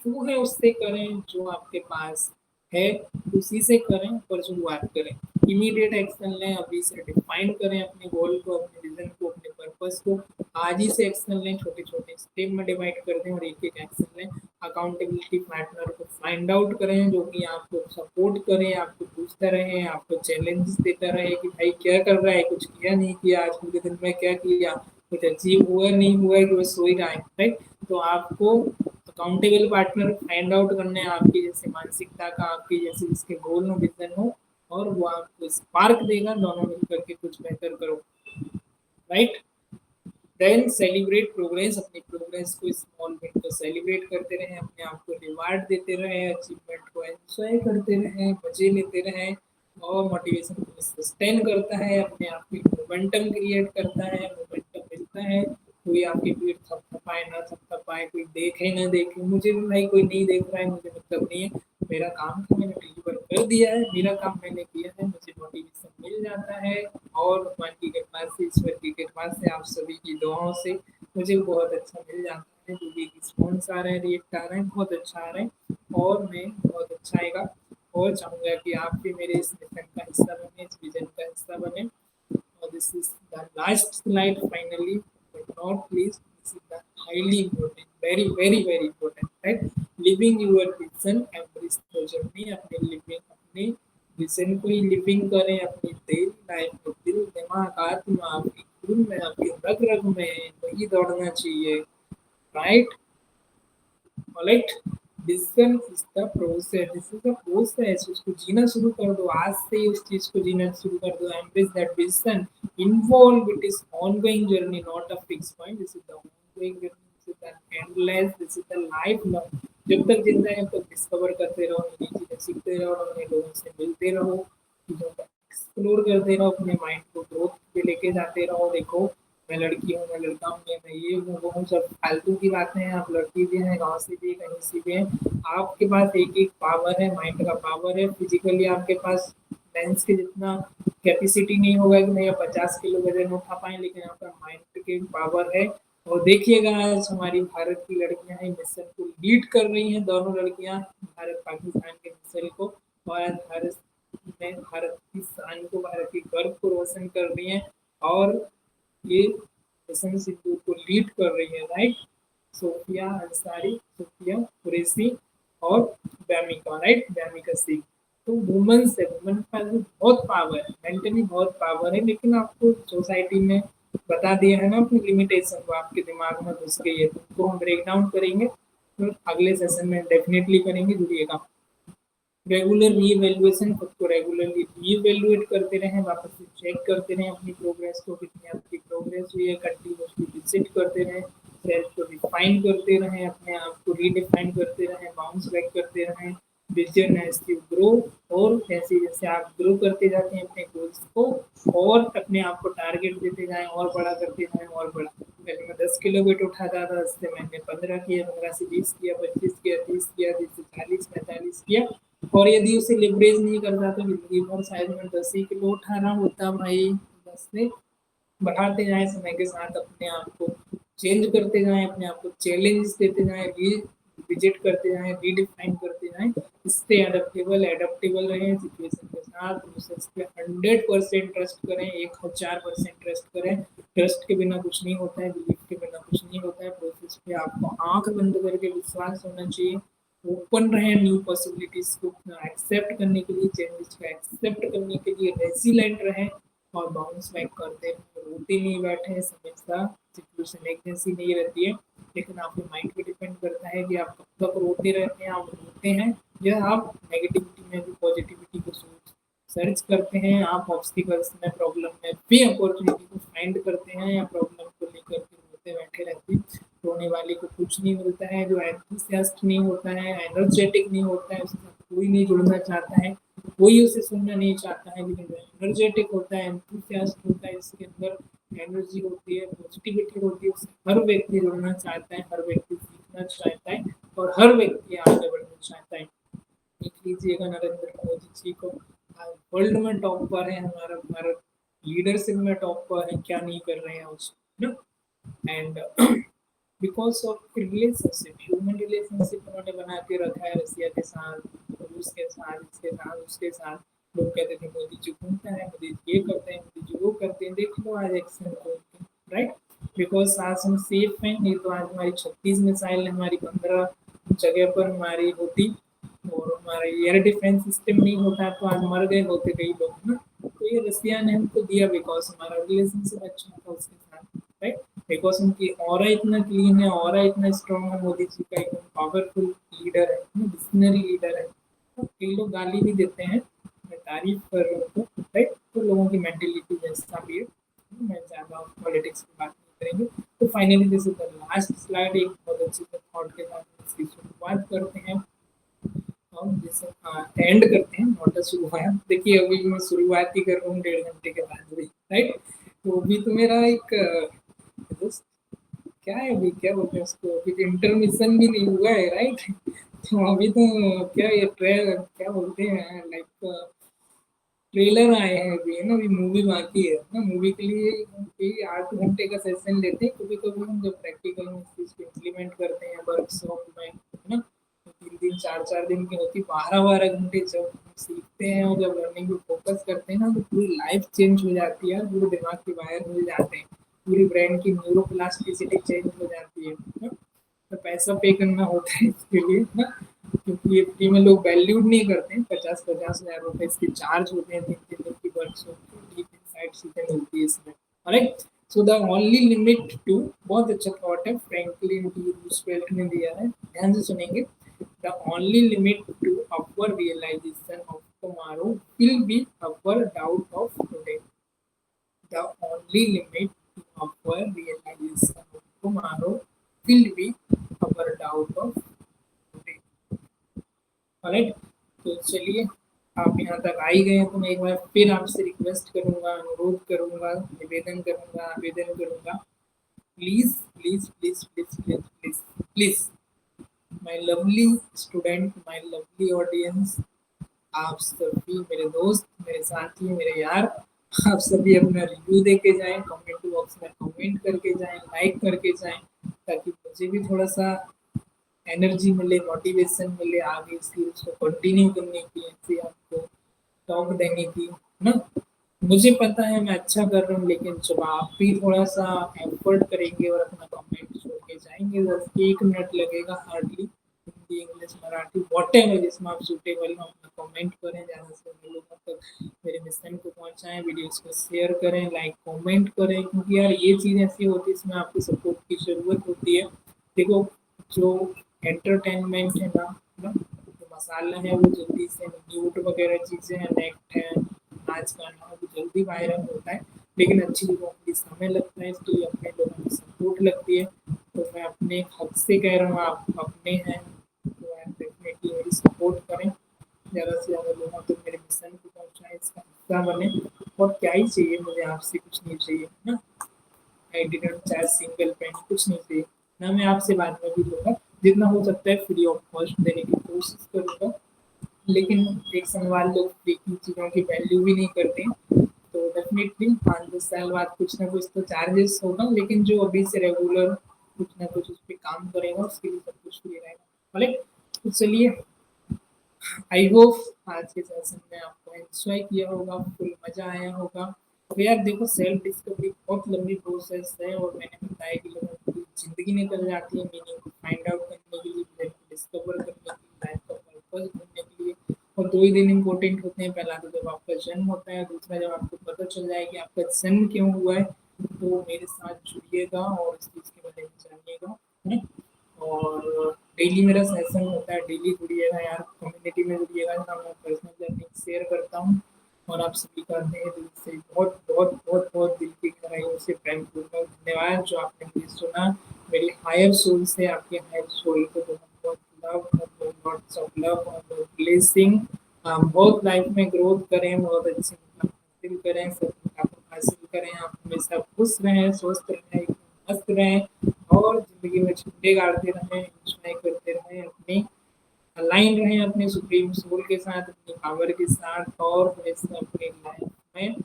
जो है उससे करें जो आपके पास है उसी से करें पर शुरुआत करें। इमीडिएट एक्शन लें, अभी से डिफाइन करें अपने गोल को, अपने विजन को, अपने पर्पस को। आज ही से एक्शन लें, छोटे छोटे स्टेप में डिवाइड कर दें और एक एक एक्शन लें। अकाउंटेबिलिटी पार्टनर को फाइंड आउट करें जो कि आपको सपोर्ट करे, आपको पूछता रहे, आपको चैलेंजेस देता रहे कि भाई क्या कर रहा है, कुछ किया नहीं किया, आज पूरे दिन में क्या किया, कुछ अचीव हुआ नहीं हुआ है कि बस सो ही रहा है, राइट। तो आपको अकाउंटेबल पार्टनर फाइंड आउट करने हैं आपकी जैसे मानसिकता का, आपकी जैसे इसके गोल हो, विजन हो, और वो आपको स्पार्क देगा, दोनों मिलकर के कुछ बेहतर करो, राइट। देन सेलिब्रेट प्रोग्रेस, अपनी प्रोग्रेस को, स्मॉल विन को सेलिब्रेट करते रहें, अपने आप को रिवार्ड देते रहें, अचीवमेंट को एंजॉय करते रहें, मजे लेते रहें। और मोटिवेशन को सस्टेन करता है, अपने आप में मोमेंटम क्रिएट करता है, मोमेंटम मिलता है। कोई आपकी भीड़ थपथपाए ना थपथपाए, कोई देखे ना देखे, मुझे भी भाई कोई नहीं देख रहा है, मुझे मतलब नहीं है, मेरा काम था मैंने डिलीवर कर दिया है, मेरा काम मैंने किया है, मुझे मोटिवेशन मिल जाता है। और भगवान की कृपा से, ईश्वर की कृपा से, आप सभी की दुआओं से मुझे बहुत अच्छा मिल जाता है। जो भी रिस्पॉन्स आ रहे हैं, रिएक्ट आ रहे हैं, बहुत अच्छा आ रहे हैं, और मैं बहुत अच्छा आएगा। और चाहूँगा कि आप भी मेरे इस मिशन का हिस्सा बने, इस विजन का हिस्सा बने। और this is the last slide finally, but not least, this is the highly important, very very very important, right? Living your vision, embrace the journey, अपने living, अपने विजन को ही लिविंग करें, अपनी डेली लाइफ में दिल दिमाग आत्मा आपकी खून में, आपकी रग रग में वही दौड़ना चाहिए, right. Correct. Vision is the process, this is the process, उसको जीना शुरू कर दो, आज से ही उस चीज को जीना शुरू कर दो। Embrace that vision, involve, it is ongoing journey, not a fix point, this is the ongoing journey, this is the endless, this is the life long. जब तक जिंदा है तब डिस्कवर करते रहो, नई चीजें सीखते रहो, नए लोगों से मिलते रहो, चीजों का एक्सप्लोर करते रहो, अपने माइंड को ग्रोथ पे लेके जाते रहो। देखो, मैं लड़की हूँ, मैं लड़का हूँ, मैं ये हूँ, वो हूँ, सब फालतू की बातें हैं। आप लड़की भी हैं, गाँव से भी, कहीं से भी हैं, आपके पास एक एक पावर है, माइंड का पावर है। फिजिकली आपके पास लेंस के जितना कैपेसिटी नहीं होगा कि मैं 50 किलो वजन उठा पाए, लेकिन आपका माइंड की पावर है। और देखिएगा, आज हमारी भारत की लड़कियां हैं, मिशन को लीड कर रही हैं, दोनों लड़कियां, भारत पाकिस्तान के मिसल को। और आज भारत में भारत की शान को, भारत की गर्व को रोशन कर रही हैं। और ये मिशन सिंधु को लीड कर रही है, राइट। सोफिया अंसारी, सोफिया कुरैशी और व्यामिका, राइट, व्यामिका सिंह। तो वुमेन्स है, वुमेन के पास भी बहुत पावर है, मेंटली बहुत पावर है, लेकिन आपको सोसाइटी में बता दिया है ना अपनी लिमिटेशन को, आपके दिमाग में घुस गई है। तो उनको हम ब्रेक डाउन करेंगे, तो अगले सेशन में डेफिनेटली करेंगे, जुड़िएगा। रेगुलर रीवैल्यूएशन, खुद को रेगुलरली रीवैल्यूएट करते रहें, वापस से चेक करते रहें अपनी प्रोग्रेस को, कितनी आपकी प्रोग्रेस हुई है, कंटिन्यूसली विजिट करते रहें, सेल्फ को रिफाइन करते रहें, अपने आप को रीडिफाइन करते रहें, बाउंस बैक करते रहें। विजन एज यू ग्रो, और जैसे जैसे आप ग्रो करते जाते हैं अपने गोल्स को, और अपने आप को टारगेट देते जाएं, और बड़ा करते जाएं, और बड़ा। पहले मैं 10 किलो वेट उठाता था, उससे मैंने 15 किया, 15 से 20 किया, 25 किया, 30 किया, 30 से 40, 45 किया। और यदि उसे लिवरेज नहीं करता तो जिंदगी भर शायद मैं 10 ही किलो उठा रहा होता भाई। 10 से बढ़ाते जाएं, समय के साथ अपने आप को चेंज करते जाएं, अपने आप को चैलेंज देते जाएं, विजिट करते जाएं, रीडिफाइन करते जाएं। इससे एडेप्टेबल एडेप्टेबल रहें सिचुएशन के साथ, प्रोसेस पे 100% ट्रस्ट करें, 1000% ट्रस्ट करें। ट्रस्ट के बिना कुछ नहीं होता है, बिलीफ के बिना कुछ नहीं होता है। प्रोसेस पे आपको आंख बंद करके विश्वास होना चाहिए, ओपन रहे न्यू पॉसिबिलिटीज को एक्सेप्ट करने के लिए, चेंजेस को एक्सेप्ट करने के लिए रेसिलेंट रहें, और बाउंस बैक करते हैं। रोते नहीं बैठे, हमेशा सिचुएशन एक जैसी नहीं रहती है, लेकिन आपके माइंड पे डिपेंड करता है कि आप कब तक रोते रहते हैं, आप रोते हैं या आप नेगेटिविटी में भी पॉजिटिविटी को सर्च करते हैं, आप ऑब्स्टिकल्स में, प्रॉब्लम में भी अपॉर्चुनिटी को फाइंड करते हैं, या प्रॉब्लम को लेकर के रोते बैठे रहते हैं। रोने वाले को कुछ नहीं मिलता है, जो एंथुसियास्ट नहीं होता है, एनर्जेटिक नहीं होता है, उसके साथ कोई नहीं जुड़ना चाहता है, कोई उसे सुनना नहीं चाहता है। लेकिन जो एनर्जेटिक होता है, एंथुसियास्ट होता है, इसके अंदर एनर्जी होती है, पॉजिटिविटी होती है, उससे हर व्यक्ति जुड़ना चाहता है, हर व्यक्ति सीखना चाहता है, और हर व्यक्ति आगे बढ़ना चाहता है। देख लीजिएगा नरेंद्र मोदी जी को, वर्ल्ड में टॉप पर है हमारा भारत, लीडरशिप में टॉप पर है, क्या नहीं कर रहे हैं उसको ना। And because of relationship, human relationship उन्होंने बना के रखा है रसिया के साथ, उसके साथ, इसके साथ, उसके साथ। लोग कहते थे मोदी जी घूमता है, मोदी जी ये करते हैं, मोदी जी वो करते हैं, देख लो आज एक्शन को, राइट? बिकॉज आज हम सेफ हैं, नहीं तो आज हमारी 36 मिसाइल हमारी 15 जगह पर हमारी होती, और हमारा एयर डिफेंस सिस्टम नहीं होता तो आज मर गए होते कई लोग, है ना? तो ये रसिया ने हमको दिया बिकॉज हमारा रिलेशनशिप अच्छा था उसके साथ, राइट? बिकॉज उनकी ऑरा इतना क्लीन है, ऑरा इतना स्ट्रांग है, मोदी जी का एकदम पावरफुल लीडर है, विजनरी लीडर है। तो कई लोग गाली भी देते हैं, मैं तारीफ कर रहा हूँ, तो राइट? तो लोगों की मेंटेलिटी जैसा भी है, मैं ज़्यादा पॉलिटिक्स की बात नहीं करेंगे। तो finally this is the last slide, एक बहुत अच्छी थॉट के साथ इसकी शुरुआत करते हैं हम, जैसे एंड करते हैं, नॉट शुरुआत। देखिए अभी मैं शुरुआत ही कर रहा हूँ 1.5 घंटे के बाद भी, राइट? तो अभी तो मेरा एक दोस्त, क्या है अभी, क्या बोलते हैं उसको, अभी इंटरमिशन भी नहीं हुआ है, राइट? तो अभी तो क्या ये क्या बोलते हैं, लाइक ट्रेलर आए हैं अभी, है ना? अभी मूवी बाकी है ना, मूवी के लिए यही 8 घंटे का सेशन लेते हैं कभी कभी हम, जब प्रैक्टिकल में इस चीज को इम्प्लीमेंट करते हैं वर्कशॉप में, है ना? 3 दिन 4 4 दिन की होती, 12 12 घंटे जब हम सीखते हैं और जब लर्निंग पे फोकस करते हैं ना, तो पूरी लाइफ चेंज हो जाती है, पूरे दिमाग के वायर मिल जाते हैं, पूरी ब्रेन की न्यूरोप्लास्टिसिटी चेंज हो जाती है ना? तो पैसा पे करना होता है इसके लिए ना, क्योंकि ये फ्री में लोग वैल्यूड नहीं करते हैं। 50 50 हज़ार रुपए इसके चार्ज होते हैं 3 3 दिन की वर्कशॉप की, डीप इनसाइट चीजें मिलती है इसमें, correct? So the only limit to, बहुत अच्छा थॉट है, फ्रैंकलिन डी रूजवेल्ट ने दिया है, ध्यान से सुनेंगे। The only limit to our realization of tomorrow will be our doubt of today. The only limit to our realization of tomorrow will be our doubt of today. Right? तो चलिए, आप यहाँ तक आ ही गए हैं तो मैं एक बार फिर आपसे रिक्वेस्ट करूंगा, अनुरोध करूंगा, निवेदन करूंगा, आवेदन करूंगा, please please please please please please please, my lovely student, my lovely audience, आप सभी मेरे दोस्त, मेरे साथी, मेरे यार, आप सभी अपना रिव्यू दे के जाएं, कमेंट बॉक्स में कमेंट करके जाएं, लाइक करके जाएं, ताकि मुझे भी थोड़ा सा एनर्जी मिले, मोटिवेशन मिले आगे इस चीज को कंटिन्यू करने की, ऐसे आपको टॉक देने की, है ना? मुझे पता है मैं अच्छा कर रहा हूँ, लेकिन जब आप भी थोड़ा सा एफर्ट करेंगे और अपना कमेंट छोड़ के जाएंगे, बस 1 मिनट लगेगा hardly, Hindi English Marathi what ever जिसमें आप सुटेबल हो, अपना कमेंट करें, ज़्यादा से ज़्यादा लोगों तक मेरे मिशन को पहुँचाएं, वीडियोस को शेयर करें, लाइक कमेंट करें, क्योंकि यार ये चीज़ ऐसी होती है इसमें आपकी सपोर्ट की ज़रूरत होती है। देखो, जो एंटरटेनमेंट है ना, जो मसाला है वो जल्दी से, न्यूट वगैरह चीज़ें हैं, नेक्ट है, नाच गाना, वो जल्दी वायरल होता है, लेकिन अच्छी चीज़ों के लिए समय लगता है, इसलिए अपने लोगों की सपोर्ट लगती है। तो मैं अपने हक से कह रहा हूँ, आप अपने हैं तो आप डेफिनेटली मेरी सपोर्ट करें, ज़्यादा से ज़्यादा लोगों तक मेरे मिशन को पहुँचाएं, इसका हिस्सा बने। और क्या ही चाहिए मुझे आपसे, कुछ नहीं चाहिए ना, I didn't charge single pen, कुछ नहीं चाहिए ना, मैं आपसे बाद में भी लूँगा, जितना हो सकता है फ्री ऑफ कॉस्ट देने की कोशिश करूँगा। लेकिन एक संगवार लोग फ्री की चीज़ों की वैल्यू भी नहीं करते हैं, तो डेफिनेटली 5 10 साल बाद कुछ ना कुछ तो चार्जेस होगा, लेकिन जो अभी से रेगुलर कुछ ना कुछ उस पर काम करेगा उसके लिए सब कुछ फ्री रहेगा, भले। तो चलिए, आई होप आज के सेशन में आपको एंजॉय किया होगा, फुल मजा आया होगा। तो यार देखो, सेल्फ डिस्कवरी बहुत लंबी प्रोसेस है, और मैंने बताया कि लोगों की जिंदगी निकल जाती है मीनिंग को फाइंड आउट करने के लिए, डिस्कवर करने के लिए, लाइफ का पर्पस ढूंढने के लिए। और 2 ही दिन इम्पोर्टेंट होते हैं, पहला तो जब आपका जन्म होता है, दूसरा जब आपको पता चल जाए कि आपका जन्म क्यों हुआ है। तो मेरे साथ जुड़िएगा और इस चीज़ के बारे में जानिएगा, है ना? और डेली मेरा सेशन होता है, डेली जुड़िएगा यार, कम्युनिटी में जुड़िएगा, जहाँ मैं पर्सनल लर्निंग शेयर करता हूँ। और आप सभी का तहे दिल से बहुत बहुत बहुत बहुत दिल की गहराइयों से प्रेमपूर्वक धन्यवाद जो आपने मुझे सुना। मेरी हायर सोल से आपके हायर सोल को बहुत बहुत लव, बहुत लॉट्स ऑफ लव और ब्लेसिंग। बहुत लाइफ में ग्रोथ करें, बहुत अच्छी हासिल करें, सब आप हासिल करें, आप हमेशा खुश रहें, स्वस्थ रहें, मस्त रहें, और ज़िंदगी में छुट्टे गाड़ते रहें, एंजॉय करते रहें, अपनी अलाइन रहें अपने सुप्रीम सोल के साथ, अपनी पावर के साथ, और हमेशा अपनी लाइफ में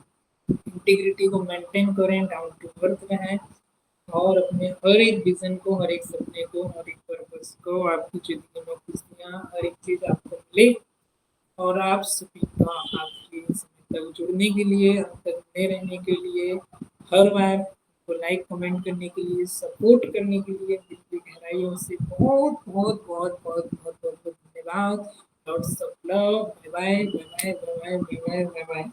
इंटीग्रिटी को मेंटेन करें, डाउन टू अर्थ रहें, और अपने हर एक विजन को, हर एक सपने को, हर एक पर्पस को, आपकी ज़िंदगी में खुशियाँ, हर एक चीज़ आपको मिले, और आप सभी का आपके समय तक जुड़ने के लिए, हम तक बने रहने के लिए, हर बार को लाइक कमेंट करने के लिए, सपोर्ट करने के लिए दिल की गहराइयों से बहुत बहुत बहुत बहुत बहुत बहुत बहुत धन्यवाद। Lots of love. Bye bye bye bye bye bye bye bye.